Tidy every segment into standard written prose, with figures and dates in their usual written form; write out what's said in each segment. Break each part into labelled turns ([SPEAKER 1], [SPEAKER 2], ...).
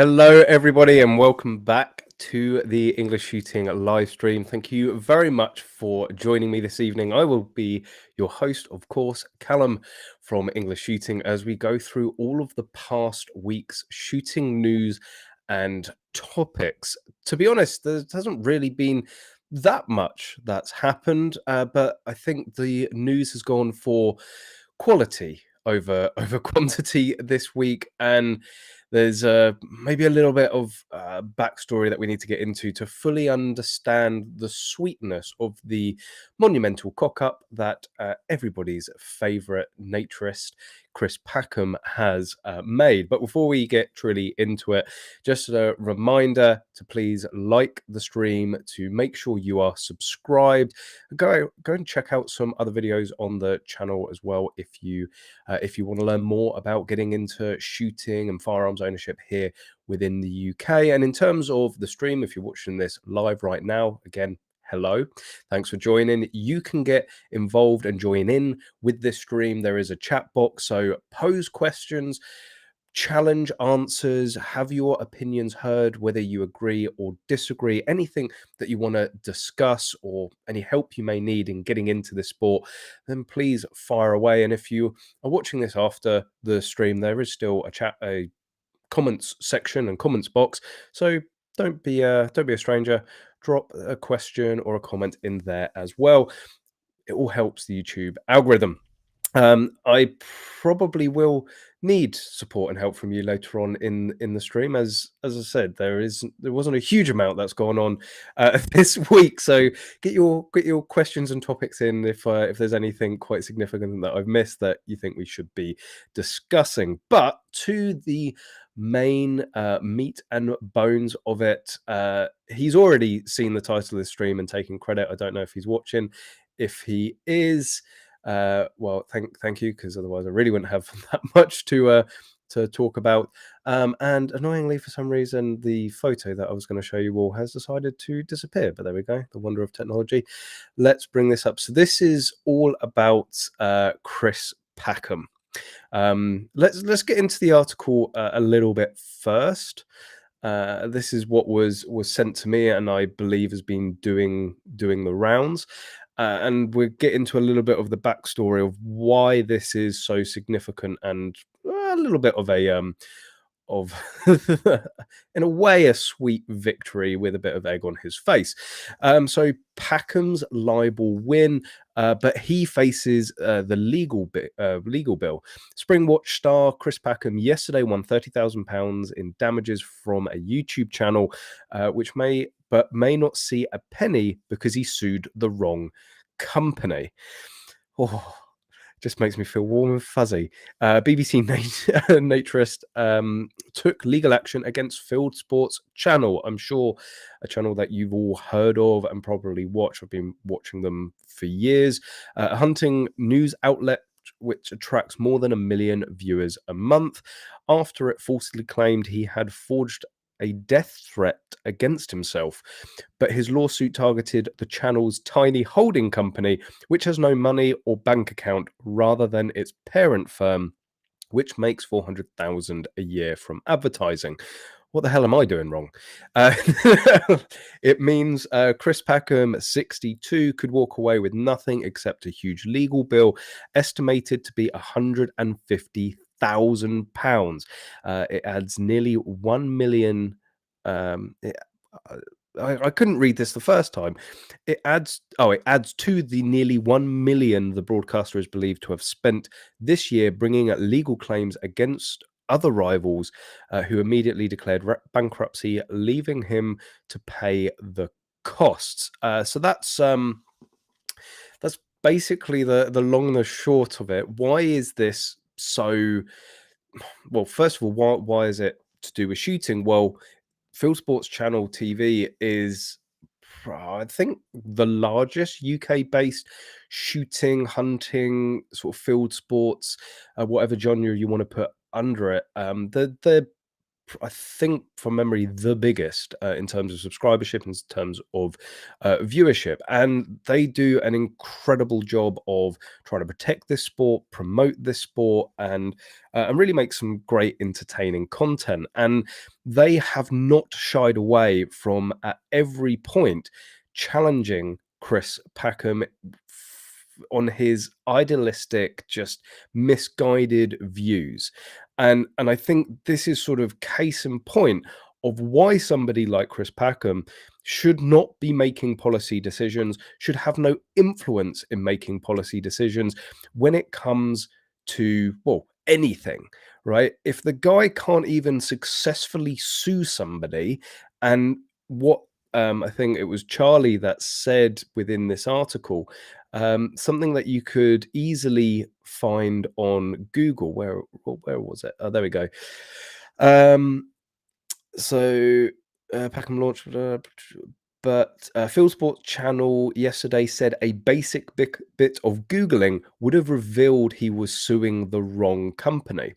[SPEAKER 1] Hello, everybody, and welcome back to the English Shooting live stream. Thank you very much for joining me this evening. I will be your host, of course, Callum from English Shooting, as we go through all of the past week's shooting news and topics. To be honest, there hasn't really been that much that's happened, but I think the news has gone for quality over quantity this week, and there's maybe a little bit of backstory that we need to get into to fully understand the sweetness of the monumental cock-up that everybody's favourite naturist, Chris Packham, has made. But before we get truly into it, just a reminder to please like the stream, to make sure you are subscribed. Go and check out some other videos on the channel as well if you want to learn more about getting into shooting and firearms ownership here within the UK. And in terms of the stream, if you're watching this live right now, again, hello, thanks for joining. You can get involved and join in with this stream. There is a chat box, so pose questions, challenge answers, have your opinions heard, whether you agree or disagree, anything that you want to discuss or any help you may need in getting into the sport, then please fire away. And if you are watching this after the stream, there is still a comments section and comments box, so don't be a stranger. Drop a question or a comment in there as well. It all helps the YouTube algorithm. I probably will need support and help from you later on in the stream. As I said, there wasn't a huge amount that's gone on this week, so get your questions and topics in if there's anything quite significant that I've missed that you think we should be discussing. But to the main meat and bones of it, he's already seen the title of this stream and taken credit. I don't know if he's watching. If he is, well, thank you, because otherwise I really wouldn't have that much to talk about. And annoyingly, for some reason, the photo that I was going to show you all has decided to disappear. But there we go, the wonder of technology. Let's bring this up. So this is all about Chris Packham. Let's get into the article a little bit first. This is what was sent to me, and I believe has been doing the rounds. And we'll get into a little bit of the backstory of why this is so significant, and a little bit of in a way, a sweet victory with a bit of egg on his face. So Packham's libel win, but he faces the legal bill. Springwatch star Chris Packham yesterday won £30,000 in damages from a YouTube channel, which may not see a penny because he sued the wrong company. Oh, just makes me feel warm and fuzzy. BBC naturist took legal action against Fieldsports Channel. I'm sure a channel that you've all heard of and probably watched. I've been watching them for years. A hunting news outlet which attracts more than 1 million viewers a month, after it falsely claimed he had forged a death threat against himself. But his lawsuit targeted the channel's tiny holding company, which has no money or bank account, rather than its parent firm, which makes $400,000 a year from advertising. What the hell am I doing wrong? It means Chris Packham, 62, could walk away with nothing except a huge legal bill estimated to be £150,000. It adds nearly 1 million. I couldn't read this the first time. It adds to the nearly 1 million the broadcaster is believed to have spent this year bringing legal claims against other rivals who immediately declared bankruptcy, leaving him to pay the costs. So that's basically the long and the short of it. Why is this so? Well, first of all, why is it to do with shooting? Well, Fieldsports Channel TV is, I think, the largest UK-based shooting, hunting, sort of field sports, whatever genre you want to put under it. They're I think from memory, the biggest in terms of subscribership, in terms of viewership. And they do an incredible job of trying to protect this sport, promote this sport, and really make some great entertaining content. And they have not shied away from, at every point, challenging Chris Packham on his idealistic, just misguided views. And I think this is sort of case in point of why somebody like Chris Packham should not be making policy decisions, should have no influence in making policy decisions when it comes to, well, anything, right? If the guy can't even successfully sue somebody, and what I think it was Charlie that said within this article, something that you could easily find on Google. Where was it? Oh, there we go. So Packham launched, but Fieldsports Channel yesterday said a basic bit of Googling would have revealed he was suing the wrong company.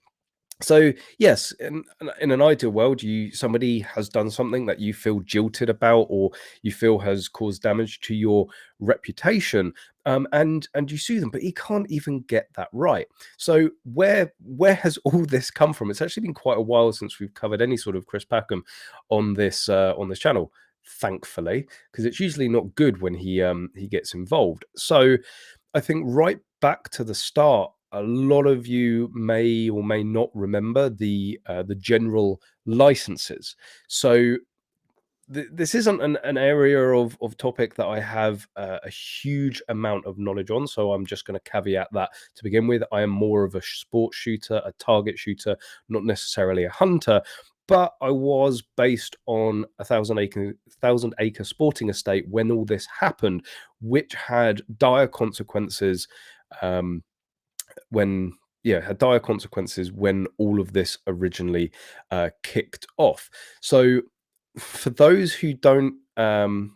[SPEAKER 1] So yes, in an ideal world, somebody has done something that you feel jilted about, or you feel has caused damage to your reputation, and you sue them, but you can't even get that right. So where has all this come from? It's actually been quite a while since we've covered any sort of Chris Packham on this channel, thankfully, because it's usually not good when he gets involved. So I think right back to the start, a lot of you may or may not remember the general licenses. So this isn't an area of topic that I have a huge amount of knowledge on. So I'm just going to caveat that to begin with. I am more of a sports shooter, a target shooter, not necessarily a hunter. But I was based on a 1,000-acre sporting estate when all this happened, which had dire consequences. Had dire consequences when all of this originally kicked off. So for those who aren't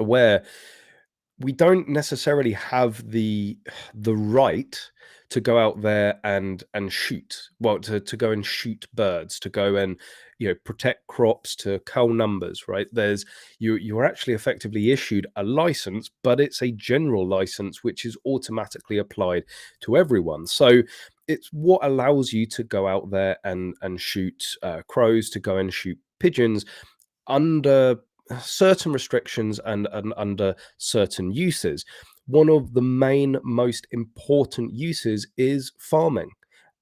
[SPEAKER 1] aware, we don't necessarily have the right to go out there and shoot. Well, to go and shoot birds, to go and protect crops, to cull numbers, right? You're actually effectively issued a license, but it's a general license which is automatically applied to everyone. So it's what allows you to go out there and shoot crows, to go and shoot pigeons under certain restrictions and under certain uses. One of the main, most important uses is farming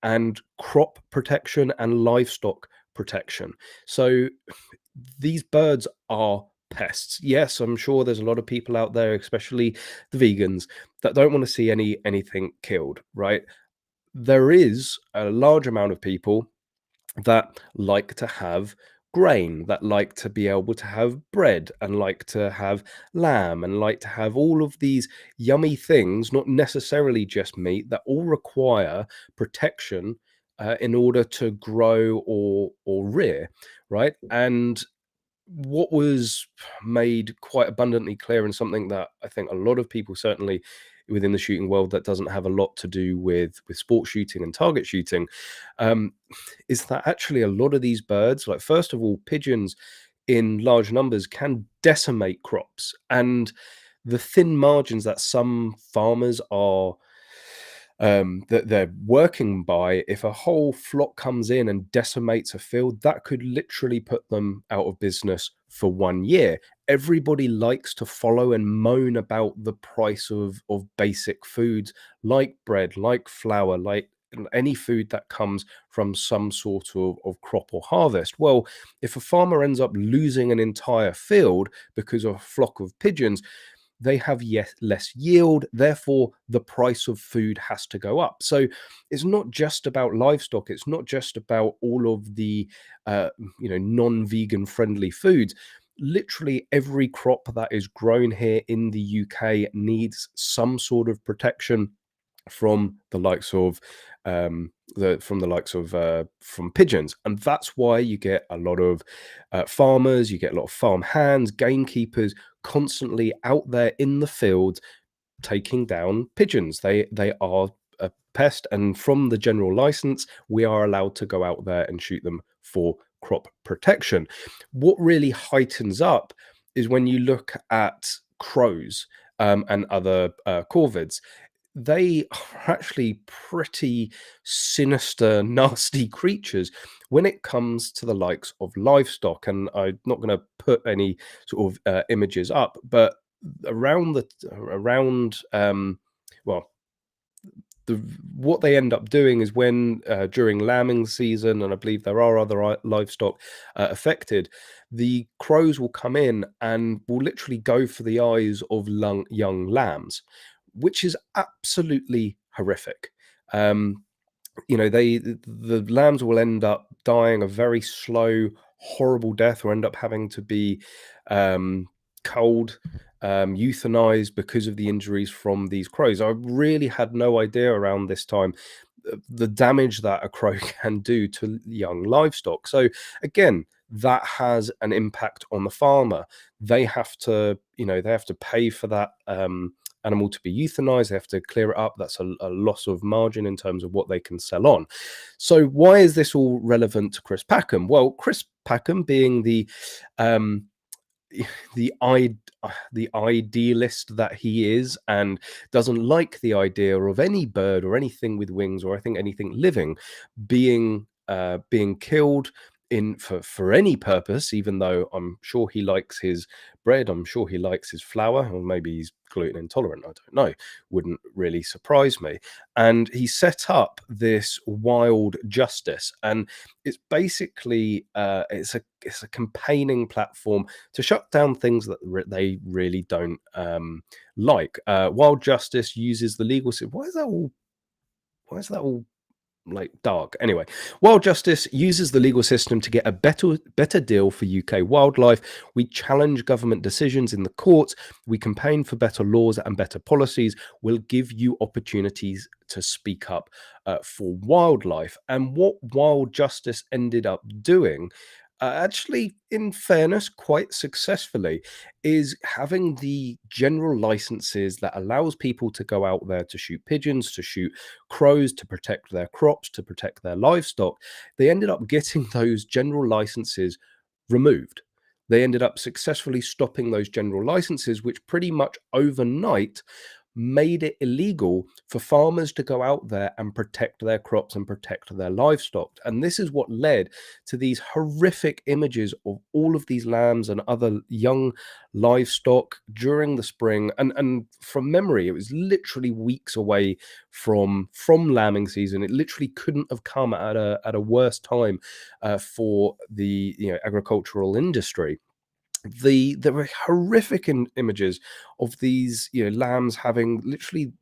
[SPEAKER 1] and crop protection and livestock protection. So these birds are pests. Yes, I'm sure there's a lot of people out there, especially the vegans, that don't want to see anything killed, right? There is a large amount of people that like to have grain, that like to be able to have bread, and like to have lamb, and like to have all of these yummy things, not necessarily just meat, that all require protection in order to grow or rear, right? And what was made quite abundantly clear, and something that I think a lot of people, certainly within the shooting world, that doesn't have a lot to do with sports shooting and target shooting, is that actually a lot of these birds, like first of all, pigeons in large numbers can decimate crops, and the thin margins that some farmers are that they're working by, if a whole flock comes in and decimates a field, that could literally put them out of business for 1 year. Everybody likes to follow and moan about the price of basic foods like bread, like flour, like any food that comes from some sort of crop or harvest. Well, if a farmer ends up losing an entire field because of a flock of pigeons, they have less yield, therefore the price of food has to go up. So it's not just about livestock, it's not just about all of the non-vegan friendly foods. Literally every crop that is grown here in the UK needs some sort of protection from the likes of from pigeons. And that's why you get a lot of farmers, you get a lot of farm hands, gamekeepers constantly out there in the field taking down pigeons. They are a pest, and from the general license we are allowed to go out there and shoot them for crop protection. What really heightens up is when you look at crows and other corvids. They are actually pretty sinister, nasty creatures when it comes to the likes of livestock. And I'm not going to put any sort of images up, but around well, the what they end up doing is when during lambing season, and I believe there are other livestock affected, the crows will come in and will literally go for the eyes of young lambs, which is absolutely horrific. Um, the lambs will end up dying a very slow, horrible death, or end up having to be um, culled, euthanized because of the injuries from these crows. I really had no idea around this time the damage that a crow can do to young livestock. So again, that has an impact on the farmer. They have to, they have to pay for that animal to be euthanized. They have to clear it up. That's a loss of margin in terms of what they can sell on. So why is this all relevant to Chris Packham? Well, Chris Packham, being um, the idealist that he is, and doesn't like the idea of any bird or anything with wings, or I think anything living, being killed for any purpose, even though I'm sure he likes his bread, I'm sure he likes his flour, or maybe he's gluten intolerant, I don't know, wouldn't really surprise me. And he set up this wild justice, and it's basically it's a campaigning platform to shut down things that they really don't like. Wild Justice uses the legal system. Why is that all like dark? Anyway, Wild Justice uses the legal system to get a better deal for UK wildlife. We challenge government decisions in the courts. We campaign for better laws and better policies. We'll give you opportunities to speak up for wildlife. And what Wild Justice ended up doing, actually, in fairness, quite successfully, is having the general licenses that allows people to go out there to shoot pigeons, to shoot crows, to protect their crops, to protect their livestock. They ended up getting those general licenses removed. They ended up successfully stopping those general licenses, which pretty much overnight made it illegal for farmers to go out there and protect their crops and protect their livestock. And this is what led to these horrific images of all of these lambs and other young livestock during the spring. And from memory, it was literally weeks away from lambing season. It literally couldn't have come at a worse time for the agricultural industry. There were horrific images of these lambs having literally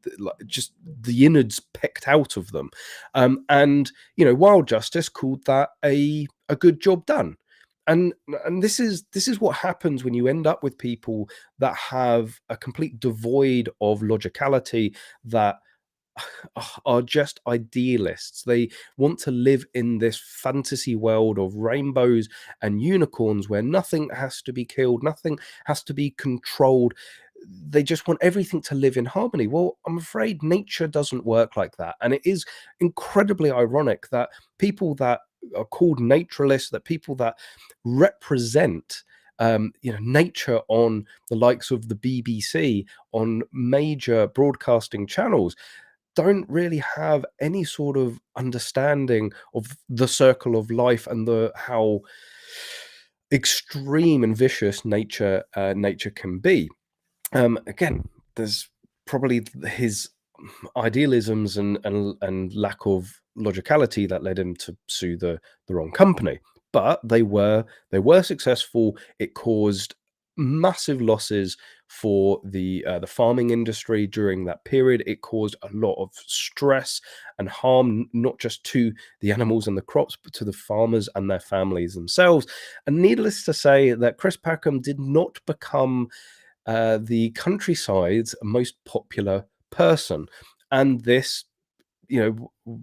[SPEAKER 1] just the innards picked out of them, and Wild Justice called that a good job done. And this is what happens when you end up with people that have a complete devoid of logicality, that are just idealists. They want to live in this fantasy world of rainbows and unicorns where nothing has to be killed, nothing has to be controlled. They just want everything to live in harmony. Well, I'm afraid nature doesn't work like that. And it is incredibly ironic that people that are called naturalists, that people that represent nature on the likes of the BBC, on major broadcasting channels, don't really have any sort of understanding of the circle of life and the how extreme and vicious nature can be. Again, there's probably his idealisms and lack of logicality that led him to sue the wrong company. But they were successful. It caused massive losses for the farming industry during that period. It caused a lot of stress and harm, not just to the animals and the crops, but to the farmers and their families themselves. And needless to say, that Chris Packham did not become the countryside's most popular person, and this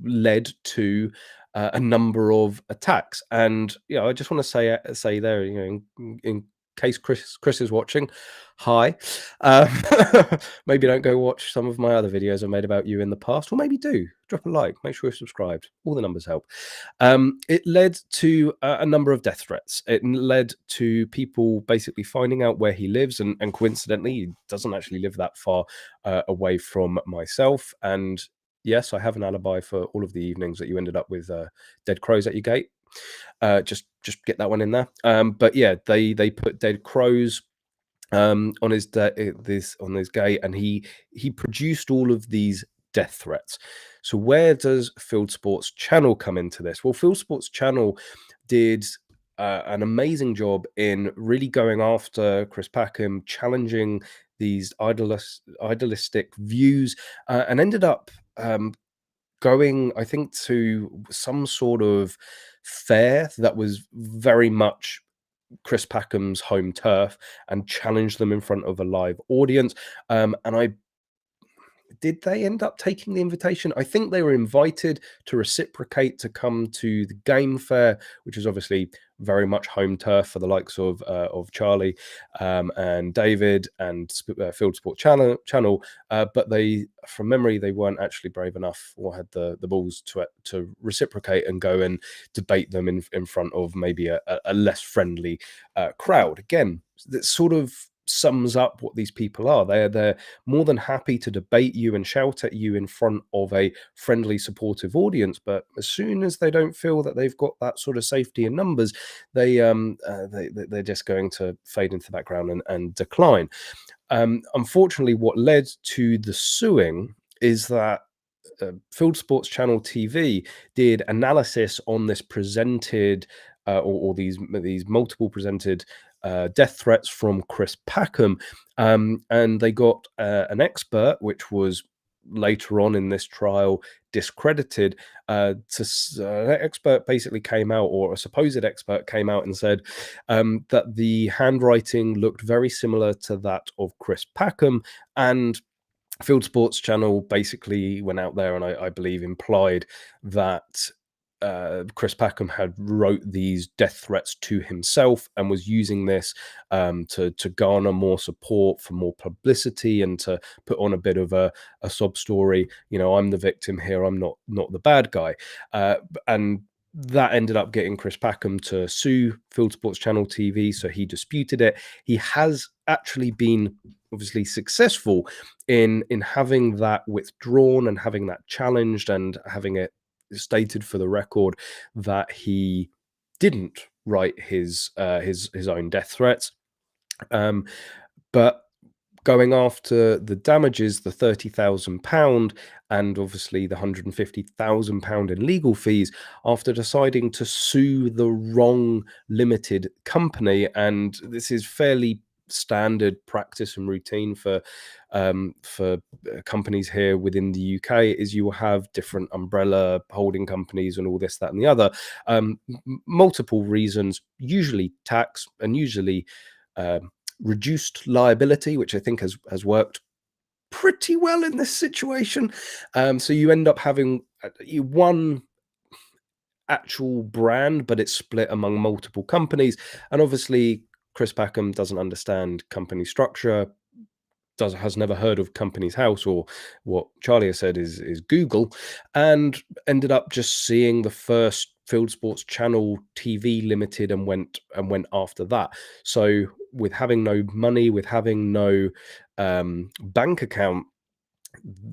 [SPEAKER 1] led to a number of attacks. And I just want to say there, case Chris is watching, hi. Maybe don't go watch some of my other videos I made about you in the past, or maybe do. Drop a like, make sure you're subscribed. All the numbers help. It led to a number of death threats. It led to people basically finding out where he lives, and coincidentally, he doesn't actually live that far away from myself. And yes, I have an alibi for all of the evenings that you ended up with dead crows at your gate. Just get that one in there. But yeah, they put dead crows on his gate, and he produced all of these death threats. So where does Fieldsports Channel come into this? Well, Fieldsports Channel did an amazing job in really going after Chris Packham, challenging these idealistic views, and ended up going, I think, to some sort of fair that was very much Chris Packham's home turf, and challenged them in front of a live audience. And did they end up taking the invitation? I think they were invited to reciprocate to come to the game fair, which is obviously very much home turf for the likes of Charlie and David and Fieldsports Channel. But they, from memory, they weren't actually brave enough or had the balls to reciprocate and go and debate them in front of maybe a less friendly crowd. Again, that sort of sums up what these people are. They're more than happy to debate you and shout at you in front of a friendly, supportive audience, but as soon as they don't feel that they've got that sort of safety in numbers, they're just going to fade into the background and decline. Unfortunately, what led to the suing is that Fieldsports Channel TV did analysis on this presented or these multiple presented death threats from Chris Packham, and they got an expert, which was later on in this trial discredited. An expert basically came out, or a supposed expert came out, and said that the handwriting looked very similar to that of Chris Packham, and Fieldsports Channel basically went out there and I believe implied that Chris Packham had wrote these death threats to himself and was using this to garner more support, for more publicity, and to put on a bit of a sob story. You know, I'm the victim here, I'm not the bad guy. And that ended up getting Chris Packham to sue Fieldsports Channel TV, so he disputed it. He has actually been obviously successful in having that withdrawn and having that challenged and having it stated for the record that he didn't write his own death threats. But going after the damages, the £30,000 and obviously the £150,000 in legal fees, after deciding to sue the wrong limited company. And this is fairly standard practice and routine for companies here within the UK, is you will have different umbrella holding companies and all this, that, and the other. Multiple reasons, usually tax, and usually reduced liability, which I think has worked pretty well in this situation. So you end up having one actual brand, but it's split among multiple companies. And obviously, Chris Packham doesn't understand company structure, has never heard of Companies House, or what Charlie has said is Google, and ended up just seeing the first Fieldsports Channel TV Limited and went after that. So with having no money, with having no bank account,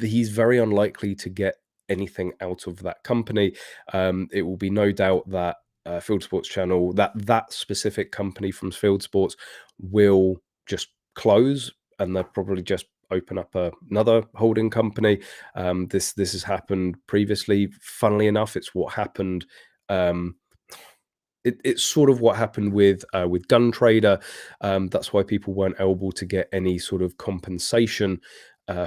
[SPEAKER 1] he's very unlikely to get anything out of that company. It will be no doubt that Fieldsports Channel, that specific company from Fieldsports, will just close, and they'll probably just open up another holding company. This has happened previously. Funnily enough, it's what happened. It's sort of what happened with Gun Trader. That's why people weren't able to get any sort of compensation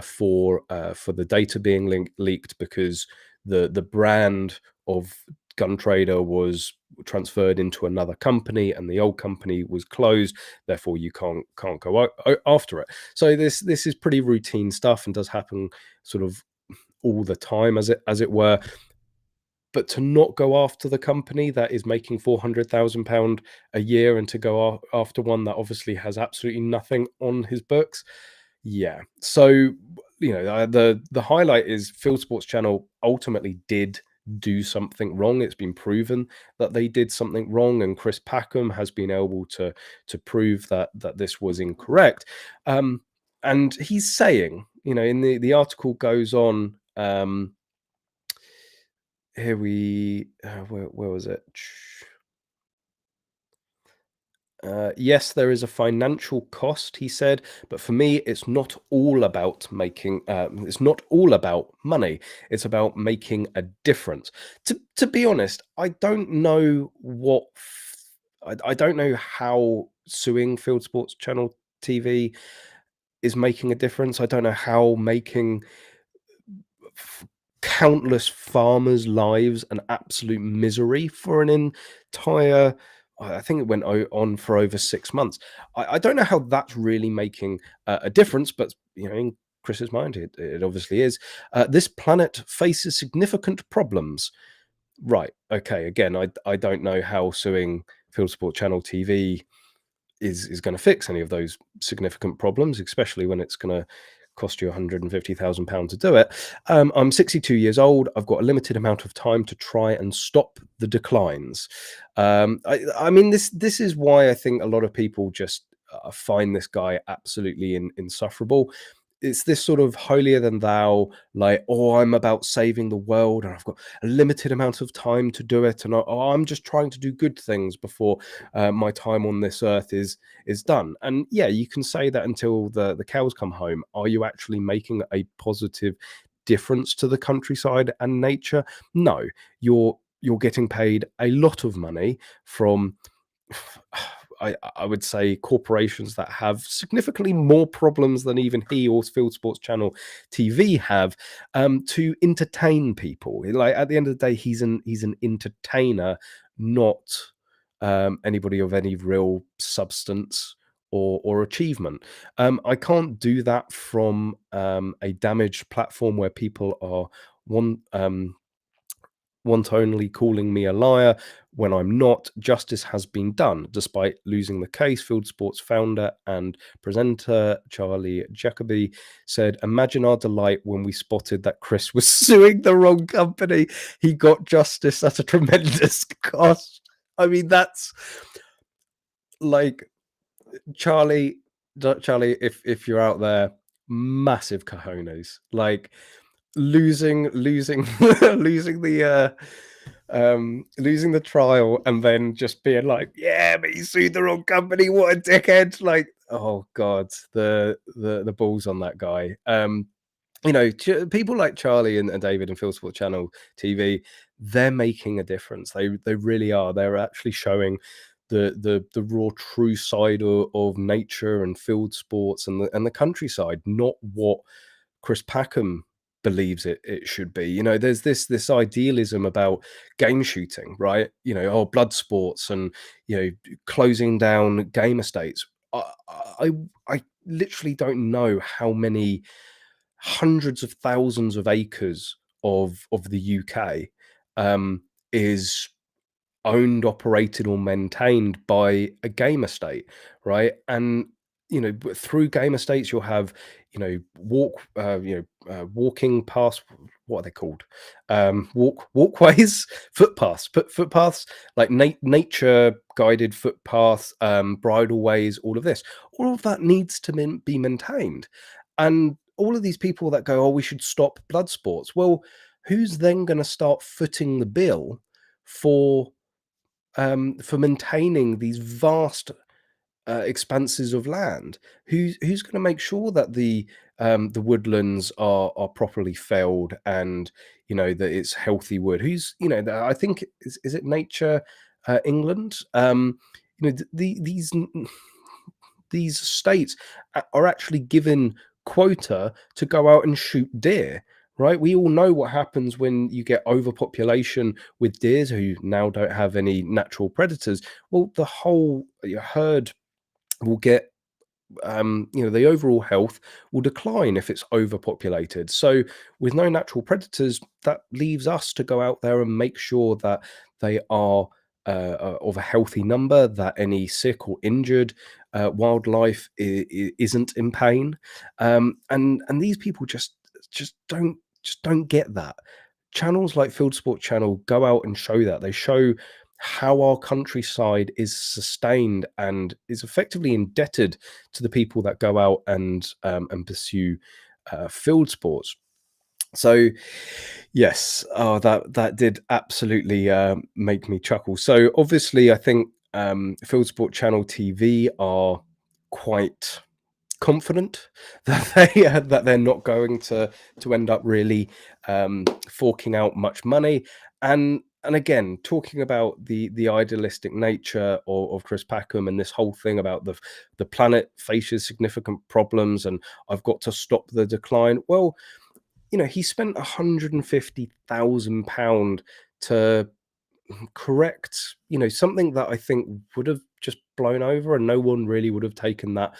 [SPEAKER 1] for the data being leaked, because the brand of Gun Trader was transferred into another company, and the old company was closed. Therefore, you can't go after it. So this is pretty routine stuff and does happen sort of all the time, as it were. but to not go after the company that is making £400,000 a year, and to go after one that obviously has absolutely nothing on his books. Yeah. So, the highlight is Fieldsports Channel ultimately did do something wrong. It's been proven that they did something wrong, and Chris Packham has been able to prove that this was incorrect. And he's saying, in the article goes on. Here we where was it? Yes, there is a financial cost, he said, but for me, it's not all about making. It's not all about money. It's about making a difference. To be honest, I don't know what. I don't know how suing Field Sports Channel TV is making a difference. I don't know how making f- countless farmers' lives an absolute misery for an entire. I think it went on for over 6 months. I don't know how that's really making a difference, but in Chris's mind, it obviously is. This planet faces significant problems. Right. Okay. Again, I don't know how suing Field Sport Channel TV is going to fix any of those significant problems, especially when it's going to cost you £150,000 to do it. I'm 62 years old. I've got a limited amount of time to try and stop the declines. I mean, this is why I think a lot of people just find this guy absolutely insufferable. It's this sort of holier than thou, like, oh, I'm about saving the world, and I've got a limited amount of time to do it, and I'm just trying to do good things before my time on this earth is done. And yeah, you can say that until the cows come home. Are you actually making a positive difference to the countryside and nature? No, you're getting paid a lot of money from I would say corporations that have significantly more problems than even he or Field Sports Channel TV have, to entertain people. Like, at the end of the day, he's an entertainer, not anybody of any real substance or achievement. I can't do that from a damaged platform where people are one. Want only calling me a liar when I'm not. Justice has been done. Despite losing the case, Field Sports founder and presenter Charlie Jacoby said, "Imagine our delight when we spotted that Chris was suing the wrong company. He got justice at a tremendous cost." I mean, that's like Charlie, if you're out there, massive cojones. Like, losing losing the trial, and then just being like, yeah, but you sued the wrong company, what a dickhead. Like, oh god, the balls on that guy. People like Charlie and David and Field Sport Channel TV, they're making a difference. They really are. They're actually showing the raw, true side of nature and field sports and the countryside, not what Chris Packham believes it should be. There's this idealism about game shooting, right? Oh, blood sports, and closing down game estates. I I literally don't know how many hundreds of thousands of acres of the UK is owned, operated, or maintained by a game estate, right? And through game estates, you'll have walking past. What are they called? Walkways, footpaths, like nature guided footpaths, bridle ways. All of that needs to be maintained. And all of these people that go, oh, we should stop blood sports. Well, who's then going to start footing the bill for maintaining these vast expanses of land? Who's going to make sure that the woodlands are properly felled, and that it's healthy wood? I think, is it Nature England? These states are actually given quota to go out and shoot deer. Right, we all know what happens when you get overpopulation with deers who now don't have any natural predators. Well, the whole herd will get the overall health will decline if it's overpopulated. So with no natural predators, that leaves us to go out there and make sure that they are of a healthy number, that any sick or injured wildlife isn't in pain. And these people just don't get that. Channels like Fieldsports Channel go out and show that. They show how our countryside is sustained and is effectively indebted to the people that go out and pursue field sports. So yes, oh, that did absolutely make me chuckle. So obviously, I think Fieldsport Channel TV are quite confident that they're not going to end up really forking out much money. And again, talking about the idealistic nature of Chris Packham and this whole thing about the planet faces significant problems and I've got to stop the decline. Well, he spent £150,000 to correct, something that I think would have just blown over and no one really would have taken that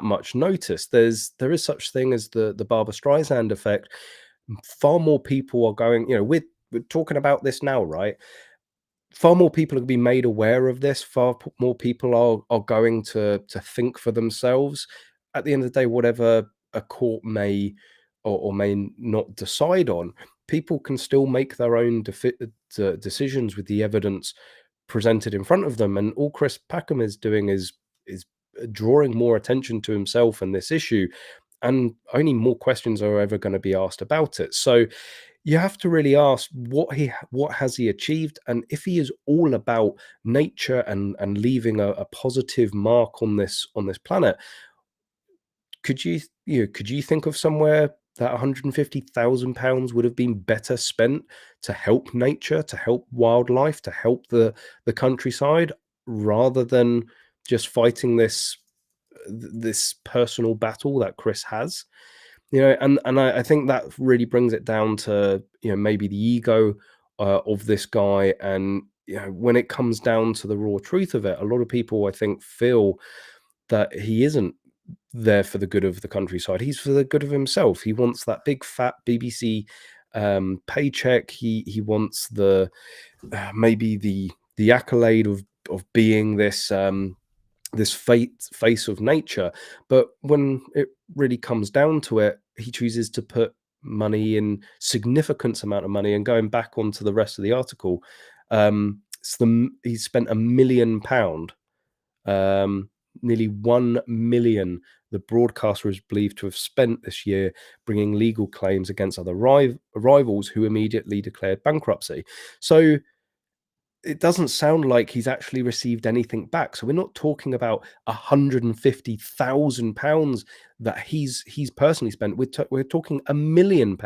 [SPEAKER 1] much notice. There is such thing as the Barbara Streisand effect. Far more people are going, we're talking about this now, right? Far more people have been made aware of this. More people are going to think for themselves. At the end of the day, whatever a court may or may not decide on, people can still make their own decisions with the evidence presented in front of them. And all Chris Packham is doing is drawing more attention to himself and this issue, and only more questions are ever going to be asked about it. So you have to really ask what has he achieved, and if he is all about nature and leaving a positive mark on this planet, could you think of somewhere that £150,000 would have been better spent to help nature, to help wildlife, to help the countryside, rather than just fighting this personal battle that Chris has? And I think that really brings it down to maybe the ego of this guy. And when it comes down to the raw truth of it, a lot of people, I think, feel that he isn't there for the good of the countryside. He's for the good of himself. He wants that big fat BBC paycheck. He wants maybe the accolade of being this face of nature. But when it really comes down to it, he chooses to put money in significant amount of money. And going back onto the rest of the article, he spent £1 million, nearly 1 million the broadcaster is believed to have spent this year bringing legal claims against other rivals who immediately declared bankruptcy. So it doesn't sound like he's actually received anything back. So we're not talking about £150,000 that he's personally spent. We're talking £1 million.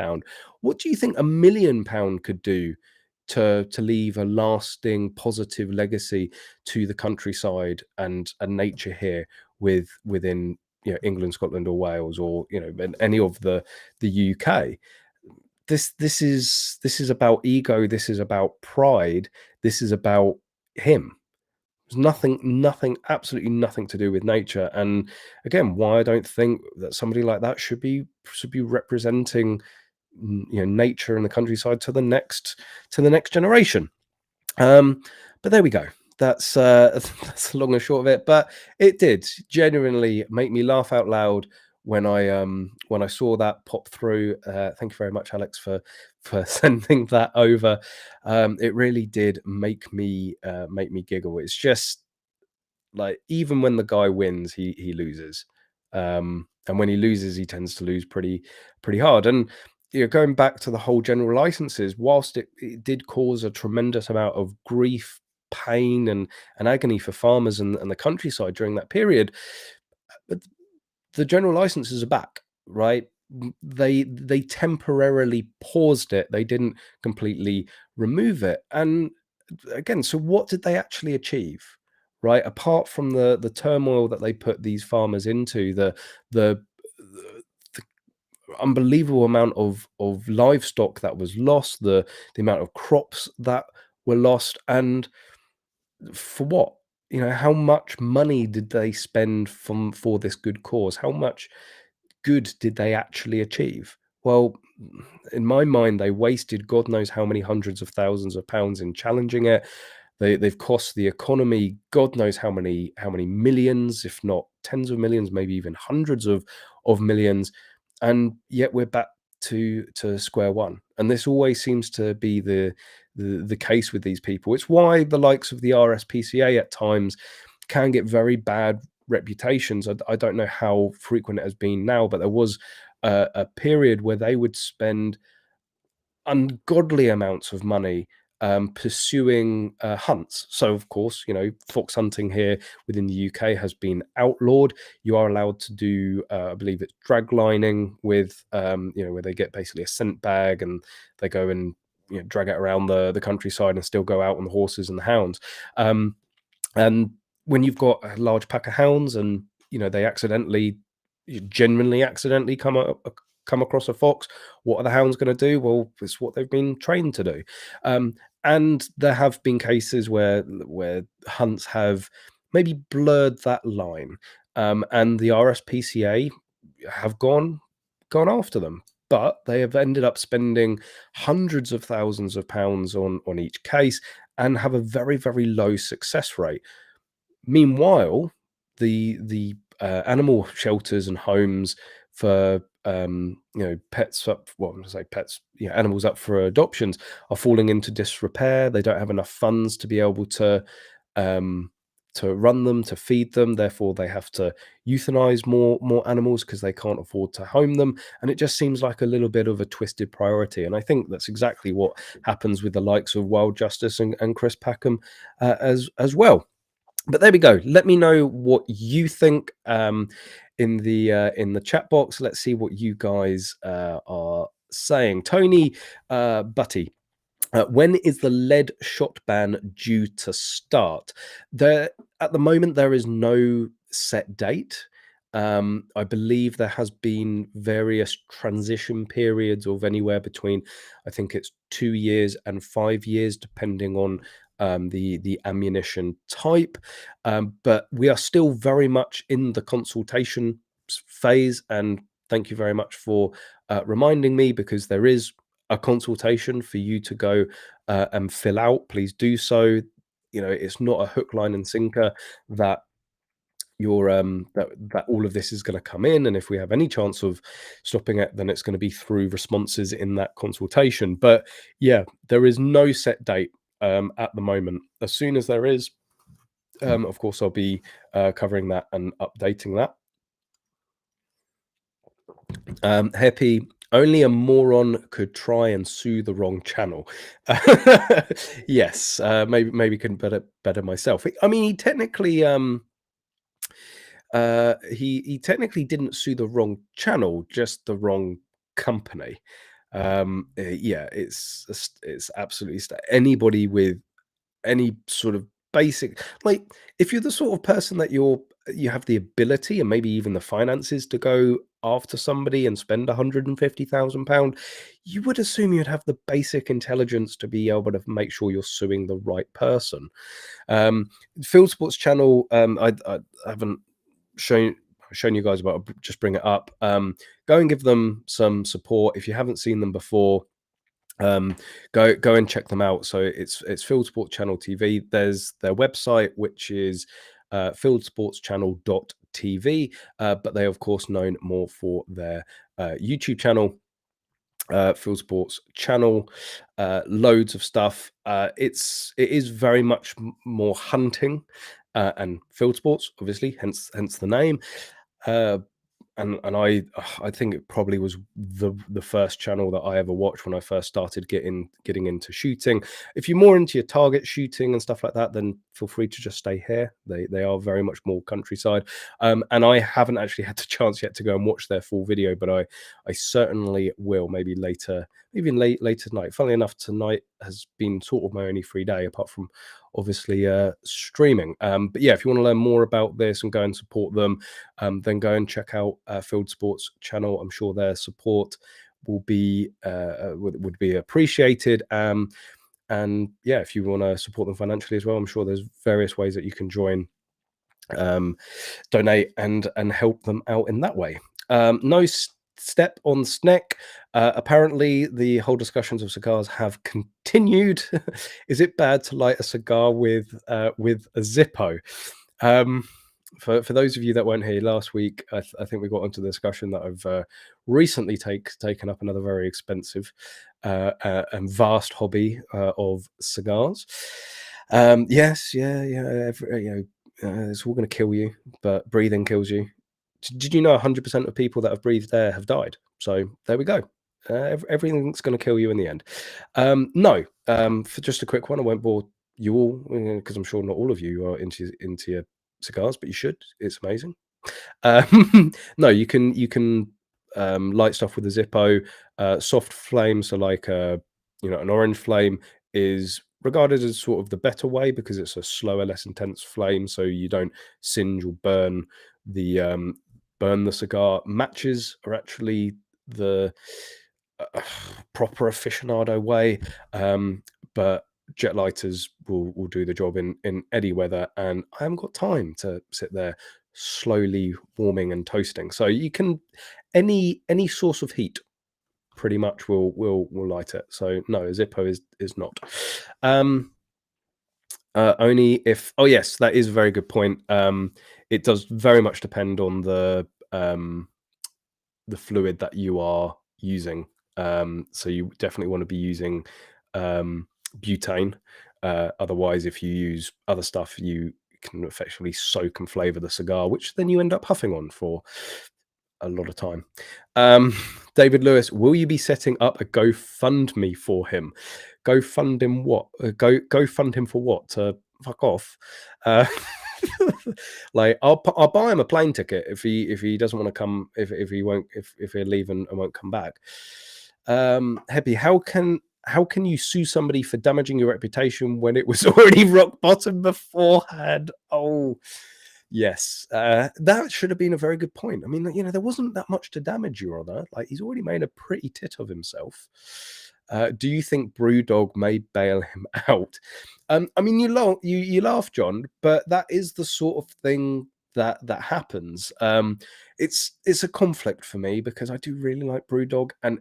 [SPEAKER 1] What do you think £1 million could do to leave a lasting positive legacy to the countryside and nature here within England, Scotland, or Wales, or any of the UK? This is about ego. This is about pride. This is about him. There's nothing, absolutely nothing to do with nature. And again, why I don't think that somebody like that should be representing nature and the countryside to the next generation. But there we go. That's that's the long and short of it. But it did genuinely make me laugh out loud when I saw that pop through. Thank you very much, Alex, for sending that over. It really did make me giggle. It's just like, even when the guy wins, he loses. And when he loses, he tends to lose pretty hard. And going back to the whole general licenses, whilst it did cause a tremendous amount of grief, pain, and agony for farmers and the countryside during that period, but the general licenses are back, right? They temporarily paused it. They didn't completely remove it. And again, so what did they actually achieve, right? Apart from the turmoil that they put these farmers into, the unbelievable amount of livestock that was lost, the amount of crops that were lost, and for what? how much money did they spend for this good cause? How much good did they actually achieve? Well, in my mind, they wasted God knows how many hundreds of thousands of pounds in challenging it. They've cost the economy God knows how many millions, if not tens of millions, maybe even hundreds of millions, and yet we're back to square one. And this always seems to be the case with these people. It's why the likes of the RSPCA at times can get very bad reputations. I don't know how frequent it has been now, but there was a period where they would spend ungodly amounts of money pursuing hunts. So, of course, fox hunting here within the UK has been outlawed. You are allowed to do, I believe it's drag lining with, where they get basically a scent bag and they go and drag it around the countryside and still go out on the horses and the hounds. And when you've got a large pack of hounds and they genuinely accidentally come across a fox, what are the hounds going to do? Well, it's what they've been trained to do. And there have been cases where hunts have maybe blurred that line, and the RSPCA have gone after them. But they have ended up spending hundreds of thousands of pounds on each case and have a very, very low success rate. Meanwhile, animal shelters and homes for pets up, well, I'm gonna say pets, animals up for adoptions are falling into disrepair. They don't have enough funds to be able um, to run them, to feed them. Therefore, they have to euthanize more animals because they can't afford to home them. And it just seems like a little bit of a twisted priority. And I think that's exactly what happens with the likes of Wild Justice and Chris Packham as well. But there we go. Let me know what you think in the chat box. Let's see what you guys are saying. Tony Butty, when is the lead shot ban due to start? At the moment, there is no set date. I believe there has been various transition periods of anywhere between, I think it's 2 years and 5 years, depending on the ammunition type. But we are still very much in the consultation phase. And thank you very much for reminding me, because there is a consultation for you to go and fill out. Please do so. It's not a hook, line, and sinker that that all of this is going to come in, and if we have any chance of stopping it, then it's going to be through responses in that consultation. But yeah, there is no set date at the moment. As soon as there is, of course, I'll be covering that and updating that. Happy, only a moron could try and sue the wrong channel. Yes, maybe couldn't better myself. I mean, he technically he technically didn't sue the wrong channel, just the wrong company. Yeah, it's absolutely anybody with any sort of basic, like, if you're the sort of person that you have the ability and maybe even the finances to go after somebody and spend £150,000, you would assume you'd have the basic intelligence to be able to make sure you're suing the right person. Fieldsports Channel, I haven't shown you guys about, just bring it up. Go and give them some support if you haven't seen them before. Go and check them out. So it's Fieldsports Channel TV. There's their website, which is fieldsportschannel.tv, but they of course known more for their YouTube channel, Fieldsports Channel. Loads of stuff. It is very much more hunting and field sports, obviously, hence the name. And I think it probably was the first channel that I ever watched when I first started getting into shooting. If you're more into your target shooting and stuff like that, then feel free to just stay here. They are very much more countryside. And I haven't actually had the chance yet to go and watch their full video, but I certainly will, maybe later, even later tonight. Funnily enough, tonight has been sort of my only free day, apart from obviously streaming. But yeah, if you want to learn more about this and go and support them, then go and check out Fieldsports Channel. I'm sure their support will be would be appreciated. And yeah, if you want to support them financially as well, I'm sure there's various ways that you can join, donate, and help them out in that way. No step on snack. Apparently, the whole discussions of cigars have continued. Is it bad to light a cigar with a Zippo? For those of you that weren't here last week, I think we got onto the discussion that I've recently taken up another very expensive and vast hobby of cigars. Yes, yeah, it's all going to kill you, but breathing kills you. Did you know 100% of people that have breathed air have died? So there we go. Everything's going to kill you in the end. No, for just a quick one, I won't bore you all because I'm sure not all of you are into your cigars, but you should. It's amazing. No, you can light stuff with a Zippo. Soft flame, so like an orange flame is regarded as sort of the better way because it's a slower, less intense flame, so you don't singe or burn the cigar. Matches are actually the proper aficionado way, but jet lighters will do the job in any weather, and I haven't got time to sit there slowly warming and toasting. So you can any source of heat pretty much will light it. So no, a Zippo is not. Only if, oh yes, that is a very good point. It does very much depend on the fluid that you are using. So you definitely want to be using butane. Otherwise, if you use other stuff, you can effectively soak and flavor the cigar, which then you end up huffing on for a lot of time. David Lewis, will you be setting up a GoFundMe for him? Go fund him what? Go fund him for what? To fuck off. Like I'll buy him a plane ticket if he doesn't want to come, if he'll leave and won't come back. Heppy, how can you sue somebody for damaging your reputation when it was already rock bottom beforehand? Oh yes, that should have been a very good point. I mean, there wasn't that much to damage, Your Honor. Like, he's already made a pretty tit of himself. Do you think Brewdog may bail him out? I mean, you laugh, John, but that is the sort of thing that happens. It's a conflict for me because I do really like Brewdog, and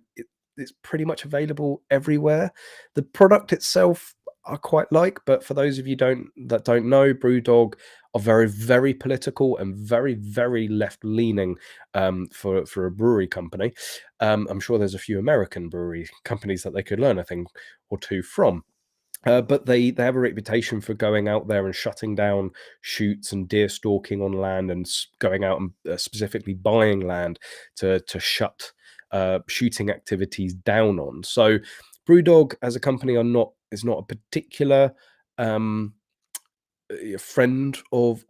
[SPEAKER 1] it's pretty much available everywhere. The product itself I quite like, but for those of you that don't know, Brewdog are very, very political and very, very left leaning for a brewery company. I'm sure there's a few American brewery companies that they could learn a thing or two from. But they have a reputation for going out there and shutting down shoots and deer stalking on land, and going out and specifically buying land to shut shooting activities down on. So Brewdog as a company is not a particular friend of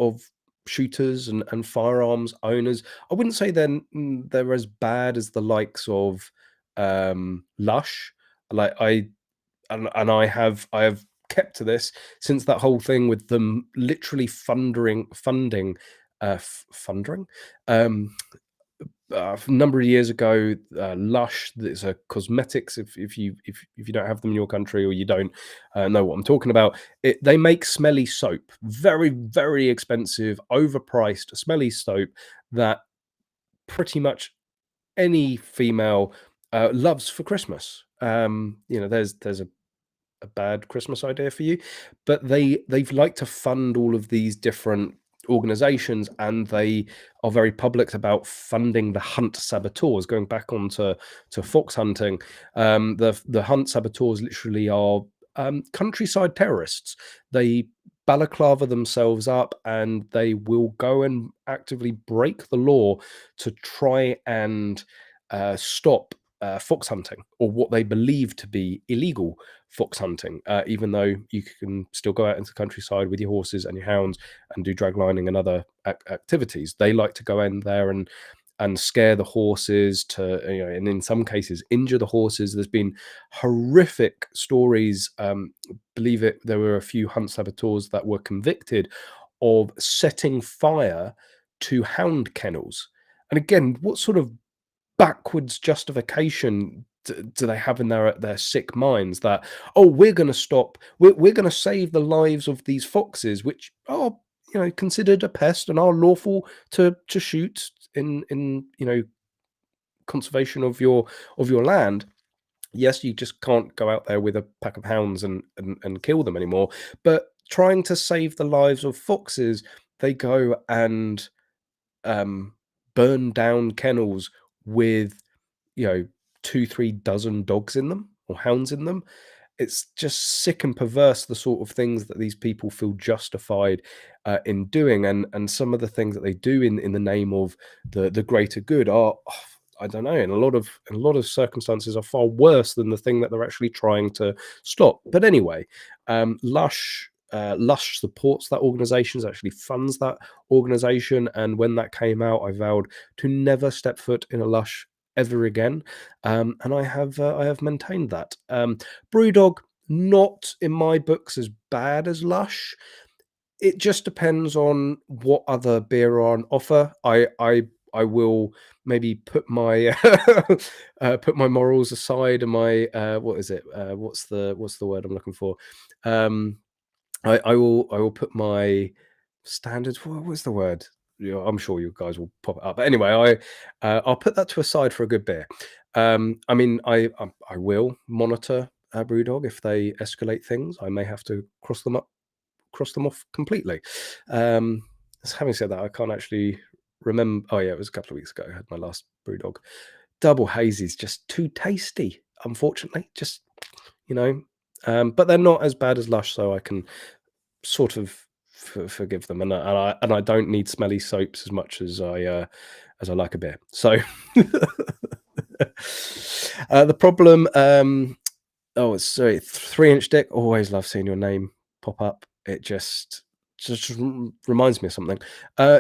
[SPEAKER 1] shooters and firearms owners. I wouldn't say they're as bad as the likes of Lush. Like I have kept to this since that whole thing with them literally funding a number of years ago. Lush, it's a cosmetics. If you don't have them in your country, or you don't know what I'm talking about, they make smelly soap, very, very expensive, overpriced smelly soap that pretty much any female loves for Christmas. There's a bad Christmas idea for you, but they've liked to fund all of these different organizations, and they are very public about funding the hunt saboteurs. Going back on to fox hunting, the hunt saboteurs literally are countryside terrorists. They balaclava themselves up, and they will go and actively break the law to try and stop fox hunting, or what they believe to be illegal fox hunting, even though you can still go out into the countryside with your horses and your hounds and do drag lining and other activities. They like to go in there and scare the horses, to and in some cases injure the horses. There's been horrific stories. Believe it, there were a few hunt saboteurs that were convicted of setting fire to hound kennels. And again, what sort of backwards justification do they have in their sick minds that, oh, we're going to stop, we're going to save the lives of these foxes, which are, you know, considered a pest and are lawful to shoot in you know, conservation of your land. Yes, you just can't go out there with a pack of hounds and kill them anymore. But trying to save the lives of foxes, they go and burn down kennels with, you know, 2-3 dozen dogs in them or hounds in them. It's just sick and perverse, the sort of things that these people feel justified in doing, and some of the things that they do in the name of the greater good are, I don't know, in a lot of circumstances are far worse than the thing that they're actually trying to stop. But anyway, Lush supports that organization, actually funds that organization, and when that came out, I vowed to never step foot in a Lush ever again, and I have maintained that. Brewdog, not in my books as bad as Lush. It just depends on what other beer are on offer. I will maybe put my put my morals aside and my what is it? What's the word I'm looking for? I will put my standards. What was the word? You know, I'm sure you guys will pop it up. But anyway, I'll put that to a side for a good beer. I mean, I will monitor Brewdog if they escalate things. I may have to cross them off completely. Having said that, I can't actually remember. Oh yeah, it was a couple of weeks ago. I had my last Brewdog. Double hazy's just too tasty, unfortunately. Just, you know, but they're not as bad as Lush, so I can sort of forgive them, and I don't need smelly soaps as much as I like a beer. So the problem, oh, sorry, 3-inch dick. Always love seeing your name pop up. It just reminds me of something.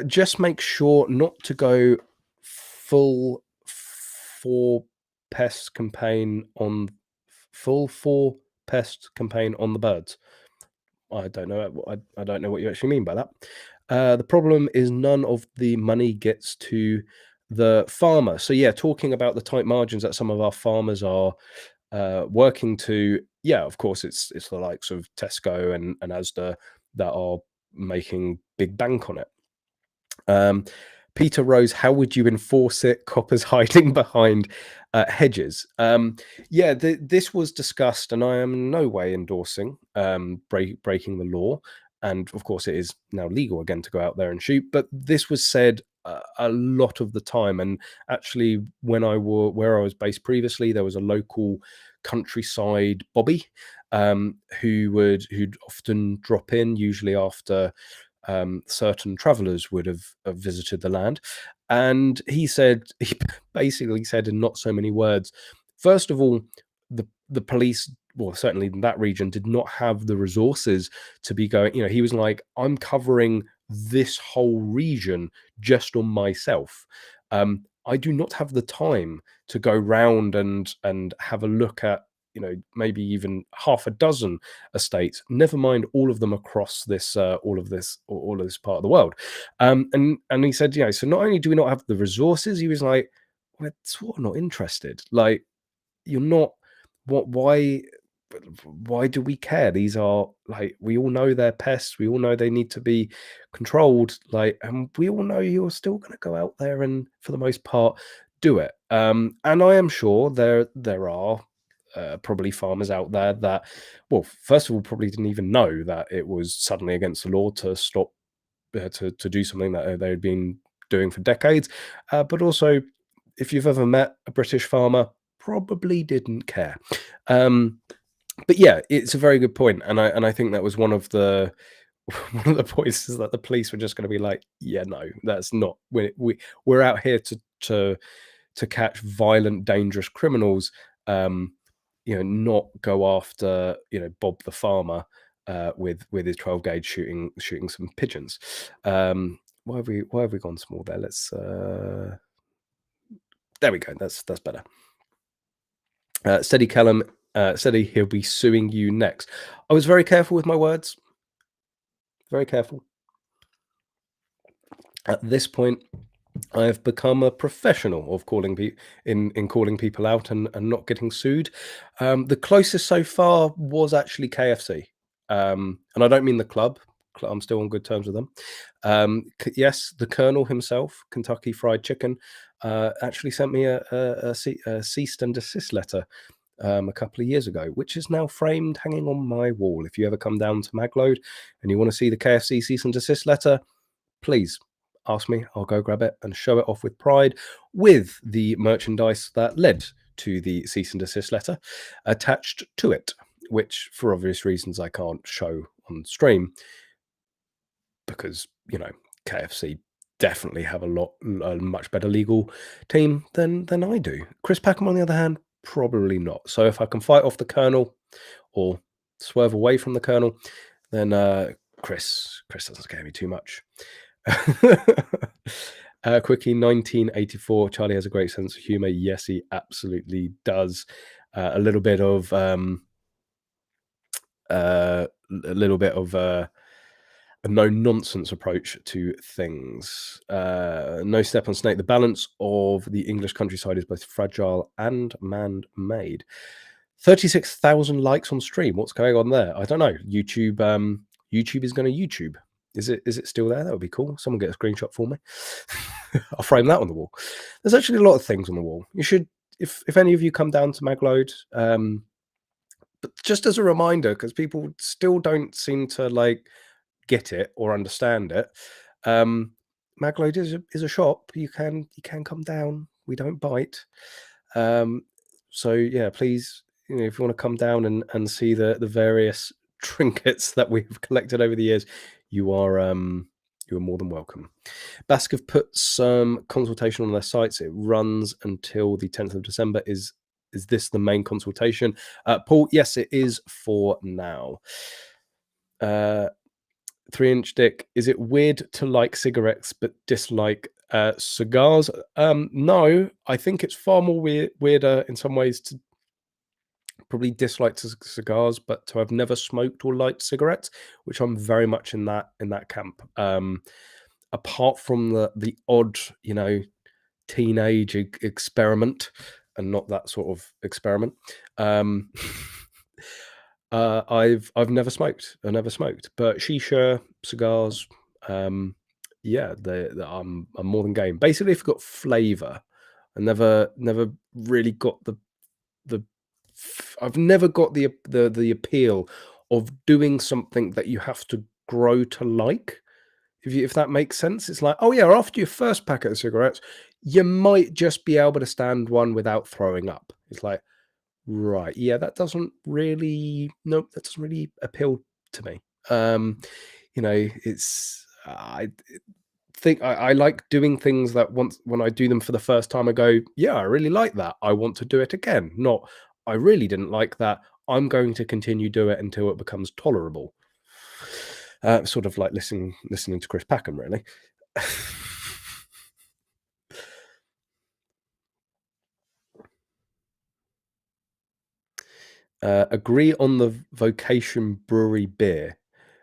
[SPEAKER 1] Just make sure not to go full for pest campaign on full for pest campaign on the birds. I don't know. I don't know what you actually mean by that. The problem is none of the money gets to the farmer. So yeah, talking about the tight margins that some of our farmers are working to. Yeah, of course, it's the likes of Tesco and Asda that are making big bank on it. Peter Rose, how would you enforce it? Coppers hiding behind hedges. Yeah, this was discussed, and I am in no way endorsing breaking the law. And of course, it is now legal again to go out there and shoot. But this was said a lot of the time. And actually, where I was based previously, there was a local countryside bobby who'd often drop in, usually after certain travelers would have visited the land. And he basically said in not so many words, first of all, the police, well, certainly in that region, did not have the resources to be going, you know, he was like, I'm covering this whole region just on myself. I do not have the time to go round and have a look at, you know, maybe even half a dozen estates, never mind all of them across this all of this part of the world. And he said, you know, so not only do we not have the resources, he was like, we're sort of not interested. Like, you're not, what why do we care? These are, like, we all know they're pests, we all know they need to be controlled, like, and we all know you're still going to go out there and for the most part do it. And I am sure there are probably farmers out there that, well, first of all, probably didn't even know that it was suddenly against the law to stop to do something that they had been doing for decades. But also, if you've ever met a British farmer, probably didn't care. But yeah, it's a very good point, and I think that was one of the points, is that the police were just going to be like, yeah, no, that's not, we're out here to catch violent, dangerous criminals. You know, not go after, you know, Bob the farmer with his 12 gauge shooting some pigeons. Why have we gone small there? Let's there we go. That's better. Steady Callum said he'll be suing you next. I was very careful with my words. Very careful. At this point, I have become a professional of in calling people out and not getting sued. The closest so far was actually KFC, and I don't mean the club. I'm still on good terms with them. Yes, the Colonel himself, Kentucky Fried Chicken, actually sent me a cease and desist letter a couple of years ago, which is now framed hanging on my wall. If you ever come down to Magload and you want to see the KFC cease and desist letter, please ask me. I'll go grab it and show it off with pride, with the merchandise that led to the cease and desist letter attached to it, which for obvious reasons I can't show on stream because, you know, KFC definitely have a much better legal team than I do. Chris Packham, on the other hand, probably not. So if I can fight off the Colonel or swerve away from the Colonel, then Chris doesn't scare me too much. Quickie 1984. Charlie has a great sense of humor. Yes, he absolutely does. A little bit of a no-nonsense approach to things. No step on snake. The balance of the English countryside is both fragile and man-made. 36,000 likes on stream. What's going on there? I don't know. YouTube YouTube is going to YouTube. Is it still there? That would be cool. Someone get a screenshot for me. I'll frame that on the wall. There's actually a lot of things on the wall. You should, if any of you come down to Magload, but just as a reminder, because people still don't seem to like get it or understand it. Magload is a shop. You can come down. We don't bite. So yeah, please, you know, if you want to come down and see the various trinkets that we've collected over the years, you are more than welcome. Basque have put some consultation on their sites. It runs until the 10th of December. Is this the main consultation? Paul, yes, it is for now. 3-inch dick. Is it weird to like cigarettes but dislike cigars? No, I think it's far more weirder in some ways to probably dislike cigars, but to have never smoked or liked cigarettes, which I'm very much in that camp. Apart from the odd, you know, teenage experiment, and not that sort of experiment. I've never smoked. I never smoked, but shisha, cigars, yeah, I'm more than game. Basically, if you've got flavor, I never really got I've never got the appeal of doing something that you have to grow to like. If that makes sense, it's like, oh yeah, after your first packet of cigarettes, you might just be able to stand one without throwing up. It's like, right, yeah, that doesn't really appeal to me. You know, it's I think I like doing things that when I do them for the first time, I go, yeah, I really like that. I want to do it again. Not, I really didn't like that. I'm going to continue do it until it becomes tolerable. Sort of like listening to Chris Packham, really. Agree on the Vocation Brewery beer.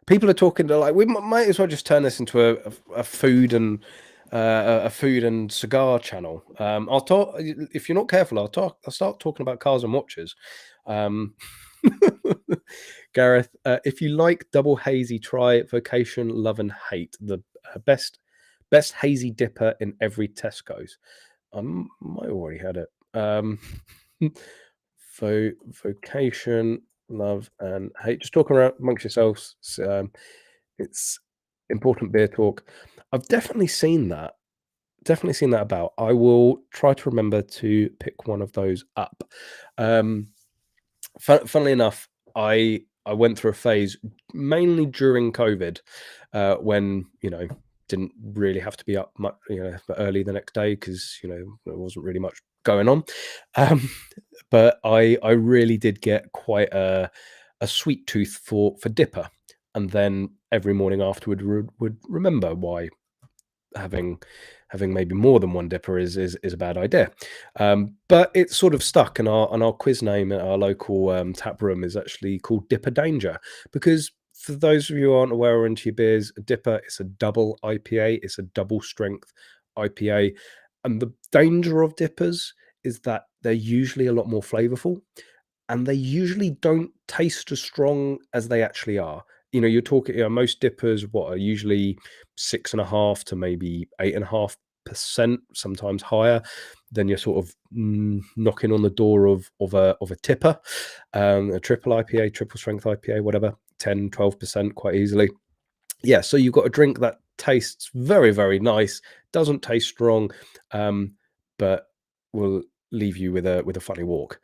[SPEAKER 1] People are talking to, like, we might as well just turn this into a food and cigar channel. I'll talk, if you're not careful. I'll start talking about cars and watches. Gareth, if you like double hazy, try Vocation Love and Hate, the best hazy dipper in every Tesco's. I might have already had it. Vocation Love and Hate. Just talking around amongst yourselves. It's important beer talk. I've definitely seen that. About. I will try to remember to pick one of those up. Funnily enough, I went through a phase mainly during COVID, when, you know, didn't really have to be up much, you know, early the next day because, you know, there wasn't really much going on. But I really did get quite a sweet tooth for dipper, and then every morning afterward would remember why having maybe more than one dipper is a bad idea. But it's sort of stuck, and our quiz name at our local tap room is actually called Dipper Danger, because for those of you who aren't aware or into your beers, a dipper is a double IPA. It's a double strength IPA. And the danger of dippers is that they're usually a lot more flavorful, and they usually don't taste as strong as they actually are. You're talking, most dippers, what are usually 6.5 to maybe 8.5%, sometimes higher. Then you're sort of knocking on the door of a tipper, a triple IPA, triple strength IPA, whatever, 10, 12% quite easily. Yeah, so you've got a drink that tastes very, very nice, doesn't taste strong, but will leave you with a funny walk.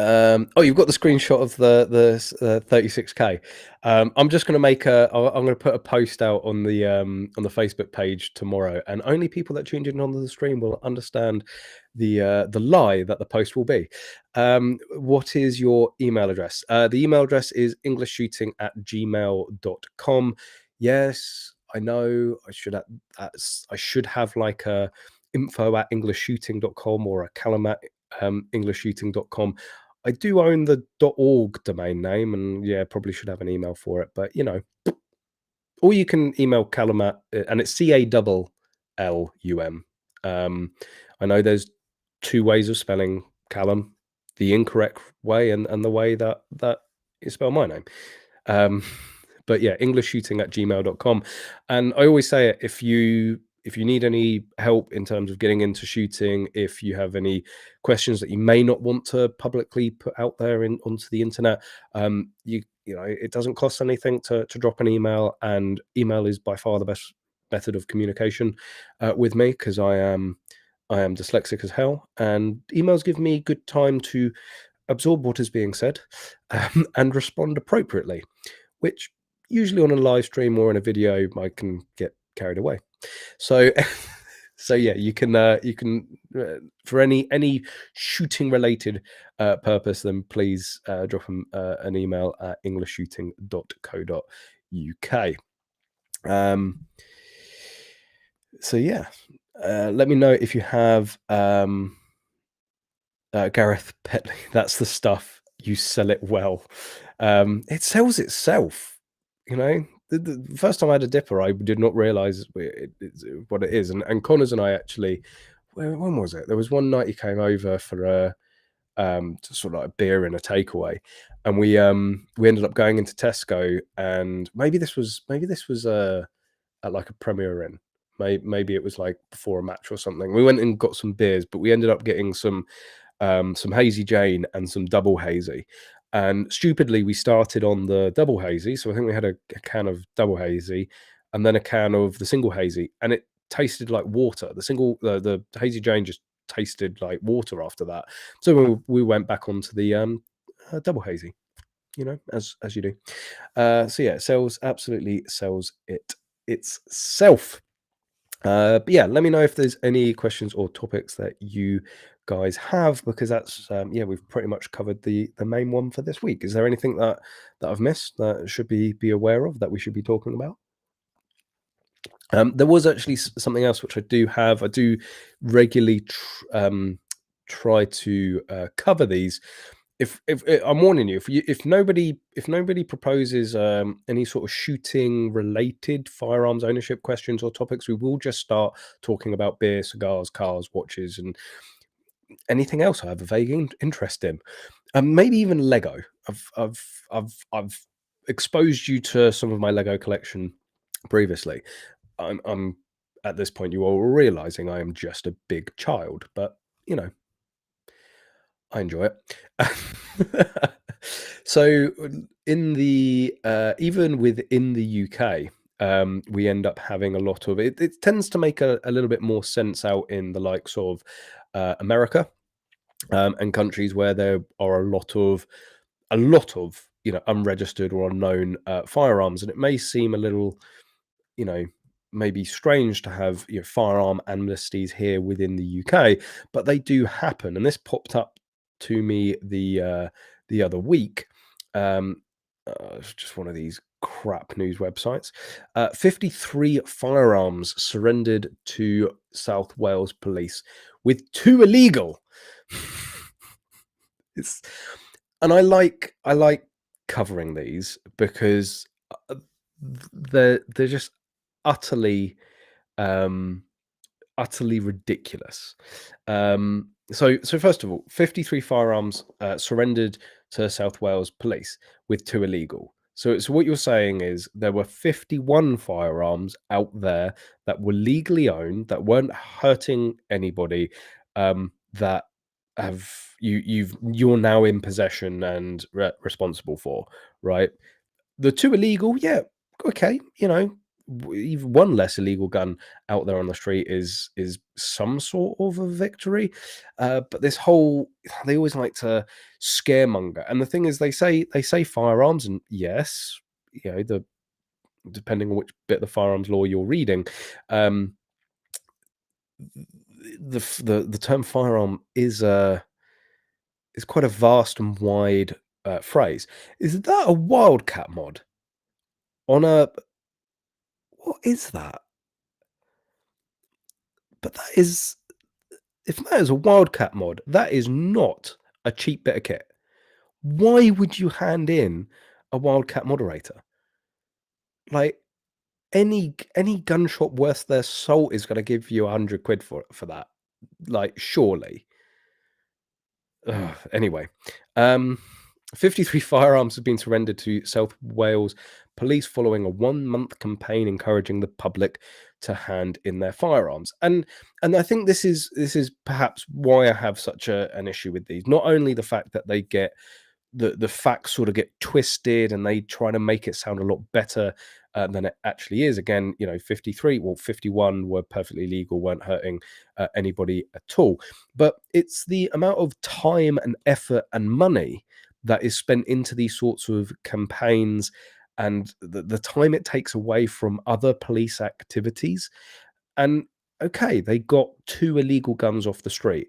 [SPEAKER 1] Oh, you've got the screenshot of the 36K. I'm just going to I'm going to put a post out on the Facebook page tomorrow, and only people that tuned in on the stream will understand the lie that the post will be. What is your email address? The email address is EnglishShooting@gmail.com. Yes, I know I should have like a info@EnglishShooting.com or a Callum@EnglishShooting.com. I do own the .org domain name, and yeah, probably should have an email for it. But or you can email Callum and it's CALLUM. I know there's two ways of spelling Callum: the incorrect way and the way that you spell my name. But yeah, EnglishShooting@gmail.com. And I always say it, if you need any help in terms of getting into shooting, if you have any questions that you may not want to publicly put out there onto the internet, it doesn't cost anything to drop an email, and email is by far the best method of communication with me, because I am dyslexic as hell, and emails give me good time to absorb what is being said and respond appropriately, which usually on a live stream or in a video I can get carried away. So so yeah, you can for any shooting related purpose, then please drop an email at englishshooting.co.uk. So yeah, let me know if you have Gareth Petley. That's the stuff. You sell it well. It sells itself. The first time I had a dipper, I did not realize what it is. And Connors and I actually, when was it? There was one night he came over for a sort of like a beer and a takeaway, and we ended up going into Tesco, and maybe this was at like a Premier Inn. Maybe it was like before a match or something. We went and got some beers, but we ended up getting some Hazy Jane and some Double Hazy. And stupidly, we started on the Double Hazy. So I think we had a can of Double Hazy and then a can of the Single Hazy, and it tasted like water. The Hazy Jane just tasted like water after that. So we went back onto the Double Hazy, as you do. So yeah, absolutely sells itself. But yeah, let me know if there's any questions or topics that you guys have, because that's we've pretty much covered the main one for this week. Is there anything that I've missed that should be aware of, that we should be talking about? There was actually something else which I do regularly try to cover these. If I'm warning you, if nobody proposes any sort of shooting related firearms ownership questions or topics, we will just start talking about beer, cigars, cars, watches, and anything else I have a vague interest in. Maybe even Lego. I've exposed you to some of my Lego collection previously. I'm at this point, you are realizing I am just a big child, but I enjoy it. So in the even within the UK, we end up having a lot of it. It tends to make a little bit more sense out in the likes of America and countries where there are a lot of unregistered or unknown firearms, and it may seem a little maybe strange to have firearm amnesties here within the UK, but they do happen. And this popped up to me the other week. It's just one of these crap news websites. 53 firearms surrendered to South Wales police, with 2 illegal. And I like covering these because they're just utterly um, utterly ridiculous. So first of all, 53 firearms surrendered to South Wales police, with 2 illegal. So what you're saying is there were 51 firearms out there that were legally owned, that weren't hurting anybody, that you're now in possession and responsible for, right? The 2 illegal, yeah, okay, even one less illegal gun out there on the street is some sort of a victory. But this whole they always like to scaremonger, and the thing is, they say firearms, and yes, the depending on which bit of the firearms law you're reading, um, the term firearm is quite a vast and wide phrase. Is that a wildcat mod on a what is that? But that is if that is a wildcat mod, that is not a cheap bit of kit. Why would you hand in a wildcat moderator? Like any gun shop worth their salt is gonna give you 100 quid for that. Like, surely. Ugh, anyway, um, 53 firearms have been surrendered to South Wales police following a 1-month campaign encouraging the public to hand in their firearms. And I think this is perhaps why I have such an issue with these. Not only the fact that they get the facts sort of get twisted and they try to make it sound a lot better than it actually is. Again, 53, well, 51 were perfectly legal, weren't hurting anybody at all. But it's the amount of time and effort and money that is spent into these sorts of campaigns, and the time it takes away from other police activities. And okay, they got 2 illegal guns off the street.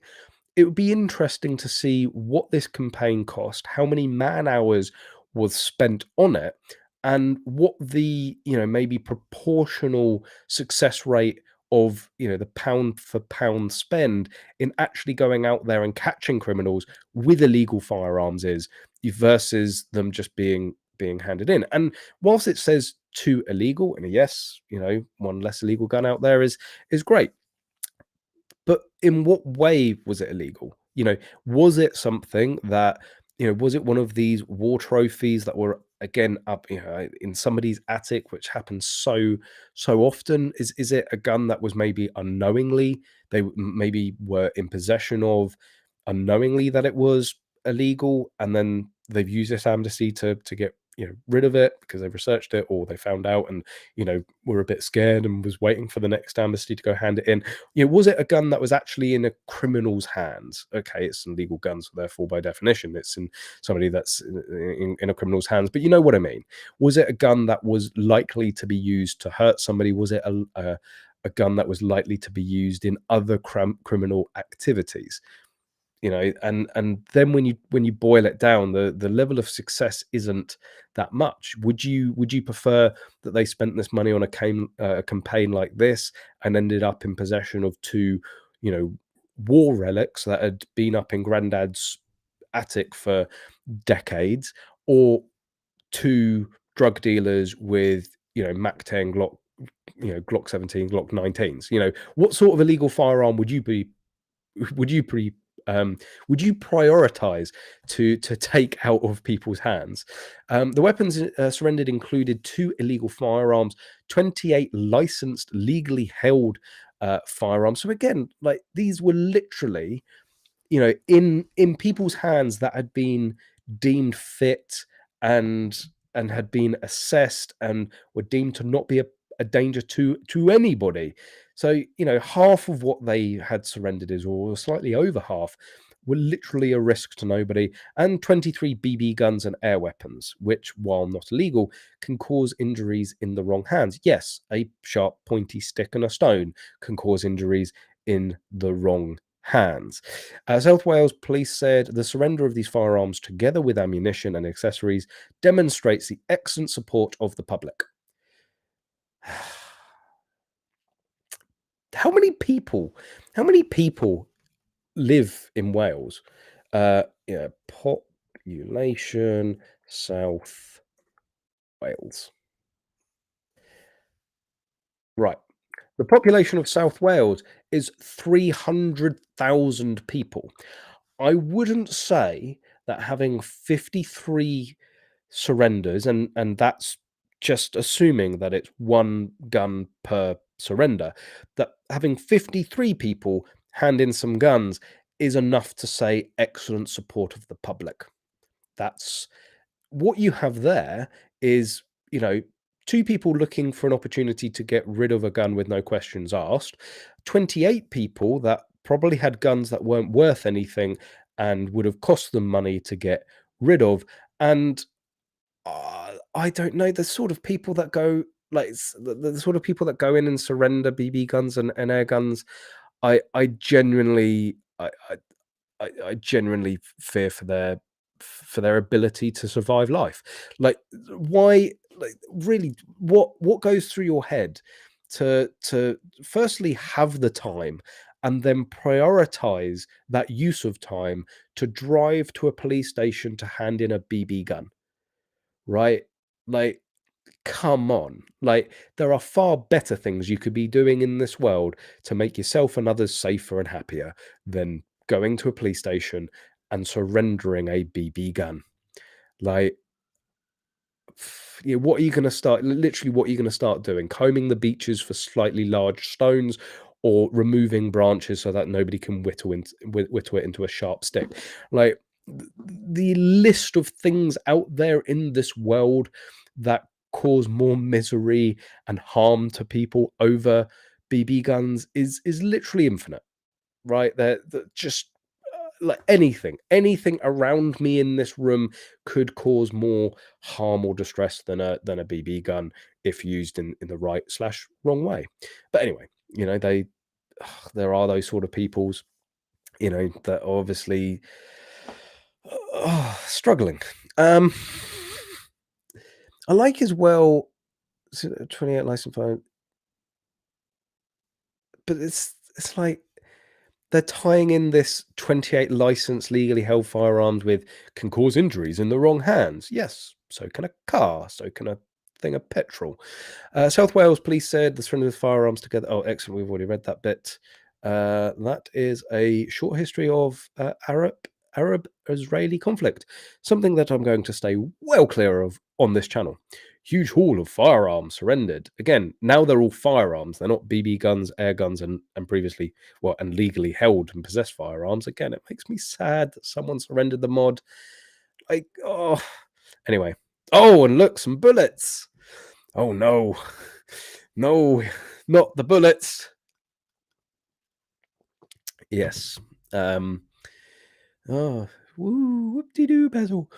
[SPEAKER 1] It would be interesting to see what this campaign cost, how many man hours was spent on it, and what the, maybe proportional success rate of, the pound for pound spend in actually going out there and catching criminals with illegal firearms is versus them just being handed in. And whilst it says 2 illegal, and yes, one less illegal gun out there is great. But in what way was it illegal? Was it something that, was it one of these war trophies that were again up, in somebody's attic, which happens so often? Is it a gun that was maybe unknowingly maybe were in possession of unknowingly that it was illegal, and then they've used this amnesty to get rid of it because they've researched it, or they found out and were a bit scared and was waiting for the next amnesty to go hand it in. Was it a gun that was actually in a criminal's hands? Okay, it's an illegal gun, so therefore by definition it's in somebody that's in a criminal's hands, but you know what I mean. Was it a gun that was likely to be used to hurt somebody? Was it a gun that was likely to be used in other criminal activities? And then when you boil it down, the level of success isn't that much. Would you prefer that they spent this money on a campaign like this and ended up in possession of 2 war relics that had been up in granddad's attic for decades, or 2 drug dealers with Mac 10 Glock, Glock 17, Glock 19s? What sort of illegal firearm would you pre would you prioritize to take out of people's hands? The weapons surrendered included 2 illegal firearms, 28 licensed, legally held firearms. So again, like, these were literally, in people's hands that had been deemed fit and had been assessed and were deemed to not be a danger to anybody. So, half of what they had surrendered is, or slightly over half, were literally a risk to nobody, and 23 BB guns and air weapons, which, while not illegal, can cause injuries in the wrong hands. Yes, a sharp, pointy stick and a stone can cause injuries in the wrong hands. South Wales police said the surrender of these firearms, together with ammunition and accessories, demonstrates the excellent support of the public. How many people? How many people live in Wales? Population South Wales. Right. The population of South Wales is 300,000 people. I wouldn't say that having 53 surrenders, and that's just assuming that it's one gun per surrender, that having 53 people hand in some guns is enough to say excellent support of the public. That's what you have there is, you know, two people looking for an opportunity to get rid of a gun with no questions asked, 28 people that probably had guns that weren't worth anything and would have cost them money to get rid of. And I don't know, the sort of people that go like the sort of people that go in and surrender BB guns and air guns. I genuinely I genuinely fear for their ability to survive life. Like, why? Like, really, what goes through your head to firstly have the time and then prioritize that use of time to drive to a police station to hand in a BB gun, right? Like, come on. Like, there are far better things you could be doing in this world to make yourself and others safer and happier than going to a police station and surrendering a BB gun. Like, yeah, what are you going to start? Literally, what are you going to start doing? Combing the beaches for slightly large stones, or removing branches so that nobody can whittle it into a sharp stick? Like, the list of things out there in this world that cause more misery and harm to people over BB guns is literally infinite, right? They're just like anything around me in this room could cause more harm or distress than a BB gun if used in the right slash wrong way. But anyway, you know, there are those sort of peoples, you know, that are obviously struggling. I like as well 28 license phone, but it's like they're tying in this 28 licensed legally held firearms with can cause injuries in the wrong hands. Yes, so can a car, so can a thing of petrol. South Wales police said the surrender of firearms together. Oh, excellent. We've already read that bit. That is a short history of Arab Israeli conflict, something that I'm going to stay well clear of on this channel. Huge haul of firearms surrendered. Again, now they're all firearms. They're not BB guns, air guns, and previously and legally held and possessed firearms. Again, it makes me sad that someone surrendered the mod. Like, oh, anyway. Oh, and look, some bullets. Oh no, no, not the bullets. Yes. Oh, woo, whoop-de-doo, Basil.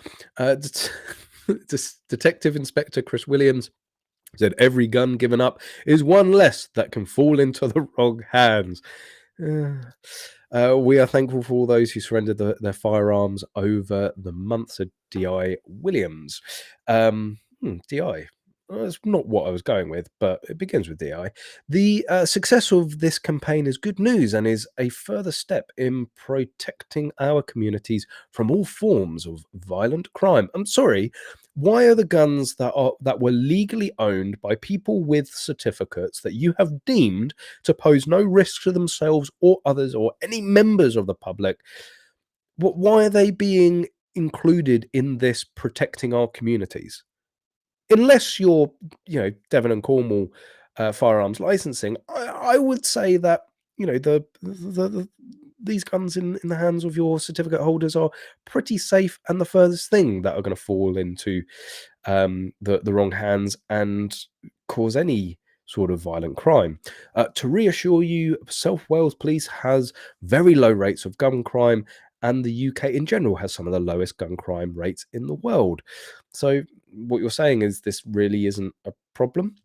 [SPEAKER 1] Detective Inspector Chris Williams said every gun given up is one less that can fall into the wrong hands. We are thankful for all those who surrendered their firearms over the months, said DI Williams. DI. That's not what I was going with, but it begins with DI. The success of this campaign is good news and is a further step in protecting our communities from all forms of violent crime. I'm sorry, why are the guns that were legally owned by people with certificates that you have deemed to pose no risk to themselves or others or any members of the public, why are they being included in this protecting our communities? Unless you're, you know, Devon and Cornwall firearms licensing, I would say that, you know, these guns in the hands of your certificate holders are pretty safe and the furthest thing that are going to fall into the wrong hands and cause any sort of violent crime. To reassure you, South Wales Police has very low rates of gun crime, and the UK in general has some of the lowest gun crime rates in the world. So what you're saying is this really isn't a problem.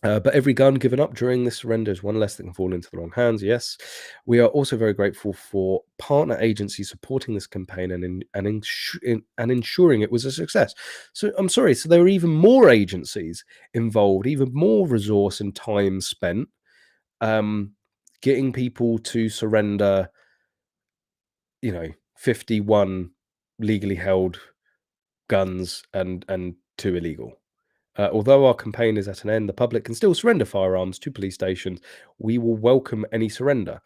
[SPEAKER 1] But every gun given up during this surrender is one less that can fall into the wrong hands. Yes, we are also very grateful for partner agencies supporting this campaign and ensuring it was a success. So I'm sorry. So there are even more agencies involved, even more resource and time spent getting people to surrender. 51 legally held guns and too illegal. Although our campaign is at an end, the public can still surrender firearms to police stations. We will welcome any surrender.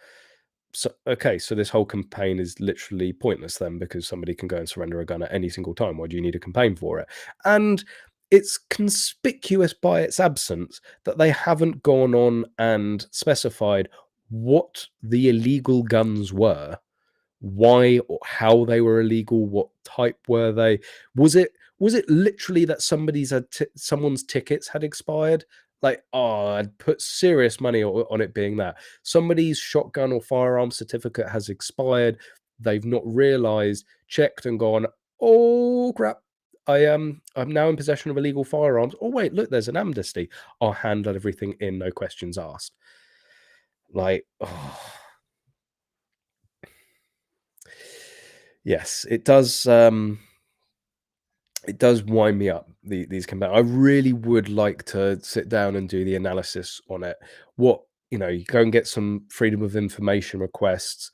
[SPEAKER 1] So, okay, so this whole campaign is literally pointless then, because somebody can go and surrender a gun at any single time. Why do you need a campaign for it? And it's conspicuous by its absence that they haven't gone on and specified what the illegal guns were, why or how they were illegal, what type were they. Was it literally that someone's tickets had expired? Like, oh, I'd put serious money on it being that somebody's shotgun or firearm certificate has expired. They've not realized, checked and gone, oh crap, I'm now in possession of illegal firearms. Oh wait, look, there's an amnesty. I'll handle everything in, no questions asked. Like, oh. Yes, it does. It does wind me up. These campaigns. I really would like to sit down and do the analysis on it. What, you go and get some freedom of information requests.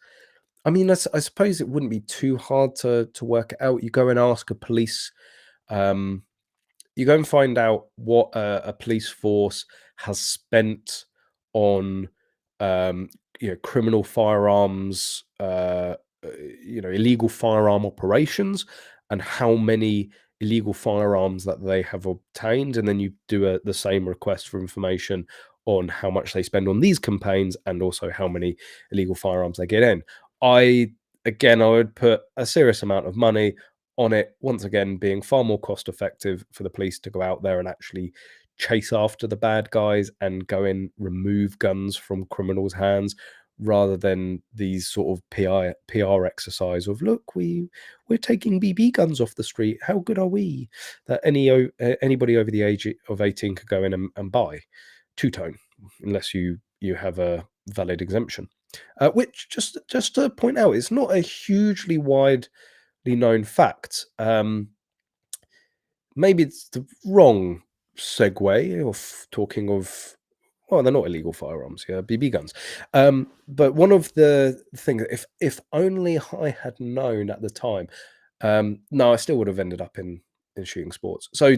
[SPEAKER 1] I mean, I suppose it wouldn't be too hard to work it out. You go and ask a police. Um, you go and find out what a police force has spent on criminal firearms, illegal firearm operations, and how many illegal firearms that they have obtained, and then you do the same request for information on how much they spend on these campaigns and also how many illegal firearms they get in. I would put a serious amount of money on it, once again being far more cost effective for the police to go out there and actually chase after the bad guys and go and remove guns from criminals' hands, rather than these sort of PR exercise of, look, we're taking BB guns off the street. How good are we? That anybody over the age of 18 could go in and buy two-tone, unless you have a valid exemption. Which, just to point out, it's not a hugely widely known fact. Maybe it's the wrong segue of talking of, well, they're not illegal firearms, yeah, BB guns. But one of the things, if only I had known at the time, no, I still would have ended up in shooting sports. So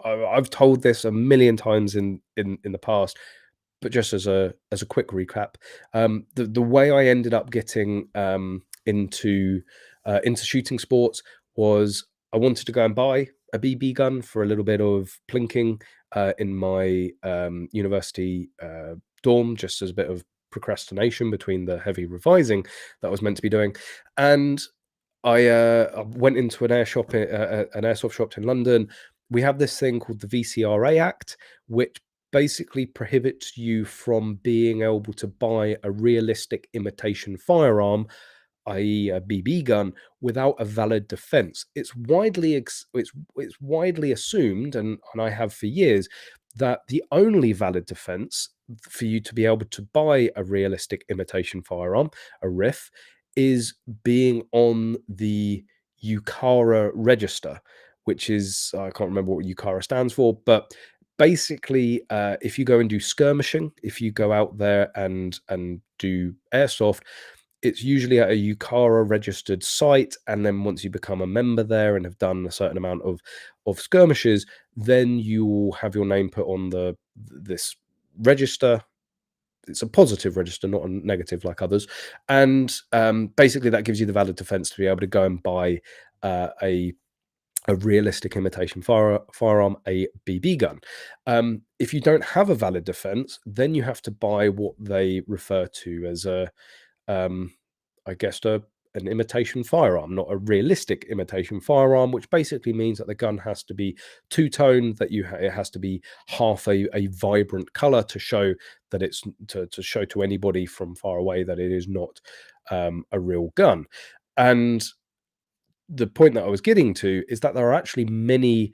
[SPEAKER 1] I've told this a million times in the past, but just as a quick recap, the way I ended up getting into shooting sports was I wanted to go and buy a BB gun for a little bit of plinking in my university dorm, just as a bit of procrastination between the heavy revising that I was meant to be doing. And I went into an airsoft shop in London. We have this thing called the VCRA Act, which basically prohibits you from being able to buy a realistic imitation firearm, i.e., a BB gun, without a valid defense. It's widely assumed, and I have for years, that the only valid defense for you to be able to buy a realistic imitation firearm, a RIF, is being on the UCARA register, which is, I can't remember what UCARA stands for, but basically, if you go and do skirmishing, if you go out there and do airsoft, it's usually at a UCARA registered site, and then once you become a member there and have done a certain amount of skirmishes, then you will have your name put on this register. It's a positive register, not a negative like others, and basically that gives you the valid defense to be able to go and buy a realistic imitation firearm, a BB gun. If you don't have a valid defense, then you have to buy what they refer to as I guess an imitation firearm, not a realistic imitation firearm, which basically means that the gun has to be two-tone, that it has to be half a vibrant color to show that it's to show to anybody from far away that it is not a real gun. And the point that I was getting to is that there are actually many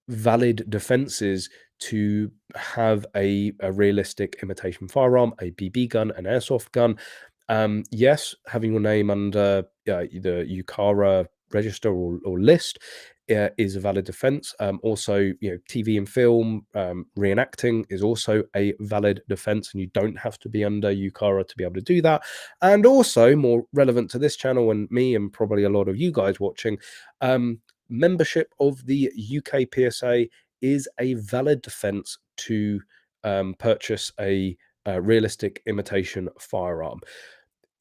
[SPEAKER 1] valid defenses to have a realistic imitation firearm, a BB gun, an airsoft gun. Yes, having your name under the UCARA register or list is a valid defense. Also, TV and film reenacting is also a valid defense, and you don't have to be under UCARA to be able to do that. And also, more relevant to this channel and me, and probably a lot of you guys watching, membership of the UK PSA is a valid defense to purchase a realistic imitation firearm.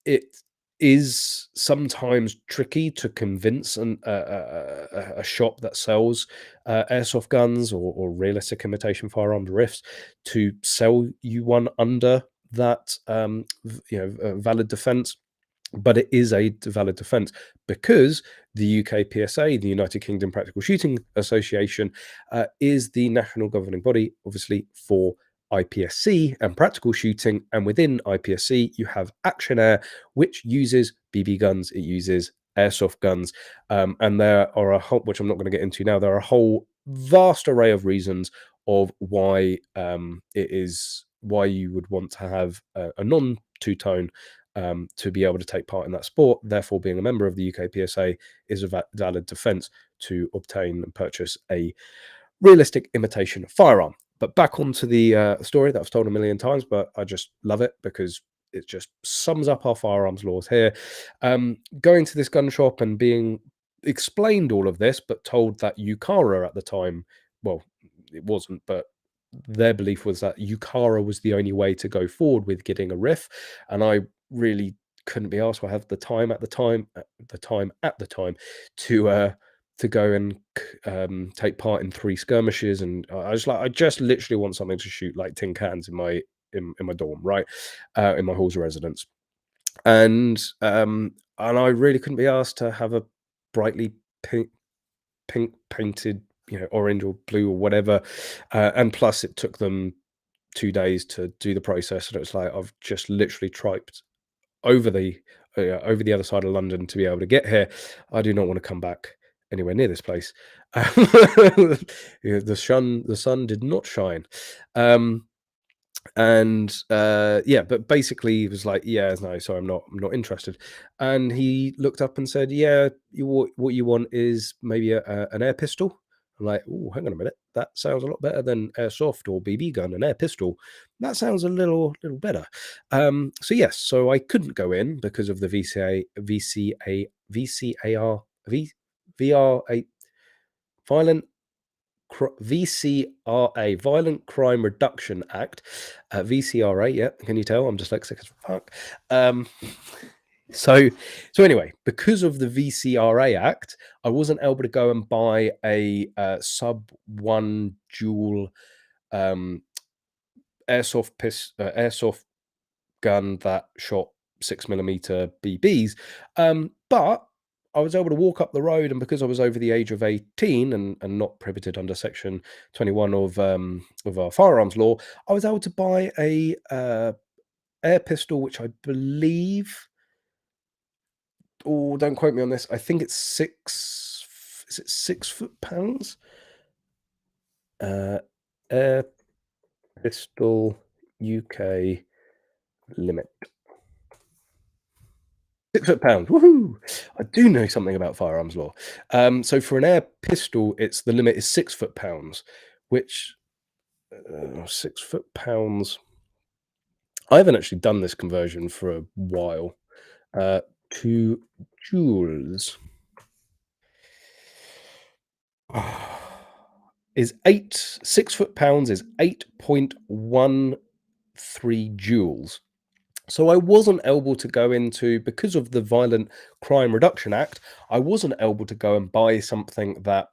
[SPEAKER 1] It is sometimes tricky to convince a shop that sells airsoft guns or realistic imitation firearms RIFs to sell you one under that valid defense. But it is a valid defense because the UK PSA, the United Kingdom Practical Shooting Association, is the national governing body, obviously, for IPSC and practical shooting. And within IPSC, you have Action Air, which uses BB guns, it uses airsoft guns. And there are a whole, which I'm not going to get into now, there are a whole vast array of reasons of why why you would want to have a non two-tone to be able to take part in that sport. Therefore, being a member of the UK PSA is a valid defense to obtain and purchase a realistic imitation firearm. But back onto the story that I've told a million times, but I just love it because it just sums up our firearms laws here. Going to this gun shop and being explained all of this, but told that UCARA at the time, well, it wasn't, but their belief was that UCARA was the only way to go forward with getting a RIF, and I really couldn't be asked. I have the time at the time to go and take part in 3 skirmishes, and I just literally want something to shoot like tin cans in my dorm, right, in my halls of residence, and I really couldn't be asked to have a brightly pink painted, orange or blue or whatever, and plus it took them 2 days to do the process, and it's like I've just literally triped over the other side of London to be able to get here. I do not want to come back anywhere near this place. The sun did not shine. But basically he was like, yeah, no, sorry, I'm not interested. And he looked up and said, yeah, what you want is maybe an air pistol. I'm like, oh, hang on a minute, that sounds a lot better than airsoft or BB gun. An air pistol, that sounds a little better. So yes, so I couldn't go in because of the VRA violent VCRA, Violent Crime Reduction Act. VCRA, yeah, can you tell I'm dyslexic as fuck? So anyway, because of the VCRA Act, I wasn't able to go and buy a sub 1 dual airsoft gun that shot 6mm BBs, but I was able to walk up the road, and because I was over the age of 18 and not prohibited under Section 21 of our firearms law, I was able to buy a air pistol, which I believe, oh, don't quote me on this, I think it's 6 foot pounds? Air pistol UK limit. 6 foot pounds. Woohoo! I do know something about firearms law. So for an air pistol, the limit is 6 foot pounds, which 6 foot pounds. I haven't actually done this conversion for a while. To joules is 6 foot pounds is 8.13 joules. So I wasn't able to go into, because of the Violent Crime Reduction Act, I wasn't able to go and buy something that,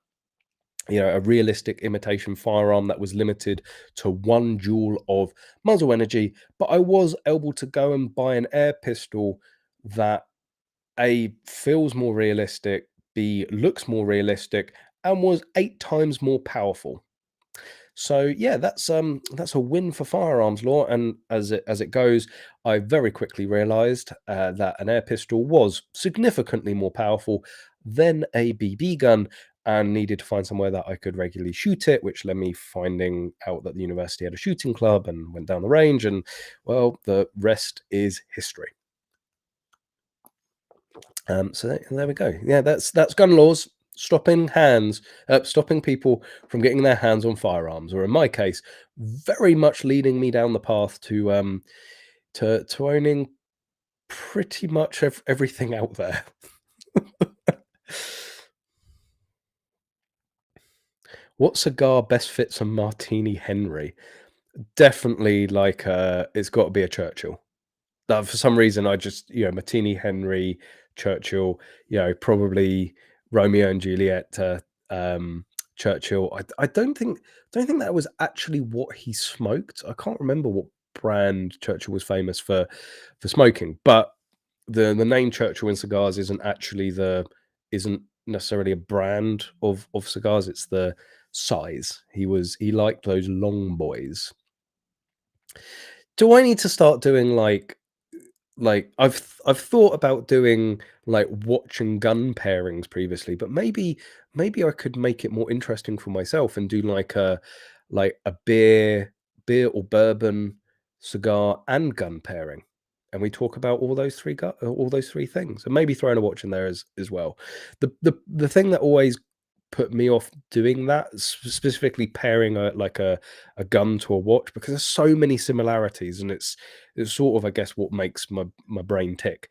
[SPEAKER 1] a realistic imitation firearm that was limited to 1 joule of muzzle energy, but I was able to go and buy an air pistol that A, feels more realistic, B, looks more realistic, and was 8 times more powerful. So yeah, that's a win for firearms law. And as it goes, I very quickly realised that an air pistol was significantly more powerful than a BB gun, and needed to find somewhere that I could regularly shoot it, which led me finding out that the university had a shooting club, and went down the range, and well, the rest is history. So there we go. Yeah, that's gun laws stopping people from getting their hands on firearms, or in my case, very much leading me down the path to owning pretty much everything out there. What cigar best fits a Martini Henry? Definitely like, it's gotta be a Churchill. For some reason, I just, Martini Henry, Churchill, probably Romeo and Juliet, Churchill. I don't think that was actually what he smoked. I can't remember what brand Churchill was famous for smoking, but the name Churchill in cigars isn't necessarily a brand of cigars. It's the size. He liked those long boys. Do I need to start doing like I've thought about doing like watch and gun pairings previously, but maybe I could make it more interesting for myself and do like a beer or bourbon, cigar and gun pairing. And we talk about all those three things, and maybe throwing a watch in there as well. The thing that always put me off doing that, specifically pairing a gun to a watch, because there's so many similarities, and it's sort of, I guess, what makes my brain tick.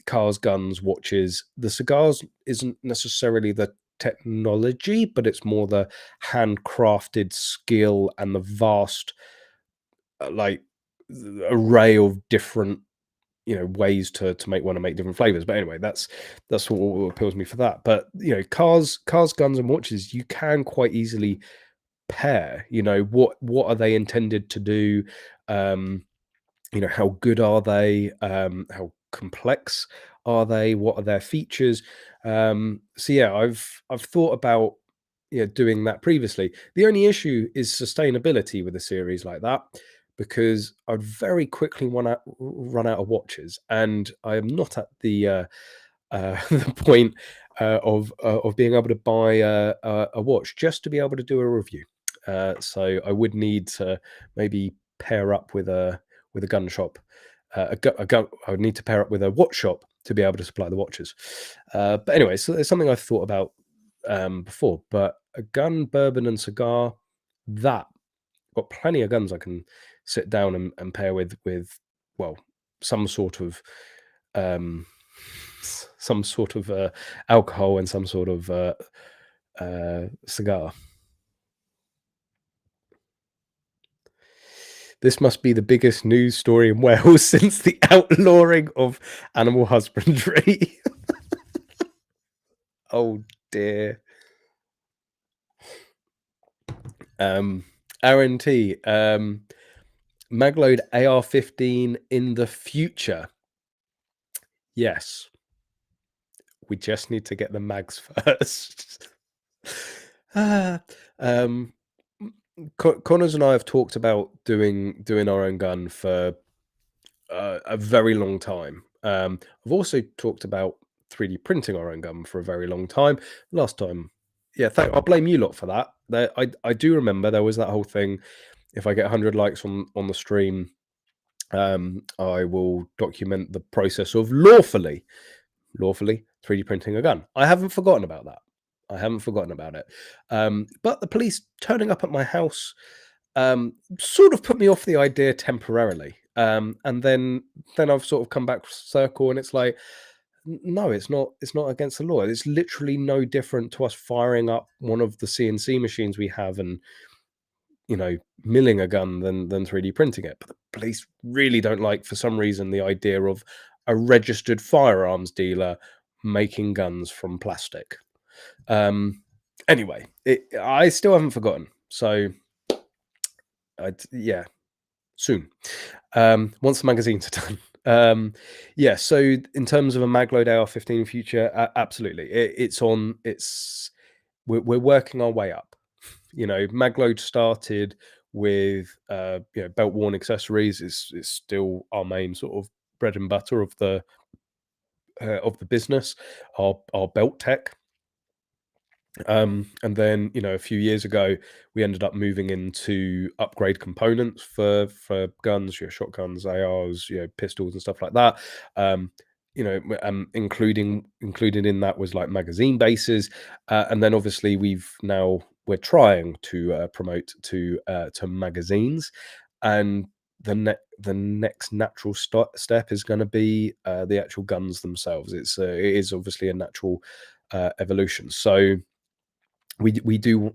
[SPEAKER 1] Cars, guns, watches. The cigars isn't necessarily the technology, but it's more the handcrafted skill and the vast like array of different ways to make one and make different flavors. But anyway, that's what appeals me for that. But cars, guns, and watches, you can quite easily pair. What are they intended to do? How good are they? How complex are they? What are their features? So yeah, I've thought about doing that previously. The only issue is sustainability with a series like that, because I'd very quickly run out of watches, and I am not at the point of being able to buy a watch just to be able to do a review. So I would need to maybe pair up with a gun shop. A gun. I would need to pair up with a watch shop to be able to supply the watches. But anyway, so it's something I've thought about before. But a gun, bourbon, and cigar, that got plenty of guns I can sit down and pair with well, some sort of um, alcohol and some sort of cigar. This must be the biggest news story in Wales since the outlawing of animal husbandry. Oh dear. RNT. Magload AR-15 in the future. Yes. We just need to get the mags first. um, Connors and I have talked about doing our own gun for a very long time. I've also talked about 3D printing our own gun for a very long time. Last time, yeah, I'll blame you lot for that. I do remember there was that whole thing. If I get 100 likes on the stream, I will document the process of lawfully 3D printing a gun. I haven't forgotten about that. I haven't forgotten about it. But the police turning up at my house sort of put me off the idea temporarily. And then I've sort of come back circle, and it's like, no, it's not. It's not against the law. It's literally no different to us firing up one of the CNC machines we have and milling a gun than 3D printing it. But the police really don't like, for some reason, the idea of a registered firearms dealer making guns from plastic. Anyway, I still haven't forgotten. So, yeah, soon. Once the magazines are done. Yeah, so in terms of a Magload AR-15 future, absolutely. We're working our way up. Magload started with belt worn accessories. Is still our main sort of bread and butter of the business, our belt tech. And then a few years ago we ended up moving into upgrade components for guns, shotguns, ARs, pistols and stuff like that. Included in that was like magazine bases, and then obviously we're trying to promote to magazines, and the next natural step is going to be the actual guns themselves. It is obviously a natural evolution. So we do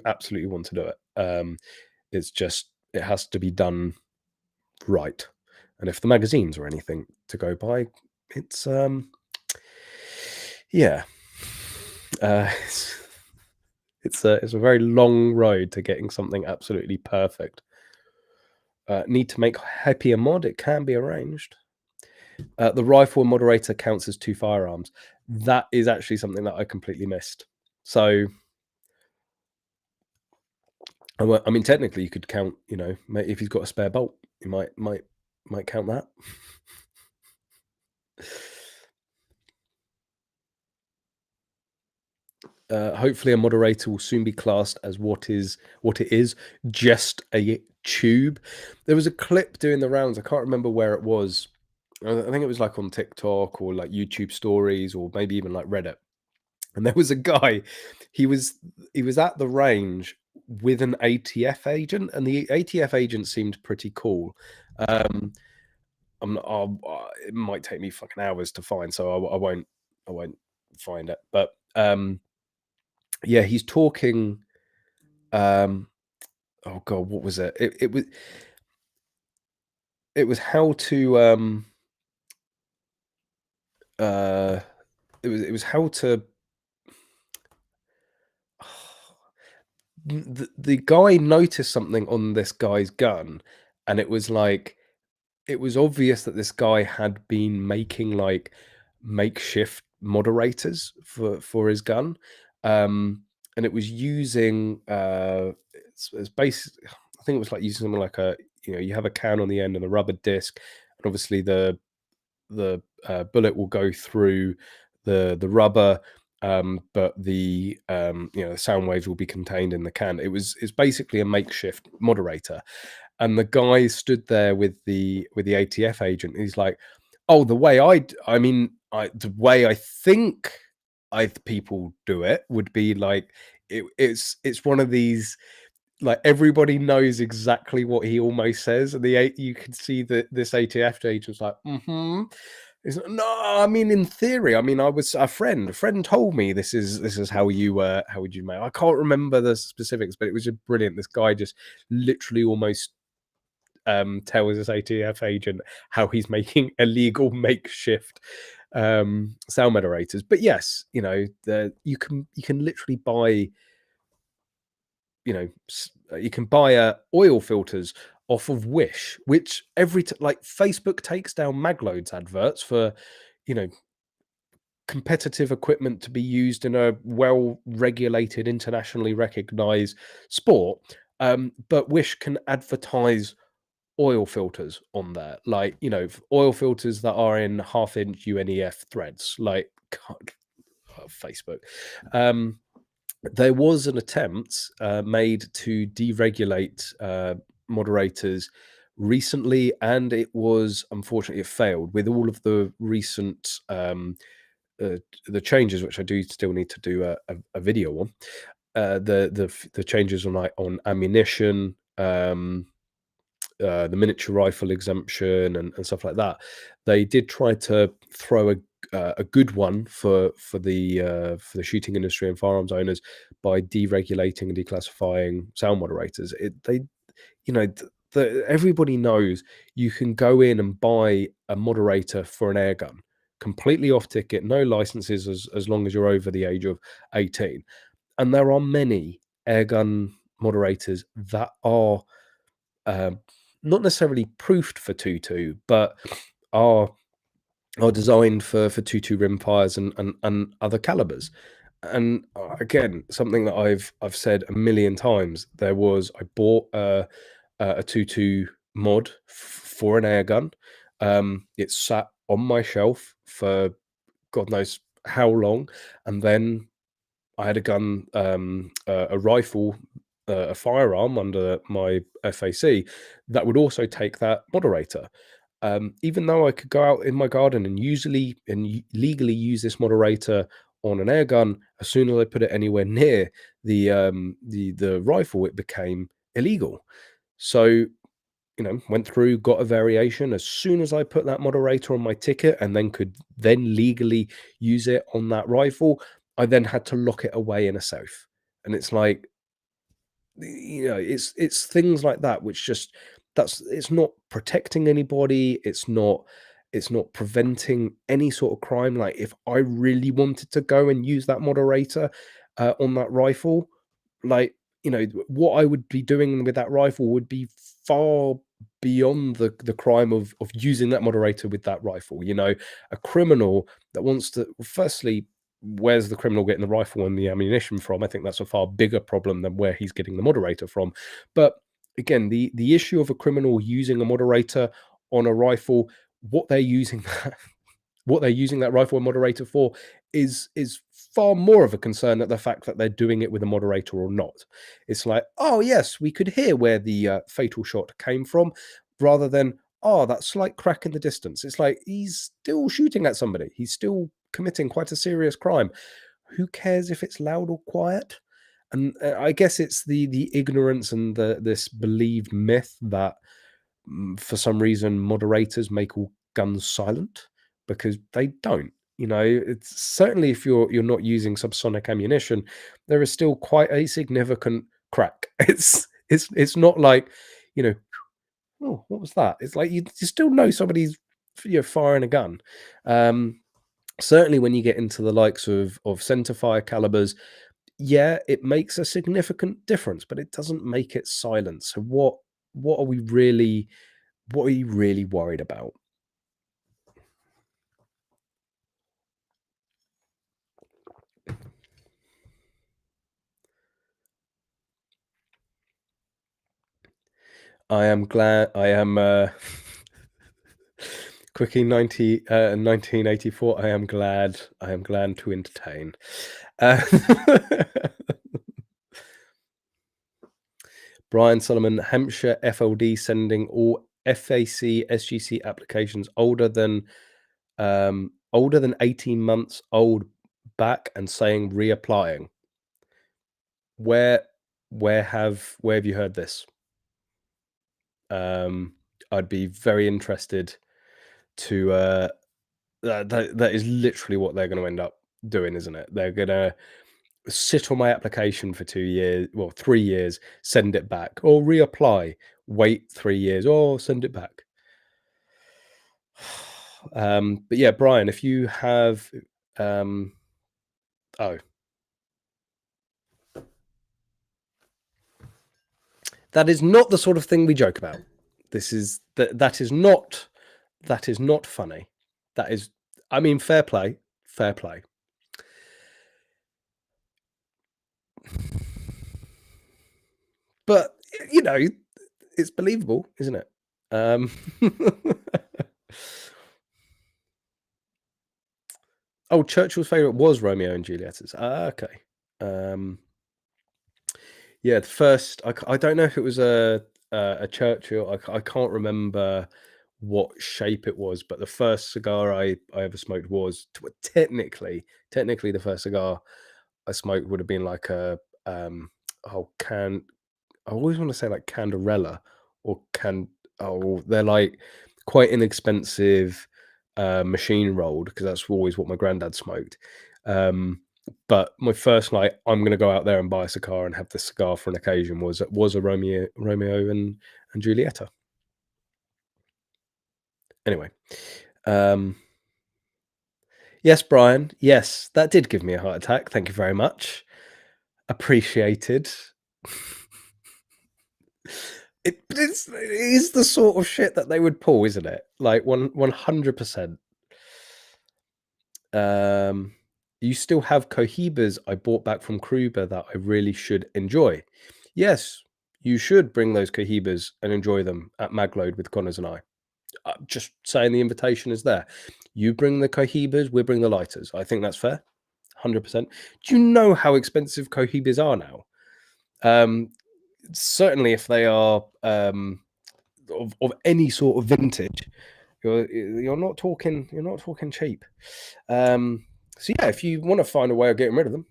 [SPEAKER 1] absolutely want to do it. It's just it has to be done right. And if the magazines or anything to go by, it's yeah, uh, it's a very long road to getting something absolutely perfect. Need to make happy a mod? It can be arranged. The rifle moderator counts as 2 firearms. That is actually something that I completely missed. So, I mean, technically, you could count. You know, if he's got a spare bolt, you might count that. Hopefully, a moderator will soon be classed as what it is, just a tube. There was a clip doing the rounds. I can't remember where it was. I think it was like on TikTok or like YouTube stories or maybe even like Reddit. And there was a guy, he was he was at the range with an ATF agent, and the ATF agent seemed pretty cool. Um, it might take me fucking hours to find, so I won't find it. But yeah, he's talking. Oh god, what was it? It was how to it was how to the guy noticed something on this guy's gun, and it was like it was obvious that this guy had been making like makeshift moderators for his gun, and it was using it's basically I think it was like using something like a you have a can on the end and a rubber disc, and obviously the bullet will go through the rubber, but the sound waves will be contained in the can. It's basically a makeshift moderator, and the guy stood there with the ATF agent. And he's like, "Oh, the way I think people do it would be like it's one of these." Like everybody knows exactly what he almost says, and you can see that this ATF agent's like, mm-hmm. No, I mean in theory. I mean, I was a friend. A friend told me this is how would you make. I can't remember the specifics, but it was just brilliant. This guy just literally almost tells this ATF agent how he's making illegal makeshift sound moderators. But yes, you can literally buy you can buy oil filters off of Wish, which like Facebook takes down Magloads adverts for you know competitive equipment to be used in a well-regulated, internationally recognized sport. But Wish can advertise oil filters on there, like oil filters that are in half-inch UNEF threads, like God, Facebook. There was an attempt made to deregulate moderators recently, and unfortunately it failed with all of the recent the changes, which I do still need to do a video on. The changes on ammunition, the miniature rifle exemption, and stuff like that. They did try to throw a good one for the shooting industry and firearms owners by deregulating and declassifying sound moderators. Everybody knows you can go in and buy a moderator for an air gun completely off ticket, no licenses as long as you're over the age of 18. And there are many airgun moderators that are um, not necessarily proofed for 2.2, but are designed for 2.2 rimfires and other calibers. And again, something that I've said a million times. I bought a 2.2 mod for an air gun. It sat on my shelf for God knows how long, and then I had a gun, a rifle, a firearm under my FAC that would also take that moderator. Even though I could go out in my garden and legally use this moderator on an air gun, as soon as I put it anywhere near the rifle, it became illegal. So went through, got a variation as soon as I put that moderator on my ticket, and then could then legally use it on that rifle. I then had to lock it away in a safe And it's like, it's things like that which just it's not protecting anybody. It's not preventing any sort of crime. Like, if I really wanted to go and use that moderator on that rifle, like, what I would be doing with that rifle would be far beyond the crime of using that moderator with that rifle. A criminal that wants to, firstly, where's the criminal getting the rifle and the ammunition from? I think that's a far bigger problem than where he's getting the moderator from. But again, the issue of a criminal using a moderator on a rifle, what they're using that rifle and moderator for is far more of a concern than the fact that they're doing it with a moderator or not. It's like, oh yes, we could hear where the fatal shot came from, rather than, oh, that slight crack in the distance. It's like, he's still shooting at somebody. He's still committing quite a serious crime. Who cares if it's loud or quiet? And I guess it's the ignorance and this believed myth that for some reason moderators make all guns silent, because they don't. It's certainly, if you're not using subsonic ammunition, there is still quite a significant crack. It's not like, oh, what was that? It's like, you still know somebody's firing a gun. Certainly when you get into the likes of centerfire calibers, yeah, it makes a significant difference, but it doesn't make it silent. So what are you really worried about? I am glad I am Quickie 1984. I am glad to entertain. Brian Solomon, Hampshire FLD sending all FAC SGC applications older than 18 months old back and saying reapplying. Where have you heard this? I'd be very interested to that is literally what they're going to end up doing, isn't it? They're going to sit on my application for 2 years, well, 3 years, send it back, or reapply, wait 3 years, or send it back. But yeah, Brian, if you have oh, that is not the sort of thing we joke about. That is not funny. That is, I mean, fair play. But it's believable, isn't it? Oh, Churchill's favorite was Romeo and Juliet's. Okay. Yeah, the first, I don't know if it was a Churchill. I can't remember what shape it was, but the first cigar I ever smoked was technically the first cigar I smoked would have been like a can. I always want to say like Canderella or they're like quite inexpensive machine rolled, because that's always what my granddad smoked. But my first night, I'm going to go out there and buy a cigar and have this cigar for an occasion, was a Romeo and Julieta. Anyway, yes, Brian. Yes, that did give me a heart attack. Thank you very much. Appreciated. It is the sort of shit that they would pull, isn't it? Like 100%. You still have cohibas I bought back from Kruger that I really should enjoy. Yes, you should bring those cohibas and enjoy them at Magload with Connors and I. Just saying, the invitation is there. You bring the cohibas, we bring the lighters. I think that's fair. 100%. Do you know how expensive cohibas are now? Certainly if they are of any sort of vintage, you're not talking cheap. So yeah, if you want to find a way of getting rid of them,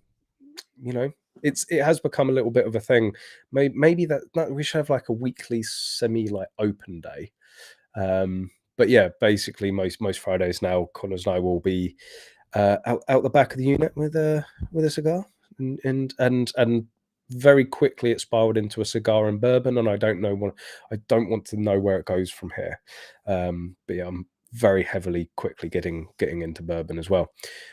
[SPEAKER 1] it has become a little bit of a thing. Maybe that we should have like a weekly semi like open day. But yeah, basically most Fridays now, Connors and I will be out the back of the unit with a cigar and very quickly it spiraled into a cigar and bourbon, and I don't want to know where it goes from here. But yeah, I'm very heavily quickly getting into bourbon as well.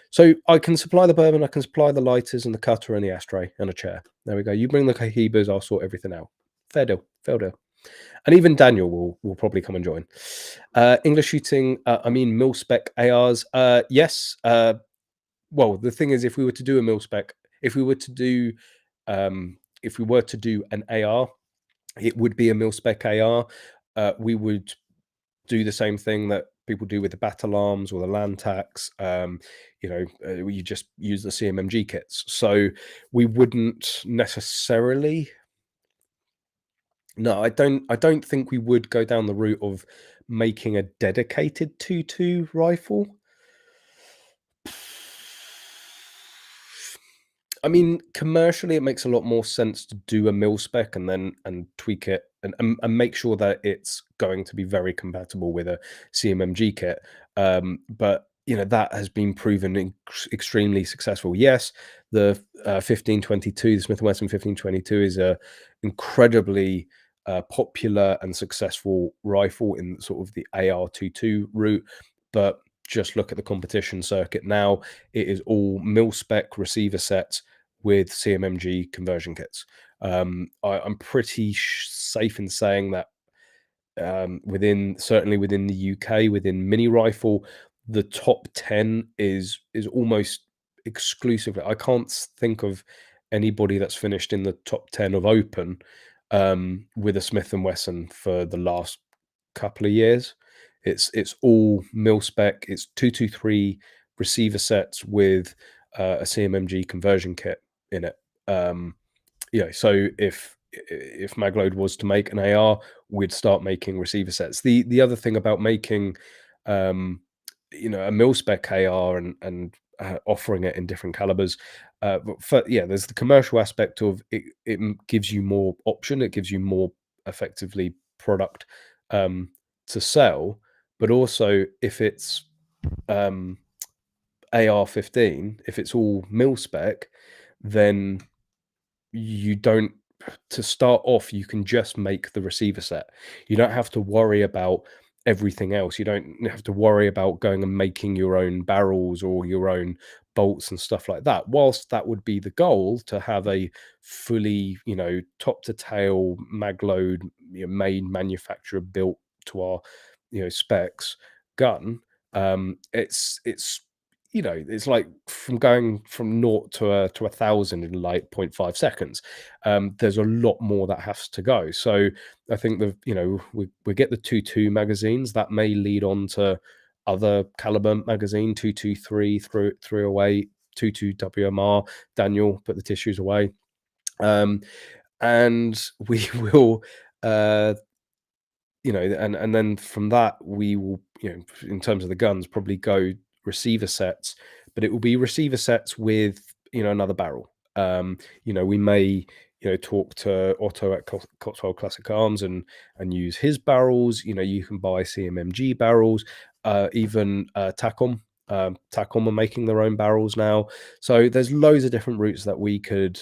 [SPEAKER 1] So I can supply the bourbon, I can supply the lighters and the cutter and the ashtray and a chair. There we go. You bring the cohibas, I'll sort everything out. Fair deal, fair deal. And even Daniel will probably come and join. English shooting, I mean mil spec ARs. Yes. Well, the thing is, if we were to do a mil spec, if we were to do an AR, it would be a mil spec AR. We would do the same thing that people do with the battle arms or the Lantax. You just use the CMMG kits. So we wouldn't necessarily. No, I don't think we would go down the route of making a dedicated 2.2 rifle. I mean, commercially, it makes a lot more sense to do a mil spec and tweak it and make sure that it's going to be very compatible with a CMMG kit. But that has been proven extremely successful. Yes, the 1522, the Smith & Wesson 1522, is a incredibly popular and successful rifle in sort of the AR-22 route, but just look at the competition circuit now. It is all mil spec receiver sets with CMMG conversion kits. I'm pretty safe in saying that certainly within the UK, within mini rifle, the top 10 is almost exclusively. I can't think of anybody that's finished in the top 10 of open with a Smith and Wesson for the last couple of years. It's all mil spec. It's 223 receiver sets with a CMMG conversion kit in it. So if Magload was to make an AR, we'd start making receiver sets. The other thing about making a mil spec AR and offering it in different calibers, there's the commercial aspect of it. It gives you more option. It gives you more effectively product to sell. But also, if it's AR-15, if it's all mil spec, then you don't. To start off, you can just make the receiver set. You don't have to worry about everything else. You don't have to worry about going and making your own barrels or your own bolts and stuff like that. Whilst that would be the goal, to have a fully, top to tail magload, made, manufacturer built to our, specs gun. It's it's like from going from 0 to 1,000 in like 0.5 seconds. There's a lot more that has to go. So I think we get the 2.2 magazines that may lead on to other caliber magazine, 223, 308, 22 WMR. Daniel, put the tissues away. And we will and then from that we will, in terms of the guns, probably go receiver sets, but it will be receiver sets with, another barrel. We may, talk to Otto at Cotswold Classic Arms and use his barrels. You can buy CMMG barrels, even Tacom. Tacom are making their own barrels now. So there's loads of different routes that we could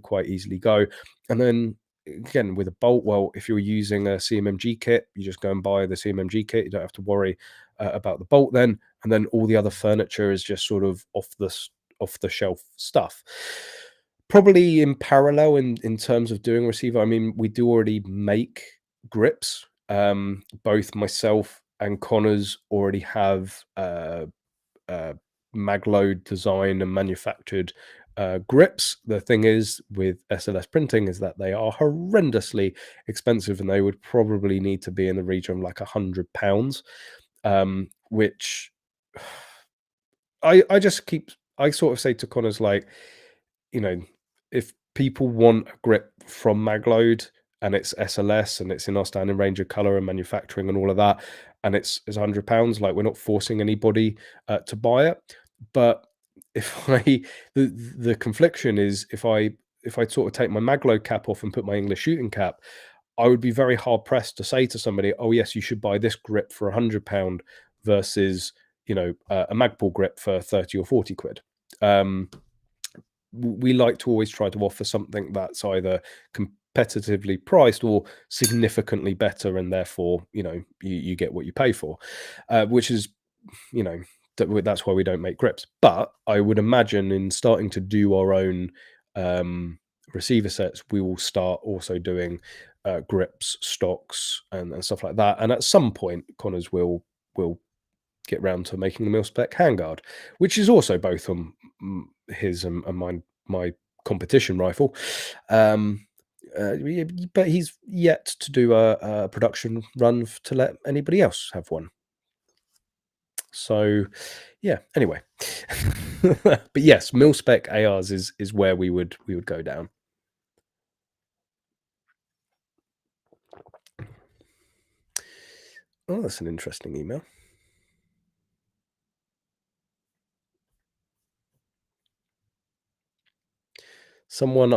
[SPEAKER 1] quite easily go. And then again, with a bolt, well, if you're using a CMMG kit, you just go and buy the CMMG kit. You don't have to worry about the bolt then. And then all the other furniture is just sort of off the shelf stuff. Probably in parallel in terms of doing receiver. I mean, we do already make grips. Both myself and Connors already have magload design and manufactured grips. The thing is with SLS printing is that they are horrendously expensive, and they would probably need to be in the region of like £100, which I sort of say to Connors, like, if people want a grip from Magload and it's SLS and it's in our standing range of color and manufacturing and all of that, and it's £100, like, we're not forcing anybody to buy it. But if the confliction is if I sort of take my Magload cap off and put my English shooting cap, I would be very hard pressed to say to somebody, oh yes, you should buy this grip for £100 versus a Magpul grip for 30 or 40 quid. we like to always try to offer something that's either competitively priced or significantly better, and therefore, you get what you pay for, which is, you know, that's why we don't make grips. But I would imagine in starting to do our own receiver sets, we will start also doing grips, stocks, and stuff like that. And at some point, Connors will get round to making the mil-spec handguard, which is also both on his and my competition rifle. But he's yet to do a production run to let anybody else have one. So, yeah. Anyway, but yes, mil-spec ARs is where we would go down. Oh, that's an interesting email. Someone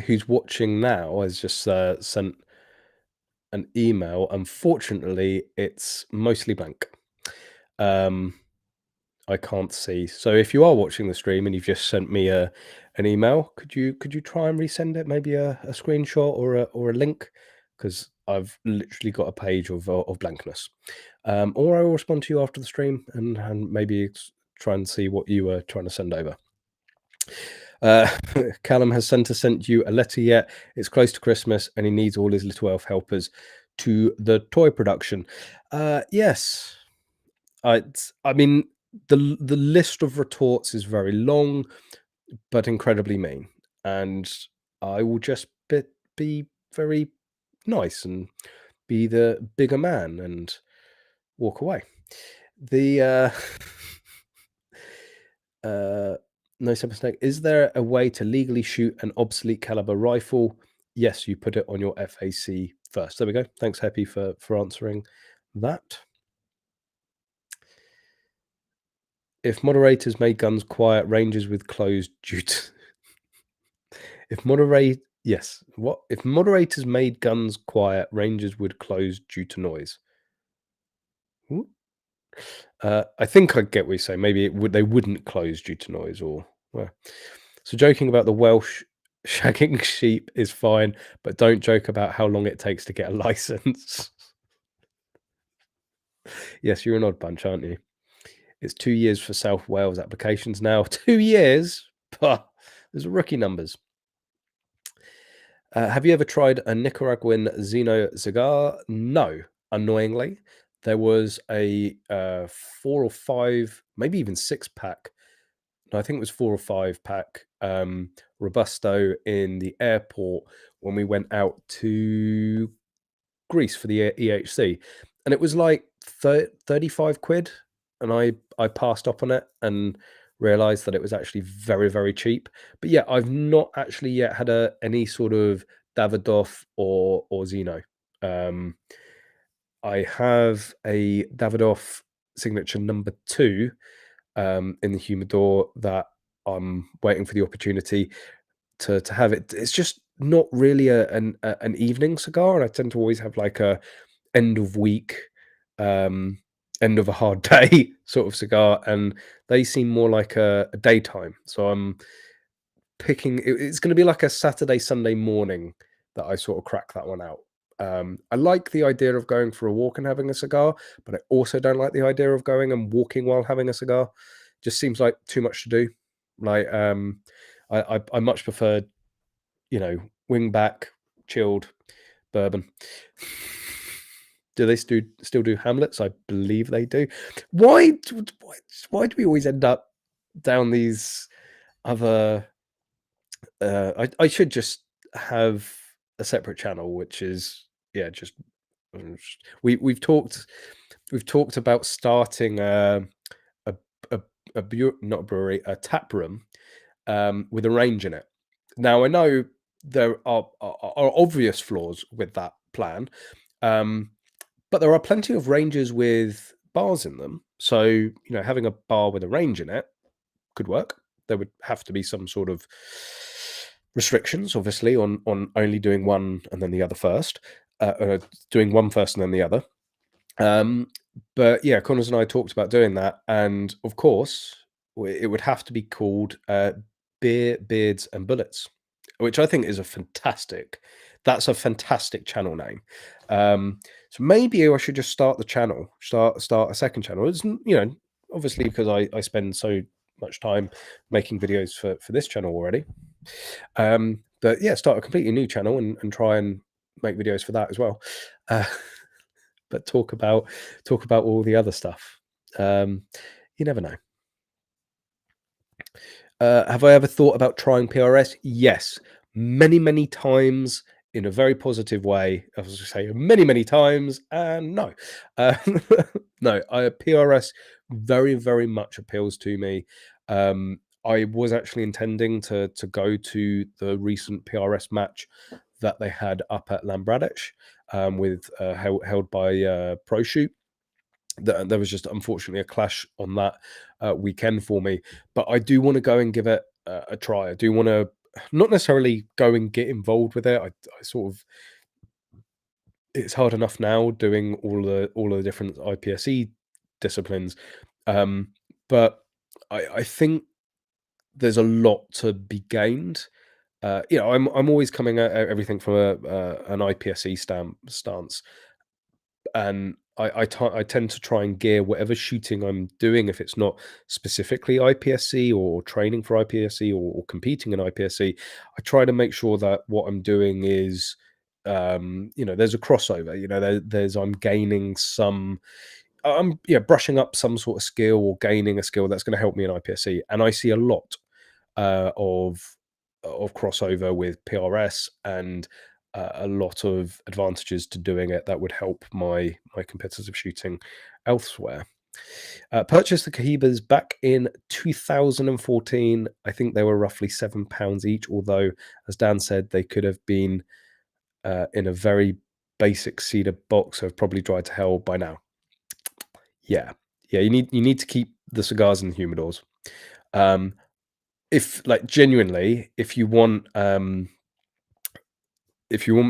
[SPEAKER 1] who's watching now has just sent an email. Unfortunately, it's mostly blank. I can't see. So if you are watching the stream and you've just sent me an email, could you try and resend it? Maybe a screenshot or a link, because I've literally got a page of blankness. Or I will respond to you after the stream and maybe try and see what you were trying to send over. Callum has sent you a letter yet. It's close to Christmas and he needs all his little elf helpers to the toy production. Yes. I mean, the list of retorts is very long, but incredibly mean. And I will just be very nice and be the bigger man and walk away. The no simple snake. Is there a way to legally shoot an obsolete caliber rifle? Yes, you put it on your FAC first. There we go. Thanks, Happy, for answering that. If moderators made guns quiet, ranges would close due to if moderators made guns quiet, ranges would close due to noise. I think I get what you're saying. Maybe they wouldn't close due to noise, or well. So joking about the Welsh shagging sheep is fine, but don't joke about how long it takes to get a license. Yes, you're an odd bunch, aren't you? It's 2 years for South Wales applications now. 2 years? Puh, there's rookie numbers. Have you ever tried a Nicaraguan Xeno cigar? No, annoyingly. There was a 4 or 5, maybe even 6-pack. No, I think it was 4 or 5-pack Robusto in the airport when we went out to Greece for the EHC, and it was like 35 quid, and I passed up on it and realized that it was actually very, very cheap. But yeah, I've not actually yet had any sort of Davidoff or Xeno. I have a Davidoff signature number 2 in the humidor that I'm waiting for the opportunity to have it. It's just not really an evening cigar, and I tend to always have like a end of week, end of a hard day sort of cigar, and they seem more like a daytime. So I'm picking. It's going to be like a Saturday, Sunday morning that I sort of crack that one out. I like the idea of going for a walk and having a cigar, but I also don't like the idea of going and walking while having a cigar. Just seems like too much to do. Like I much prefer, wing back, chilled bourbon. Do they still do Hamlets? I believe they do. Why do we always end up down these other? I should just have a separate channel, which is just we've talked about starting a not a brewery, a tap room with a range in it. Now I know there are obvious flaws with that plan, but there are plenty of ranges with bars in them. So having a bar with a range in it could work. There would have to be some sort of restrictions, obviously, on only doing one and then the other first, doing one first and then the other. But yeah, Connors and I talked about doing that, and of course, it would have to be called Beer, Beards, and Bullets, which I think is that's a fantastic channel name. So maybe I should just start the channel, start a second channel. It's, obviously because I spend so much time making videos for this channel already. But yeah, start a completely new channel and try and make videos for that as well. But talk about all the other stuff. You never know. Have I ever thought about trying PRS? Yes, many times in a very positive way. I was going to say many times, and no, uh, no. PRS very much appeals to me. I was actually intending to go to the recent PRS match that they had up at Lambradich, with held by Pro Shoot. There was just unfortunately a clash on that weekend for me, but I do want to go and give it a try. I do want to not necessarily go and get involved with it. I sort of, it's hard enough now doing all the different IPSC disciplines, but I think there's a lot to be gained. I'm always coming at everything from an IPSC stance, and I tend to try and gear whatever shooting I'm doing, if it's not specifically IPSC or training for IPSC or competing in IPSC, I try to make sure that what I'm doing is, there's a crossover. There's I'm gaining some, I'm brushing up some sort of skill or gaining a skill that's going to help me in IPSC, and I see a lot of crossover with PRS, and a lot of advantages to doing it that would help my competitive shooting elsewhere. Purchased the Cohibas back in 2014. I think they were roughly £7 each, although, as Dan said, they could have been in a very basic cedar box, so have probably dried to hell by now. Yeah, you need to keep the cigars in the humidors. If genuinely, if you want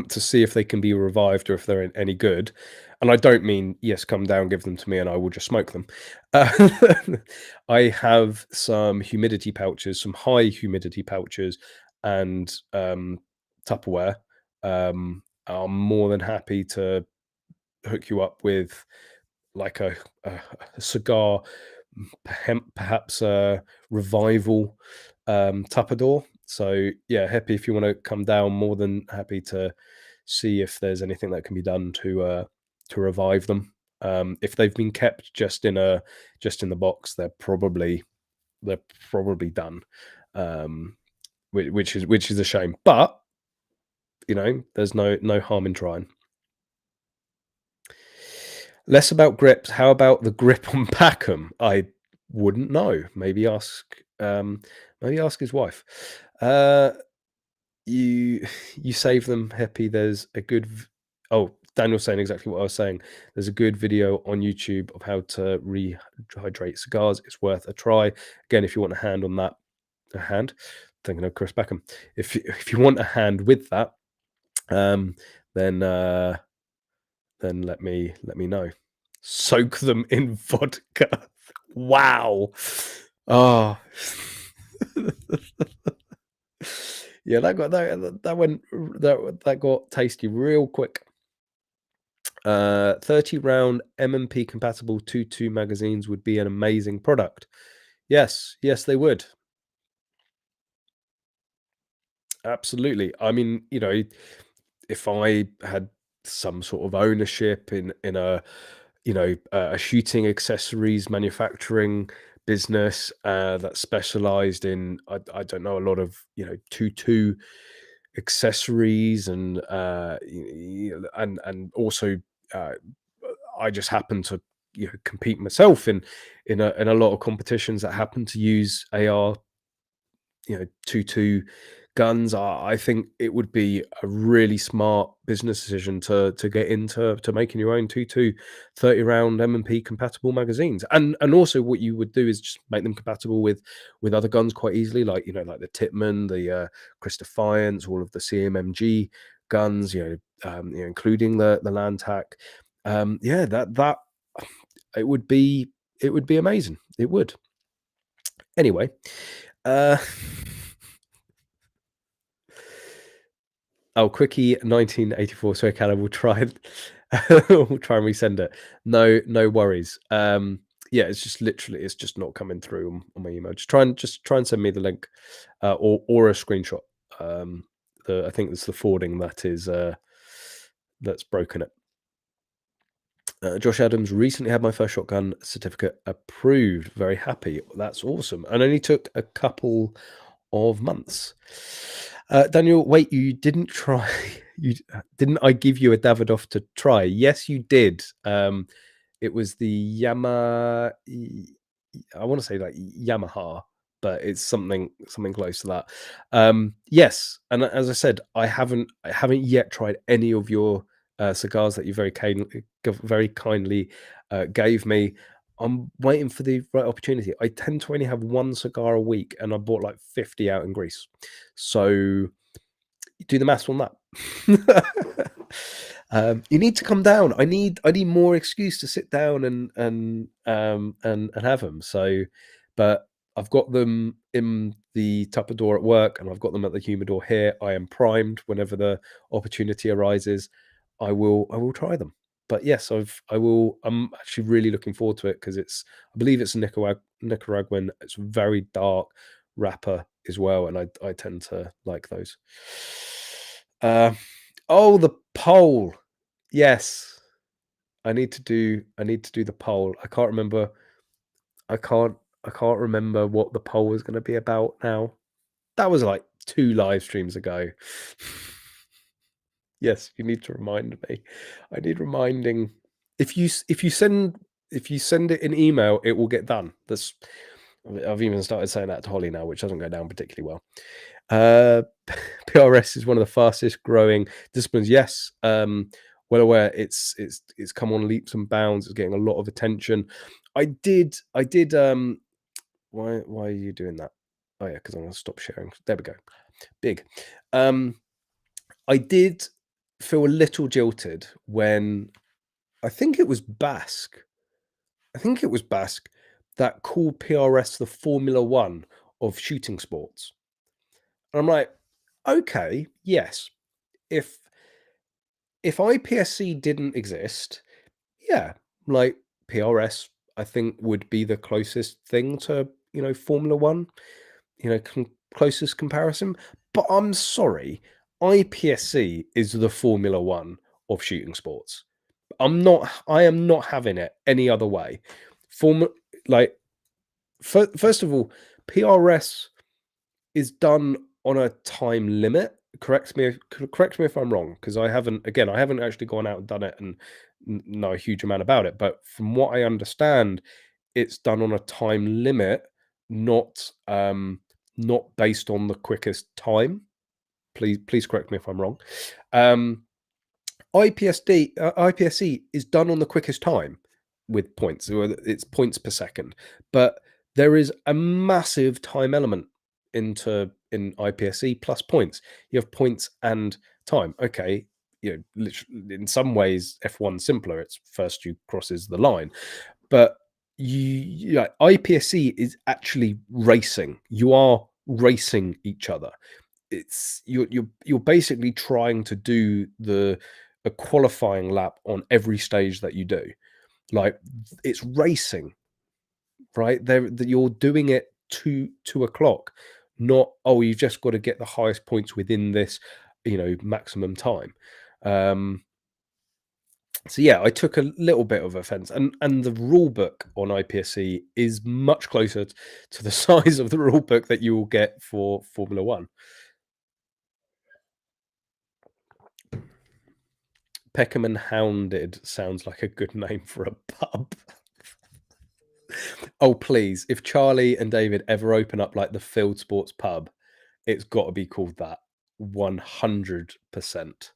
[SPEAKER 1] to see if they can be revived or if they're any good, and I don't mean, yes, come down, give them to me, and I will just smoke them. I have some humidity pouches, some high humidity pouches, and Tupperware. I'm more than happy to hook you up with like a cigar, perhaps a revival Tupperdoor. So yeah, happy if you want to come down. More than happy to see if there's anything that can be done to revive them. If they've been kept just in the box, they're probably done, which is a shame. But there's no harm in trying. Less about grips. How about the grip on Packham? I wouldn't know. Maybe ask his wife. You save them, Happy. There's a good. Oh, Daniel's saying exactly what I was saying. There's a good video on YouTube of how to rehydrate cigars. It's worth a try. Again, if you want a hand on that, thinking of Chris Packham. If you want a hand with that, then let me know. Soak them in vodka. Wow. Oh. Yeah, that got tasty real quick. 30 round M&P compatible 2.2 magazines would be an amazing product. Yes, they would. Absolutely. I mean, if I had some sort of ownership in a a shooting accessories manufacturing business that specialized in, I don't know, a lot of 2.2 accessories, and and also I just happen to compete myself in a lot of competitions that happen to use AR 2.2 guns. I think it would be a really smart business decision to get into making your own 2.2 30 round M&P compatible magazines, and also what you would do is just make them compatible with other guns quite easily, like like the Titman, the Chris Defiance, all of the CMMG guns, including the Landtac. Yeah, that it would be amazing. It would. Anyway, Oh, Quickie 1984. Sorry, Callum, we'll try and we'll try and resend it. No worries. Yeah, it's just literally it's just not coming through on my email. Just try and send me the link, or a screenshot. I think it's the forwarding that is that's broken it. Josh Adams, recently had my first shotgun certificate approved. Very happy. That's awesome. And only took a couple of months. Daniel, wait, you didn't try? You didn't? I give you a Davidoff to try? Yes, you did. It was the I want to say like Yamaha, but it's something close to that. Yes, and as I said, I haven't yet tried any of your cigars that you very kindly gave me. I'm waiting for the right opportunity. I tend to only have one cigar a week, and I bought like 50 out in Greece. So do the maths on that. You need to come down. I need more excuse to sit down and have them. So, but I've got them in the Tupperware at work, and I've got them at the humidor here. I am primed. Whenever the opportunity arises, I will try them. But yes, I will. I'm actually really looking forward to it because I believe it's a Nicaraguan. It's very dark wrapper as well, and I tend to like those. Oh, the poll. Yes, I need to do the poll. I can't I can't remember what the poll was going to be about now. That was like 2 live streams ago. Yes, you need to remind me. I need reminding. If you send it in email, it will get done. I've even started saying that to Holly now, which doesn't go down particularly well. PRS is one of the fastest growing disciplines. Yes, well aware. It's come on leaps and bounds. It's getting a lot of attention. I did. Why are you doing that? Oh yeah, because I'm going to stop sharing. There we go. Big. I did feel a little jilted when I think it was Basque. That called PRS the Formula One of shooting sports. And I'm like, okay, yes. If IPSC didn't exist, yeah, like PRS, I think would be the closest thing to Formula One, closest comparison. But I'm sorry, IPSC is the Formula One of shooting sports. I am not having it any other way. First of all, PRS is done on a time limit. Correct me if I'm wrong, because I haven't actually gone out and done it and know a huge amount about it. But from what I understand, it's done on a time limit, not based on the quickest time. Please correct me if I'm wrong. IPSC is done on the quickest time with points. It's points per second, but there is a massive time element in IPSC plus points. You have points and time. Okay, literally, in some ways, F1 simpler. It's first you crosses the line, but IPSC is actually racing. You are racing each other. It's you're basically trying to do a qualifying lap on every stage that you do. Like, it's racing, right? You're doing it 2 o'clock, not you've just got to get the highest points within this, maximum time. So yeah, I took a little bit of offense, and the rule book on IPSC is much closer to the size of the rule book that you will get for Formula One. Peckham and Hounded sounds like a good name for a pub. Oh, please. If Charlie and David ever open up like the Fieldsports pub, it's got to be called that. 100%.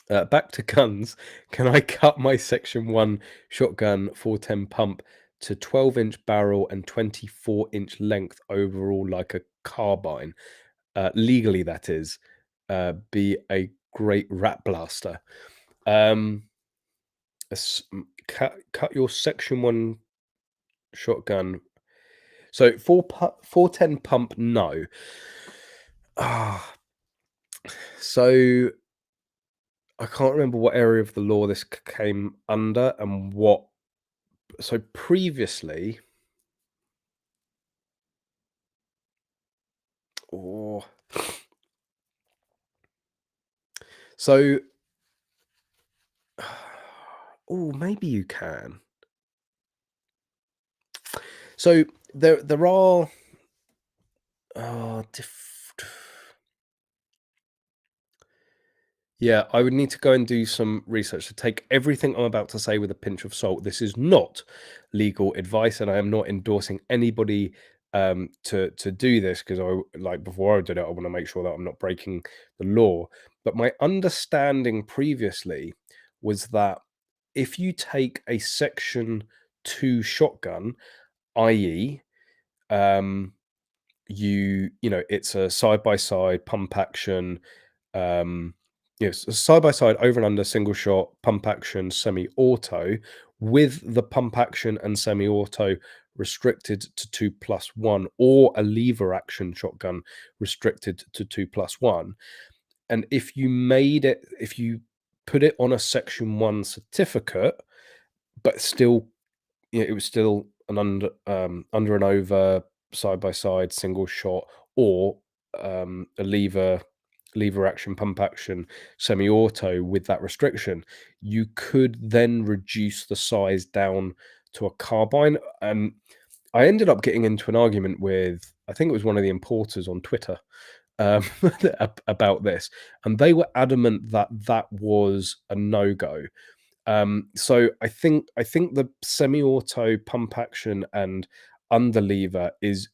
[SPEAKER 1] Back to guns. Can I cut my Section 1 shotgun 410 pump to 12-inch barrel and 24-inch length overall like a carbine? Legally, that is. Be a great rat blaster. Cut your Section 1 shotgun. So 410 pump, no. So I can't remember what area of the law this came under and what. So previously, or so, oh, maybe you can. So there are diff yeah, I would need to go and do some research to take everything I'm about to say with a pinch of salt. This is not legal advice, and I am not endorsing anybody to do this because like before I did it, I want to make sure that I'm not breaking the law. But my understanding previously was that if you take a Section 2 shotgun, i.e., um, it's a side by side pump action, yes, side by side over and under single shot pump action semi auto with the pump action and semi auto restricted to 2+1, or a lever action shotgun restricted to 2+1. And if you put it on a Section 1 certificate, but still, it was still an under and over side by side single shot, or a lever action pump action semi auto with that restriction, you could then reduce the size down to a carbine. And I ended up getting into an argument with, I think it was one of the importers on Twitter, um, about this, and they were adamant that that was a no go. So I think the semi-auto pump action and underlever is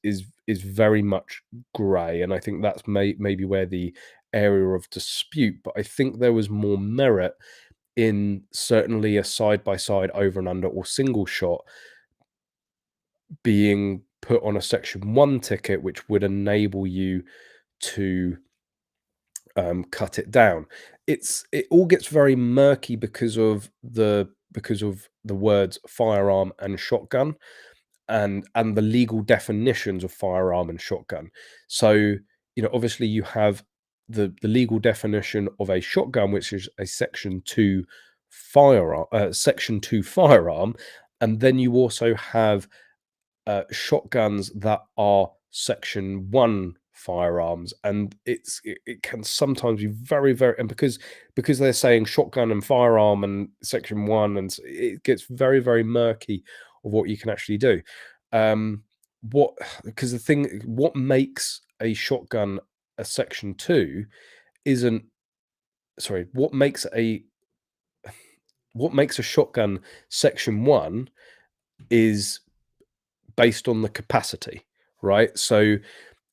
[SPEAKER 1] very much grey, and I think that's maybe where the area of dispute. But I think there was more merit in certainly a side by side over and under or single shot being put on a Section 1 ticket, which would enable you to cut it down. It all gets very murky because of the words firearm and shotgun, and the legal definitions of firearm and shotgun. So, obviously you have the legal definition of a shotgun, which is a Section 2 firearm, and then you also have shotguns that are Section 1 firearms, and it can sometimes be very, very, and because they're saying shotgun and firearm and Section 1, and it gets very, very murky of what you can actually do. What Because what makes a shotgun a Section 2 isn't sorry, what makes a shotgun Section 1 is based on the capacity, right? So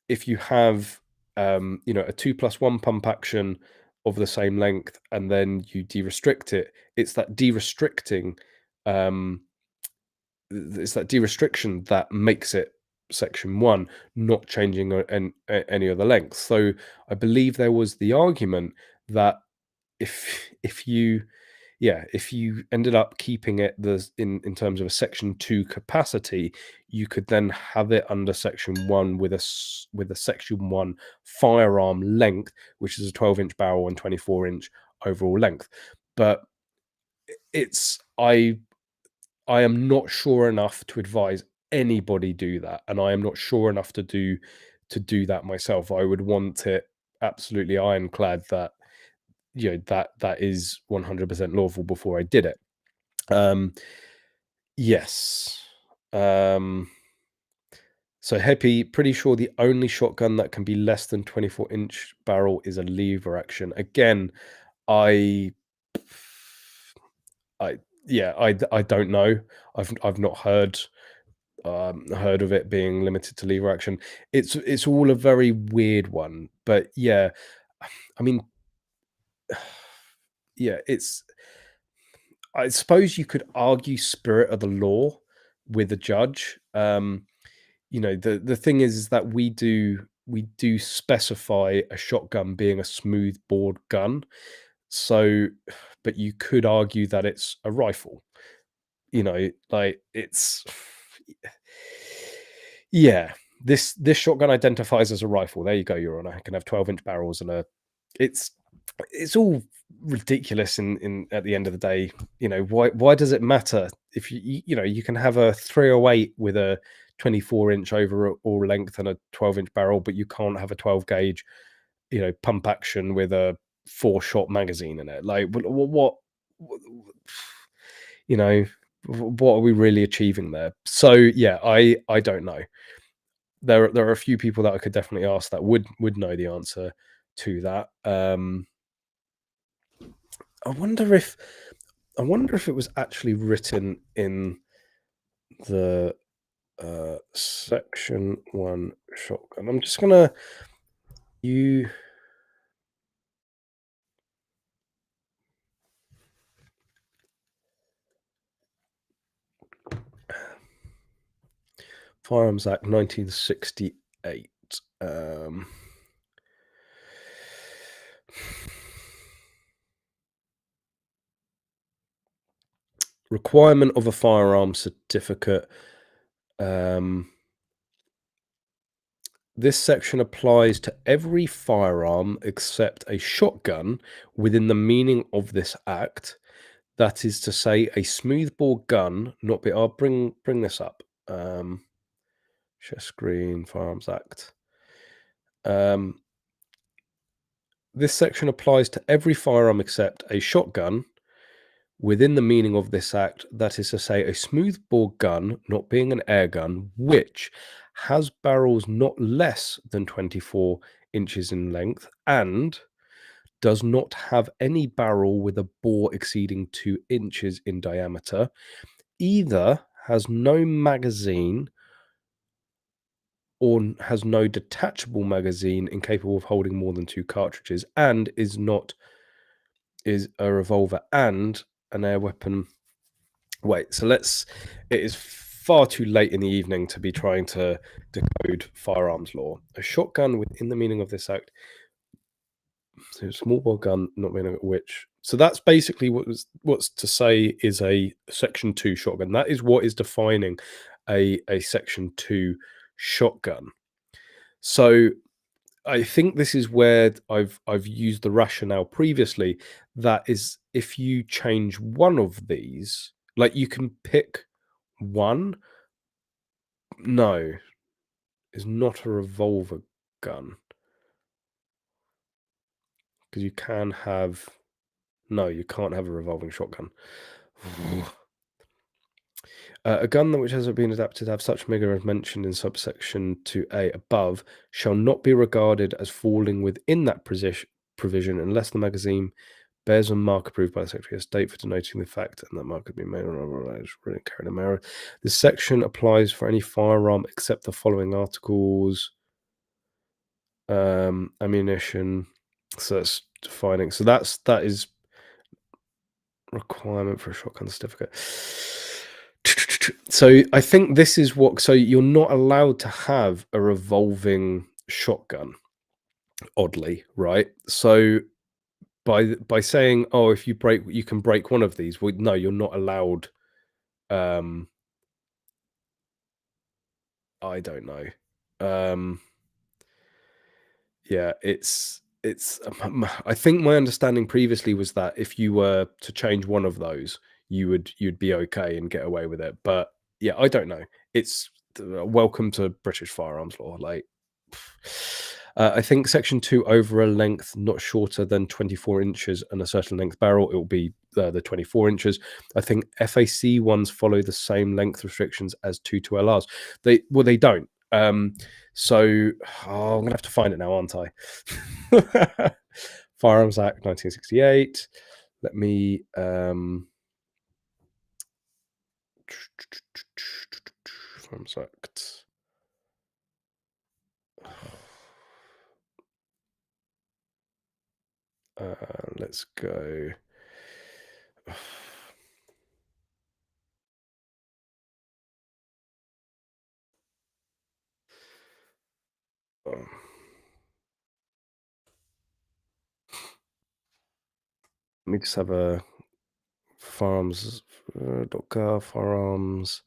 [SPEAKER 1] if you have a 2+1 pump action of the same length, and then you de-restrict it, it's that de-restricting um it's that de-restriction that makes it Section 1, not changing any other length. So I believe there was the argument that if you if you ended up keeping it in terms of a Section 2 capacity, you could then have it under Section 1 with a Section 1 firearm length, which is a 12-inch barrel and 24-inch overall length. But it's I am not sure enough to advise anybody do that, and I am not sure enough to do that myself. I would want it absolutely ironclad that that is 100% lawful before I did it. Yes. Um, so Happy, pretty sure the only shotgun that can be less than 24-inch barrel is a lever action. Again, I I I don't know. I've not heard of it being limited to lever action. It's all a very weird one, but yeah, I mean, yeah, I suppose you could argue spirit of the law with a judge. The thing is that we do specify a shotgun being a smooth bore gun. So, but you could argue that it's a rifle. Like it's yeah. This shotgun identifies as a rifle. There you go, Your Honor. It can have 12-inch barrels and it's it's all ridiculous in at the end of the day. You know, why does it matter if you know, you can have a 308 with a 24-inch overall length and a 12-inch barrel, but you can't have a 12 gauge, you know, pump action with a 4-shot magazine in it. Like what you know, what are we really achieving there? So yeah, I don't know. There are a few people that I could definitely ask that would know the answer to that. I wonder if it was actually written in the section 1 shotgun. I'm just gonna you Firearms Act 1968. Requirement of a firearm certificate. This section applies to every firearm except a shotgun within the meaning of this act. That is to say, a smoothbore gun, not be. I'll bring this up. Share screen, Firearms Act. This section applies to every firearm except a shotgun within the meaning of this act. That is to say, a smoothbore gun, not being an air gun, which has barrels not less than 24 inches in length and does not have any barrel with a bore exceeding 2 inches in diameter, either has no magazine or has no detachable magazine incapable of holding more than 2 cartridges, and is a revolver and an air weapon. Wait, so it is far too late in the evening to be trying to decode firearms law. A shotgun within the meaning of this act, so small bore gun, not meaning which. So that's basically what's to say is a section 2 shotgun. That is what is defining a section 2 shotgun. So I think this is where I've used the rationale previously. That is, if you change one of these, like you can pick one. No, is not a revolver gun, because you can have. No, you can't have a revolving shotgun. A gun that which has been adapted to have such vigor as mentioned in subsection 2A above shall not be regarded as falling within that provision unless the magazine bears a mark approved by the Secretary of State for denoting the fact and that mark could be made on carried in mirror. This section applies for any firearm except the following articles. Ammunition. So that's defining. So that is requirement for a shotgun certificate. So I think this is what. So you're not allowed to have a revolving shotgun. Oddly, right? So by saying, oh, if you break, you can break one of these. Well, no, you're not allowed. I don't know. Yeah, it's. I think my understanding previously was that if you were to change one of those, you'd be okay and get away with it. But yeah, I don't know. It's welcome to British firearms law. Like, I think section 2 over a length not shorter than 24 inches and a certain length barrel, it will be the 24 inches. I think FAC ones follow the same length restrictions as 22LRs. They don't. So I'm gonna have to find it now, aren't I? Firearms Act 1968. Let me Firearms Act. Let's go. Let me just have a firearms.gov firearms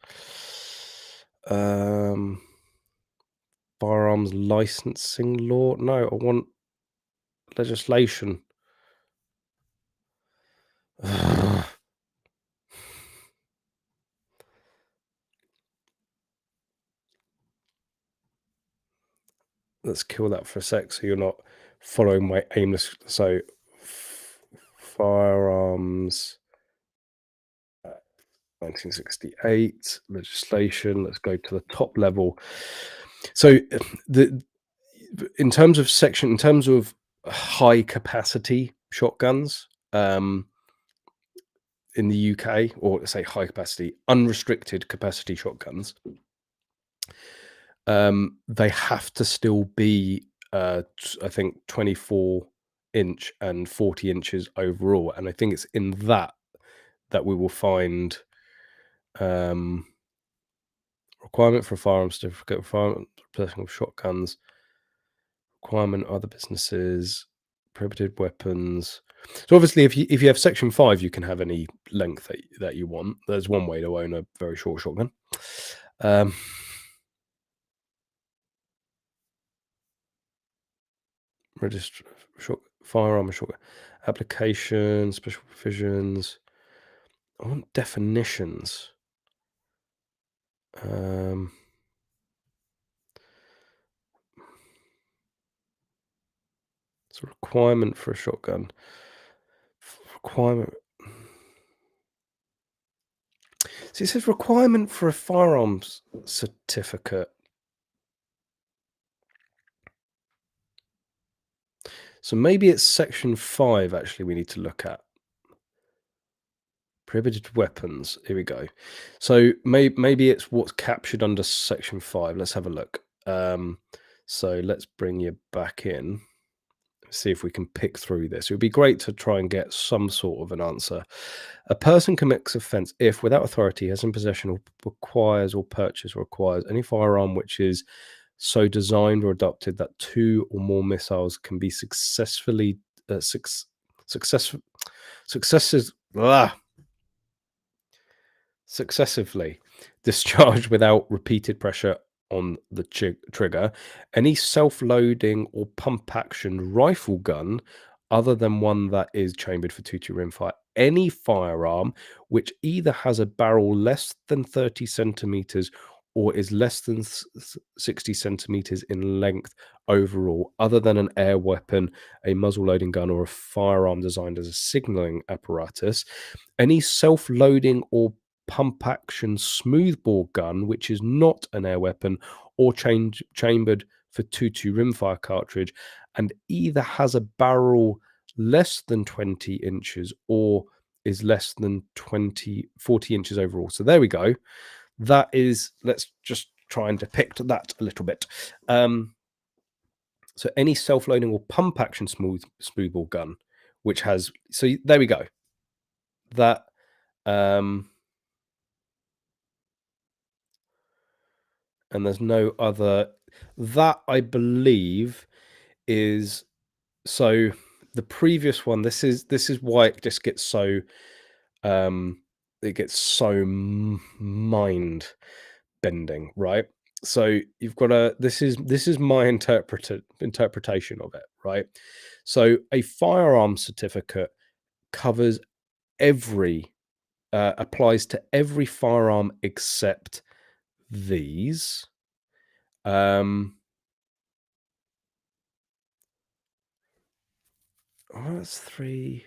[SPEAKER 1] firearms licensing law. No, I want legislation. Let's kill that for a sec so you're not following my aimless. So firearms 1968 legislation. Let's go to the top level. So in terms of high capacity shotguns, in the UK, or let's say high capacity, unrestricted capacity shotguns, they have to still be, I think 24-inch and 40 inches overall. And I think it's in that we will find requirement for a firearm certificate, requirement for possession of shotguns, requirement other businesses, prohibited weapons. So obviously, if you have Section 5, you can have any length that you want. There's one way to own a very short shotgun. Register firearm shotgun application, special provisions. I want definitions. It's a requirement for a shotgun. Requirement. So it says requirement for a firearms certificate. So maybe it's Section 5, actually, we need to look at. Prohibited weapons. Here we go. So maybe it's what's captured under Section 5. Let's have a look. So let's bring you back in. See if we can pick through this. It would be great to try and get some sort of an answer. A person commits offence if, without authority, has in possession or requires or purchase or acquires any firearm which is so designed or adopted that two or more missiles can be successively discharged without repeated pressure on the trigger, any self-loading or pump action rifle gun other than one that is chambered for 2-2 rimfire, any firearm which either has a barrel less than 30 centimeters or is less than 60 centimeters in length overall, other than an air weapon, a muzzle loading gun, or a firearm designed as a signaling apparatus, any self-loading or pump action smoothbore gun which is not an air weapon or chambered for 2-2 rimfire cartridge and either has a barrel less than 20 inches or is less than 40 inches overall. So there we go. That is, let's just try and depict that a little bit. So any self-loading or pump action smoothbore gun which has, so there we go. That and there's no other. That, I believe, is, so the previous one, this is why it just gets so it gets so mind bending, right? So you've got this is my interpretation of it, right? So a firearm certificate covers every applies to every firearm except these. Oh, that's 3.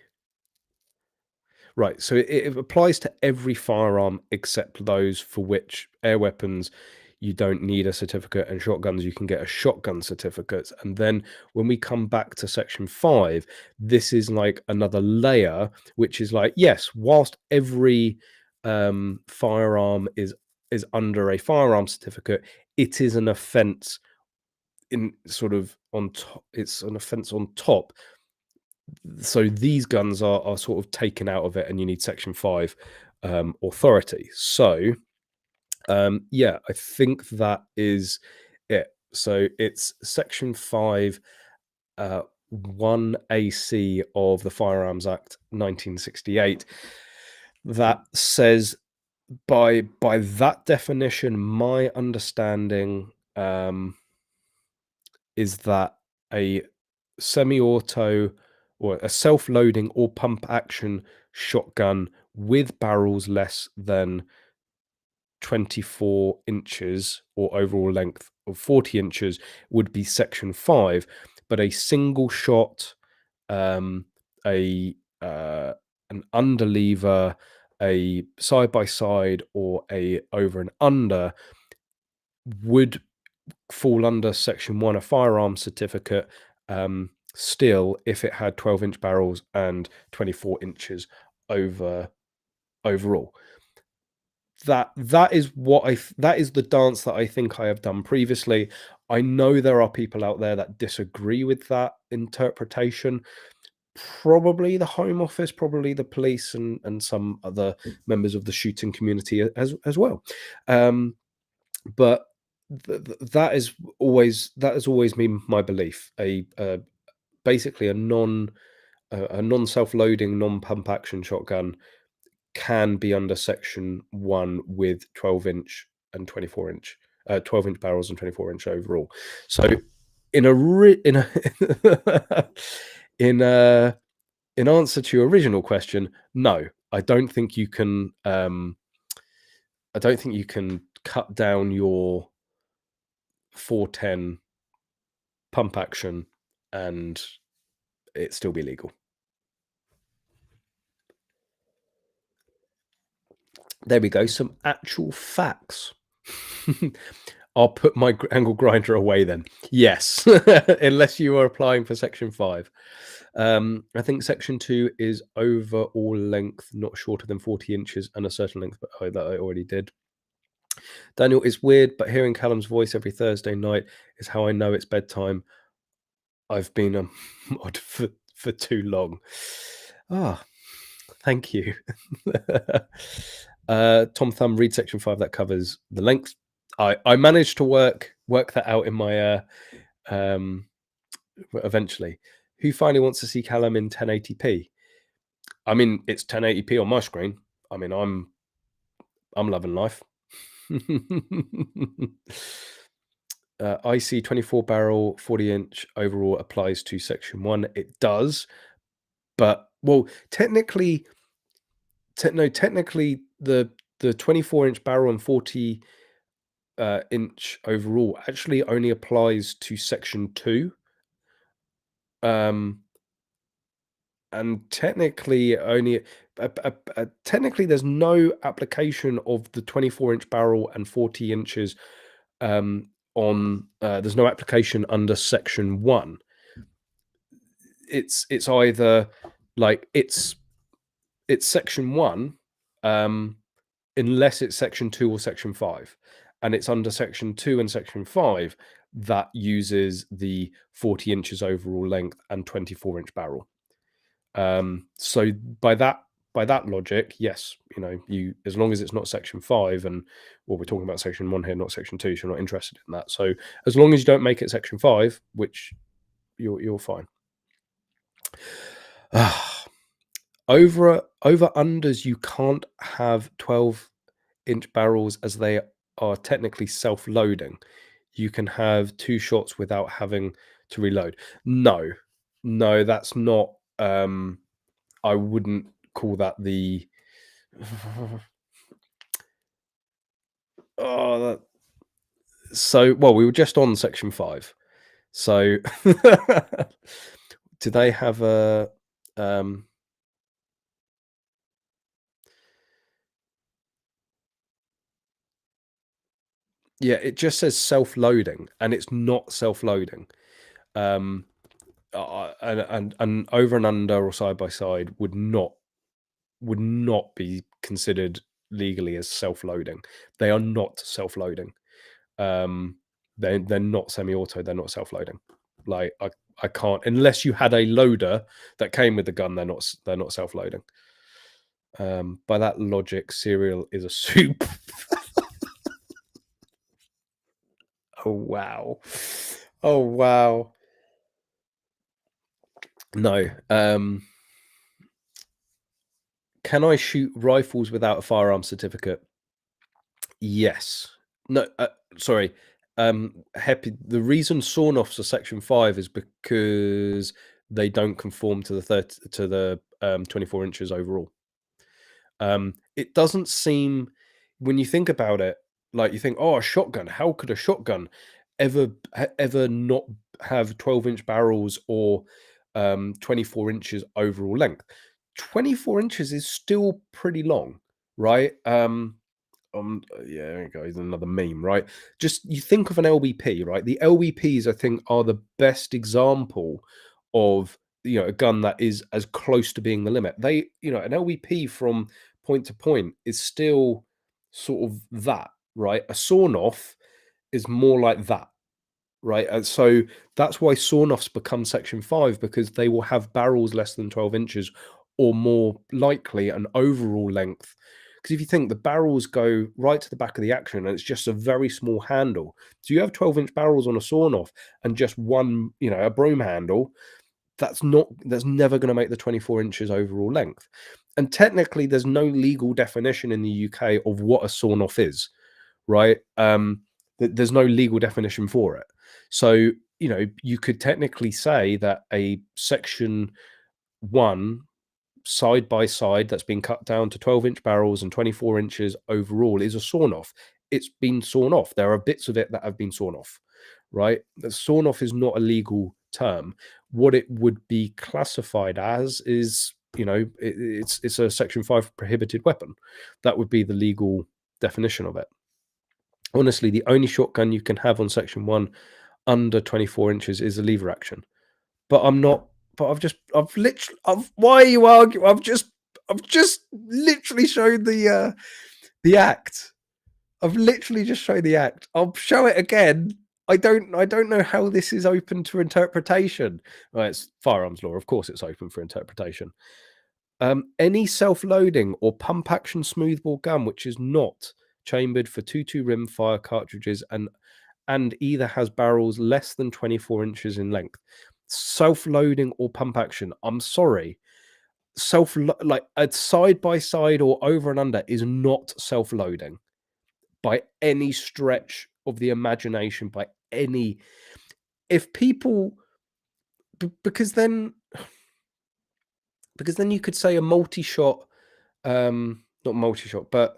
[SPEAKER 1] Right, so it applies to every firearm except those for which air weapons you don't need a certificate, and shotguns you can get a shotgun certificate. And then when we come back to Section 5, this is like another layer, which is like, yes, whilst every firearm is under a firearm certificate, it is an offence in sort of on top. It's an offence on top. So these guns are sort of taken out of it, and you need Section 5 authority. So yeah, I think that is it. So it's Section 5 1AC of the Firearms Act 1968 that says, by that definition, my understanding is that a semi-auto or a self-loading or pump action shotgun with barrels less than 24 inches or overall length of 40 inches would be section 5, but a single shot, a an underlever, a side by side, or a over and under would fall under section 1, a firearm certificate, still, if it had 12-inch barrels and 24 inches overall. That is the dance that I think I have done previously. I know there are people out there that disagree with that interpretation. Probably the Home Office, probably the police, and some other members of the shooting community as well. But that has always been my belief. Basically a non self-loading, non-pump action shotgun can be under section 1 with 12-inch and 24-inch 12-inch barrels and 24-inch overall. So in answer to your original question, no, I don't think you can cut down your 410 pump action and it still be legal. There we go. Some actual facts. I'll put my angle grinder away then. Yes, unless you are applying for section 5. I think section 2 is overall length not shorter than 40 inches and a certain length, but that I already did. Daniel, it's weird, but hearing Callum's voice every Thursday night is how I know it's bedtime. I've been a mod for too long. Thank you. Tom Thumb, read section 5, that covers the length. I managed to work that out in my eventually. Who finally wants to see Callum in 1080p? I mean, it's 1080p on my screen. I mean, I'm loving life. IC 24 barrel 40-inch overall applies to section 1. It does, but well, technically the 24-inch barrel and 40 inch overall actually only applies to section 2. And technically there's no application of the 24-inch barrel and 40 inches on there's no application under section 1. It's either like it's section 1 unless it's section 2 or section 5, and it's under section 2 and section 5 that uses the 40 inches overall length and 24-inch barrel. So by that logic, yes, you, as long as it's not section 5, and well, we're talking about section 1 here, not section 2, so you're not interested in that. So as long as you don't make it section 5, which you're fine. Over unders, you can't have 12-inch barrels as they are technically self-loading. You can have 2 shots without having to reload. No, that's not. I wouldn't call that the. So well, we were just on section 5. So do they have a? Yeah, it just says self-loading, and it's not self-loading. And over and under or side by side would not be considered legally as self-loading. They are not self-loading. They're not semi-auto. They're not self-loading. Like I can't, unless you had a loader that came with the gun. They're not self-loading. By that logic, cereal is a soup. Oh wow. No. Can I shoot rifles without a firearm certificate? Yes. No, sorry. The reason sawn-offs are section 5 is because they don't conform to the 24 inches overall. It doesn't seem, when you think about it, like you think, oh, a shotgun. How could a shotgun ever not have 12-inch barrels or 24 inches overall length? 24 inches is still pretty long, right? Yeah, there you go. There's another meme, right? Just you think of an LBP, right? The LBPs, I think, are the best example of, a gun that is as close to being the limit. An LBP from point to point is still sort of that, right? A sawn-off is more like that, right? And so that's why sawn-offs become Section 5, because they will have barrels less than 12 inches or more likely an overall length. Because if you think the barrels go right to the back of the action and it's just a very small handle. So you have 12-inch barrels on a sawn-off and just one, a broom handle, that's never going to make the 24 inches overall length. And technically there's no legal definition in the UK of what a sawn-off is, right? There's no legal definition for it. So, you could technically say that a Section 1 side by side that's been cut down to 12-inch barrels and 24 inches overall is a sawn off. It's been sawn off. There are bits of it that have been sawn off, right? The sawn off is not a legal term. What it would be classified as is, it's a Section 5 prohibited weapon. That would be the legal definition of it. Honestly, the only shotgun you can have on Section 1 under 24 inches is a lever action. But why are you arguing? I've just literally showed the act. I've literally just shown the act. I'll show it again. I don't know how this is open to interpretation. Well, it's firearms law. Of course it's open for interpretation. Any self-loading or pump action smoothbore gun which is not chambered for 2.2 rim fire cartridges and either has barrels less than 24 inches in length. Self-loading or pump action, I'm sorry, like a side by side or over and under is not self-loading by any stretch of the imagination, by any. If people, because then you could say a multi-shot, not multi-shot, but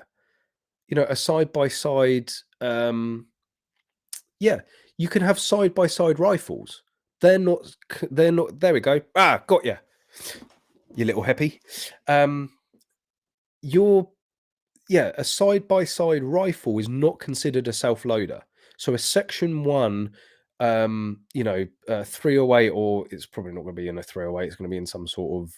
[SPEAKER 1] a side by side, yeah, you can have side by side rifles. They're not. There we go. Got you, you little hippie. A side by side rifle is not considered a self loader. So a Section 1, 308, or it's probably not going to be in a 308. It's going to be in some sort of,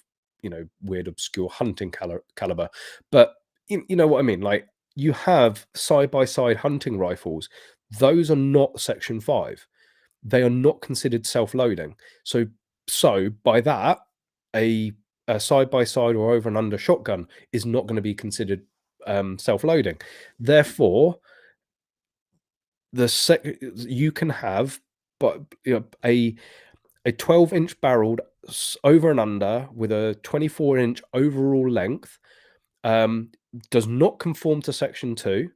[SPEAKER 1] weird obscure hunting caliber. But you know what I mean. Like you have side by side hunting rifles. Those are not Section 5. They are not considered self-loading. So by that, a side by side or over and under shotgun is not going to be considered self-loading. Therefore, you can have, but a 12-inch barreled over and under with a 24-inch overall length does not conform to Section 2,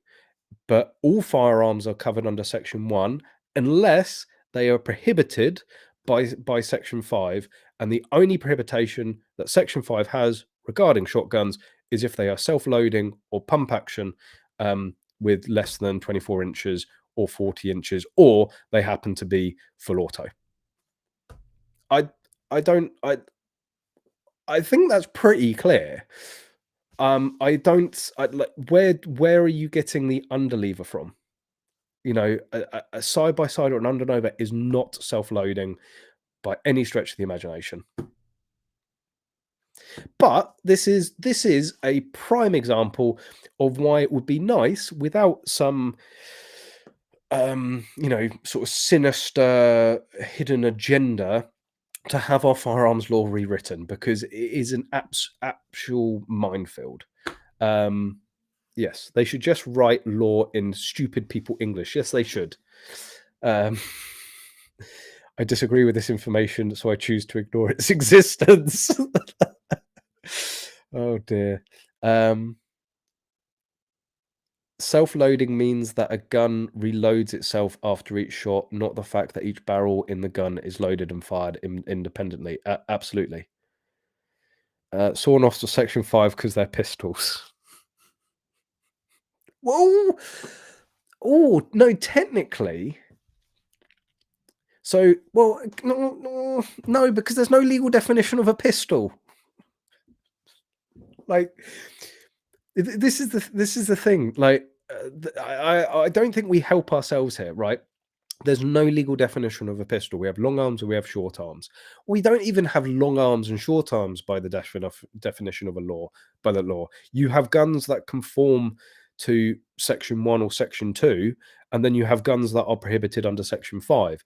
[SPEAKER 1] but all firearms are covered under Section 1 unless they are prohibited by Section 5. And the only prohibition that Section 5 has regarding shotguns is if they are self-loading or pump action with less than 24 inches or 40 inches, or they happen to be full auto. I think that's pretty clear. Where are you getting the underlever from? A side by side or an underlever is not self-loading by any stretch of the imagination. But this is a prime example of why it would be nice, without some sort of sinister hidden agenda, to have our firearms law rewritten, because it is an actual minefield. Yes, they should just write law in stupid people English. Yes, they should. I disagree with this information, so I choose to ignore its existence. Oh dear. Self-loading means that a gun reloads itself after each shot, not the fact that each barrel in the gun is loaded and fired independently. Absolutely. Sawn-offs to Section 5 because they're pistols. Well, oh no, technically. So, well, no, because there's no legal definition of a pistol. Like, this is the thing. Like, I don't think we help ourselves here, right? There's no legal definition of a pistol. We have long arms and we have short arms. We don't even have long arms and short arms by the definition of a law, by the law. You have guns that conform to section 1 or section 2, and then you have guns that are prohibited under section 5.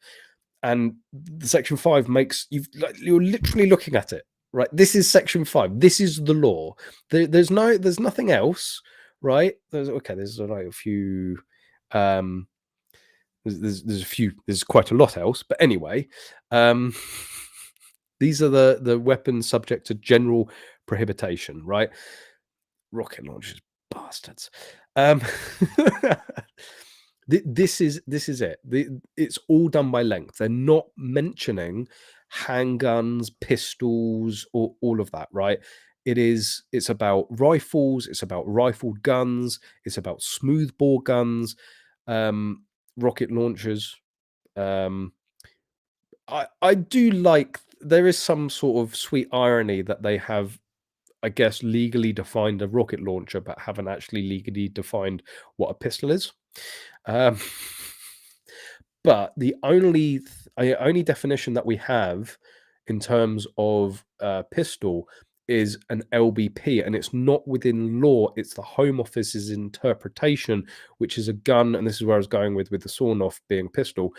[SPEAKER 1] And the section 5 makes you're literally looking at it, right? This is section 5. This is the law. There's nothing else, right? There's like a few there's a few, there's quite a lot else, but anyway, um these are the weapons subject to general prohibition, right? Rocket launchers, bastards. um this is it. It's all done by length. They're not mentioning handguns, pistols, or all of that, right? It's about rifles, it's about rifled guns, it's about smoothbore guns, rocket launchers. Um, I do like, there is some sort of sweet irony that they have, I guess, legally defined a rocket launcher, but haven't actually legally defined what a pistol is. Um, but the only definition that we have in terms of pistol is an LBP, and it's not within law. It's the Home Office's interpretation, which is a gun, and this is where I was going with the sawn-off being pistol.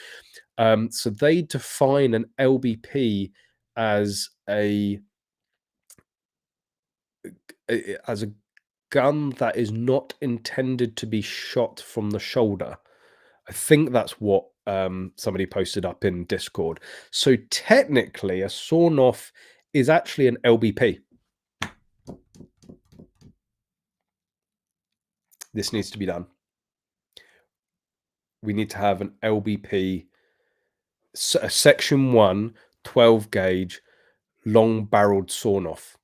[SPEAKER 1] So they define an LBP as a gun that is not intended to be shot from the shoulder. I think that's what somebody posted up in Discord. So technically, a sawn-off is actually an LBP. This needs to be done. We need to have an LBP, a section 1 12 gauge long-barreled sawn-off.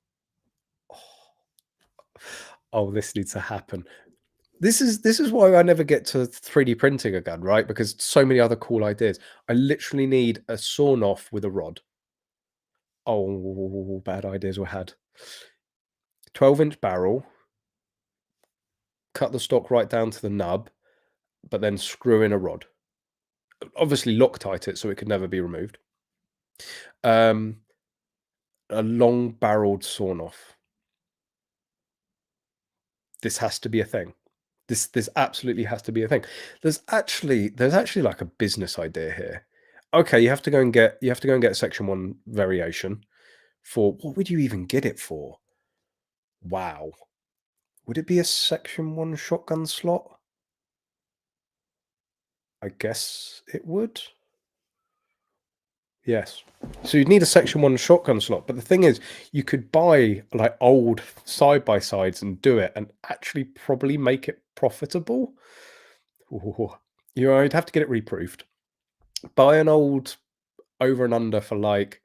[SPEAKER 1] Oh, this needs to happen. This is why I never get to 3D printing a gun, right? Because so many other cool ideas. I literally need a sawn-off with a rod. Oh, bad ideas were had. 12-inch barrel, cut the stock right down to the nub, but then screw in a rod. Obviously Loctite it so it could never be removed. A long-barreled sawn-off. This has to be a thing. This absolutely has to be a thing. There's actually like a business idea here. Okay, you have to go and get a section 1 variation for, what would you even get it for? Wow. Would it be a section 1 shotgun slot? I guess it would. Yes. So you'd need a section 1 shotgun slot, but the thing is, you could buy like old side-by-sides and do it and actually probably make it profitable. Ooh. You'd have to get it reproofed. Buy an old over and under for like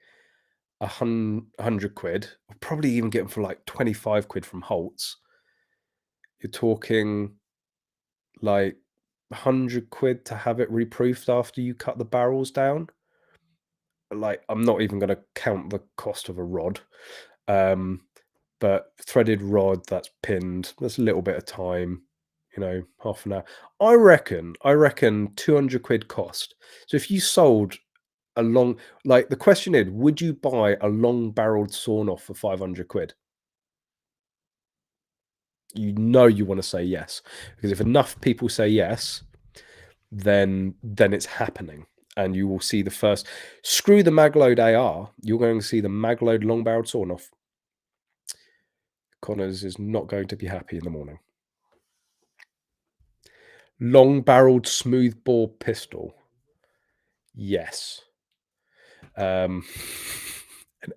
[SPEAKER 1] 100 quid, or probably even get them for like 25 quid from Holt's. You're talking like 100 quid to have it reproofed after you cut the barrels down. Like, I'm not even going to count the cost of a rod. But threaded rod that's pinned, that's a little bit of time, half an hour. I reckon 200 quid cost. So if you sold a long, like, the question is, would you buy a long barreled sawn off for 500 quid? You want to say yes, because if enough people say yes, then it's happening, and you will see the first, screw the magload AR, you're going to see the magload long barreled sawn off. Connors is not going to be happy in the morning. Long barreled smoothbore pistol. Yes. And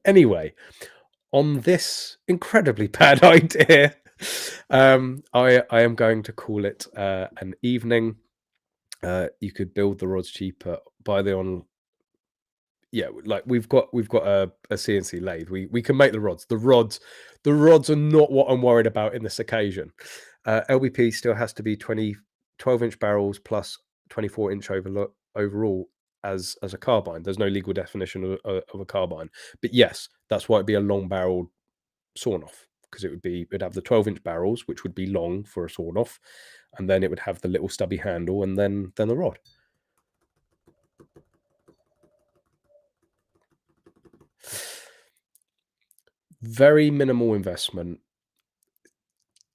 [SPEAKER 1] anyway, on this incredibly bad idea, I am going to call it an evening. You could build the rods cheaper, buy the on. Yeah, like we've got a CNC lathe. We can make the rods. The rods are not what I'm worried about in this occasion. LBP still has to be 12-inch barrels plus 24-inch overall as a carbine. There's no legal definition of a carbine, but yes, that's why it'd be a long barreled sawn off, because it'd have the 12-inch barrels, which would be long for a sawn off, and then it would have the little stubby handle, and then the rod. Very minimal investment.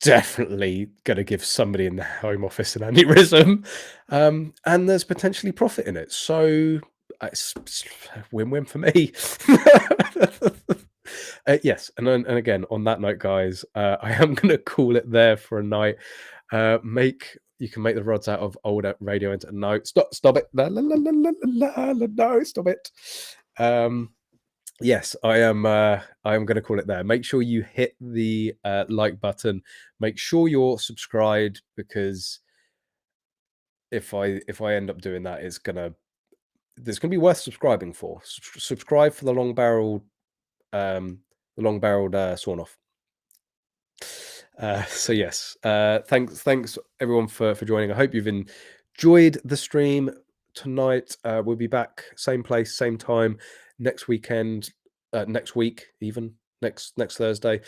[SPEAKER 1] Definitely going to give somebody in the home office an aneurysm, and there's potentially profit in it. So it's win-win for me. Yes, and again, on that note, guys, I am going to call it there for a night. You can make the rods out of older radio. No, stop it! No, stop it! Yes, I am going to call it there. Make sure you hit the like button. Make sure you're subscribed, because if I end up doing that, it's gonna be worth subscribing for. Subscribe for the long barreled sawn off. So yes, thanks everyone for joining. I hope you've enjoyed the stream tonight. We'll be back same place, same time next weekend, next week, even next Thursday.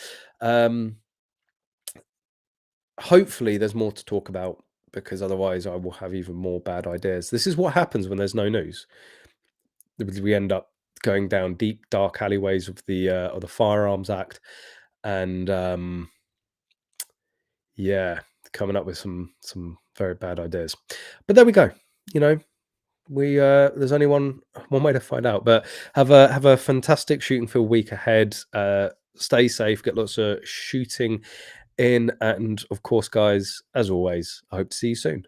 [SPEAKER 1] Hopefully there's more to talk about, because otherwise I will have even more bad ideas. This is what happens when there's no news. We end up going down deep dark alleyways of the Firearms Act, and yeah, coming up with some very bad ideas. But there we go. You know, there's only one way to find out. But have a fantastic shooting field week ahead. Stay safe, get lots of shooting in, and of course, guys, as always, I hope to see you soon.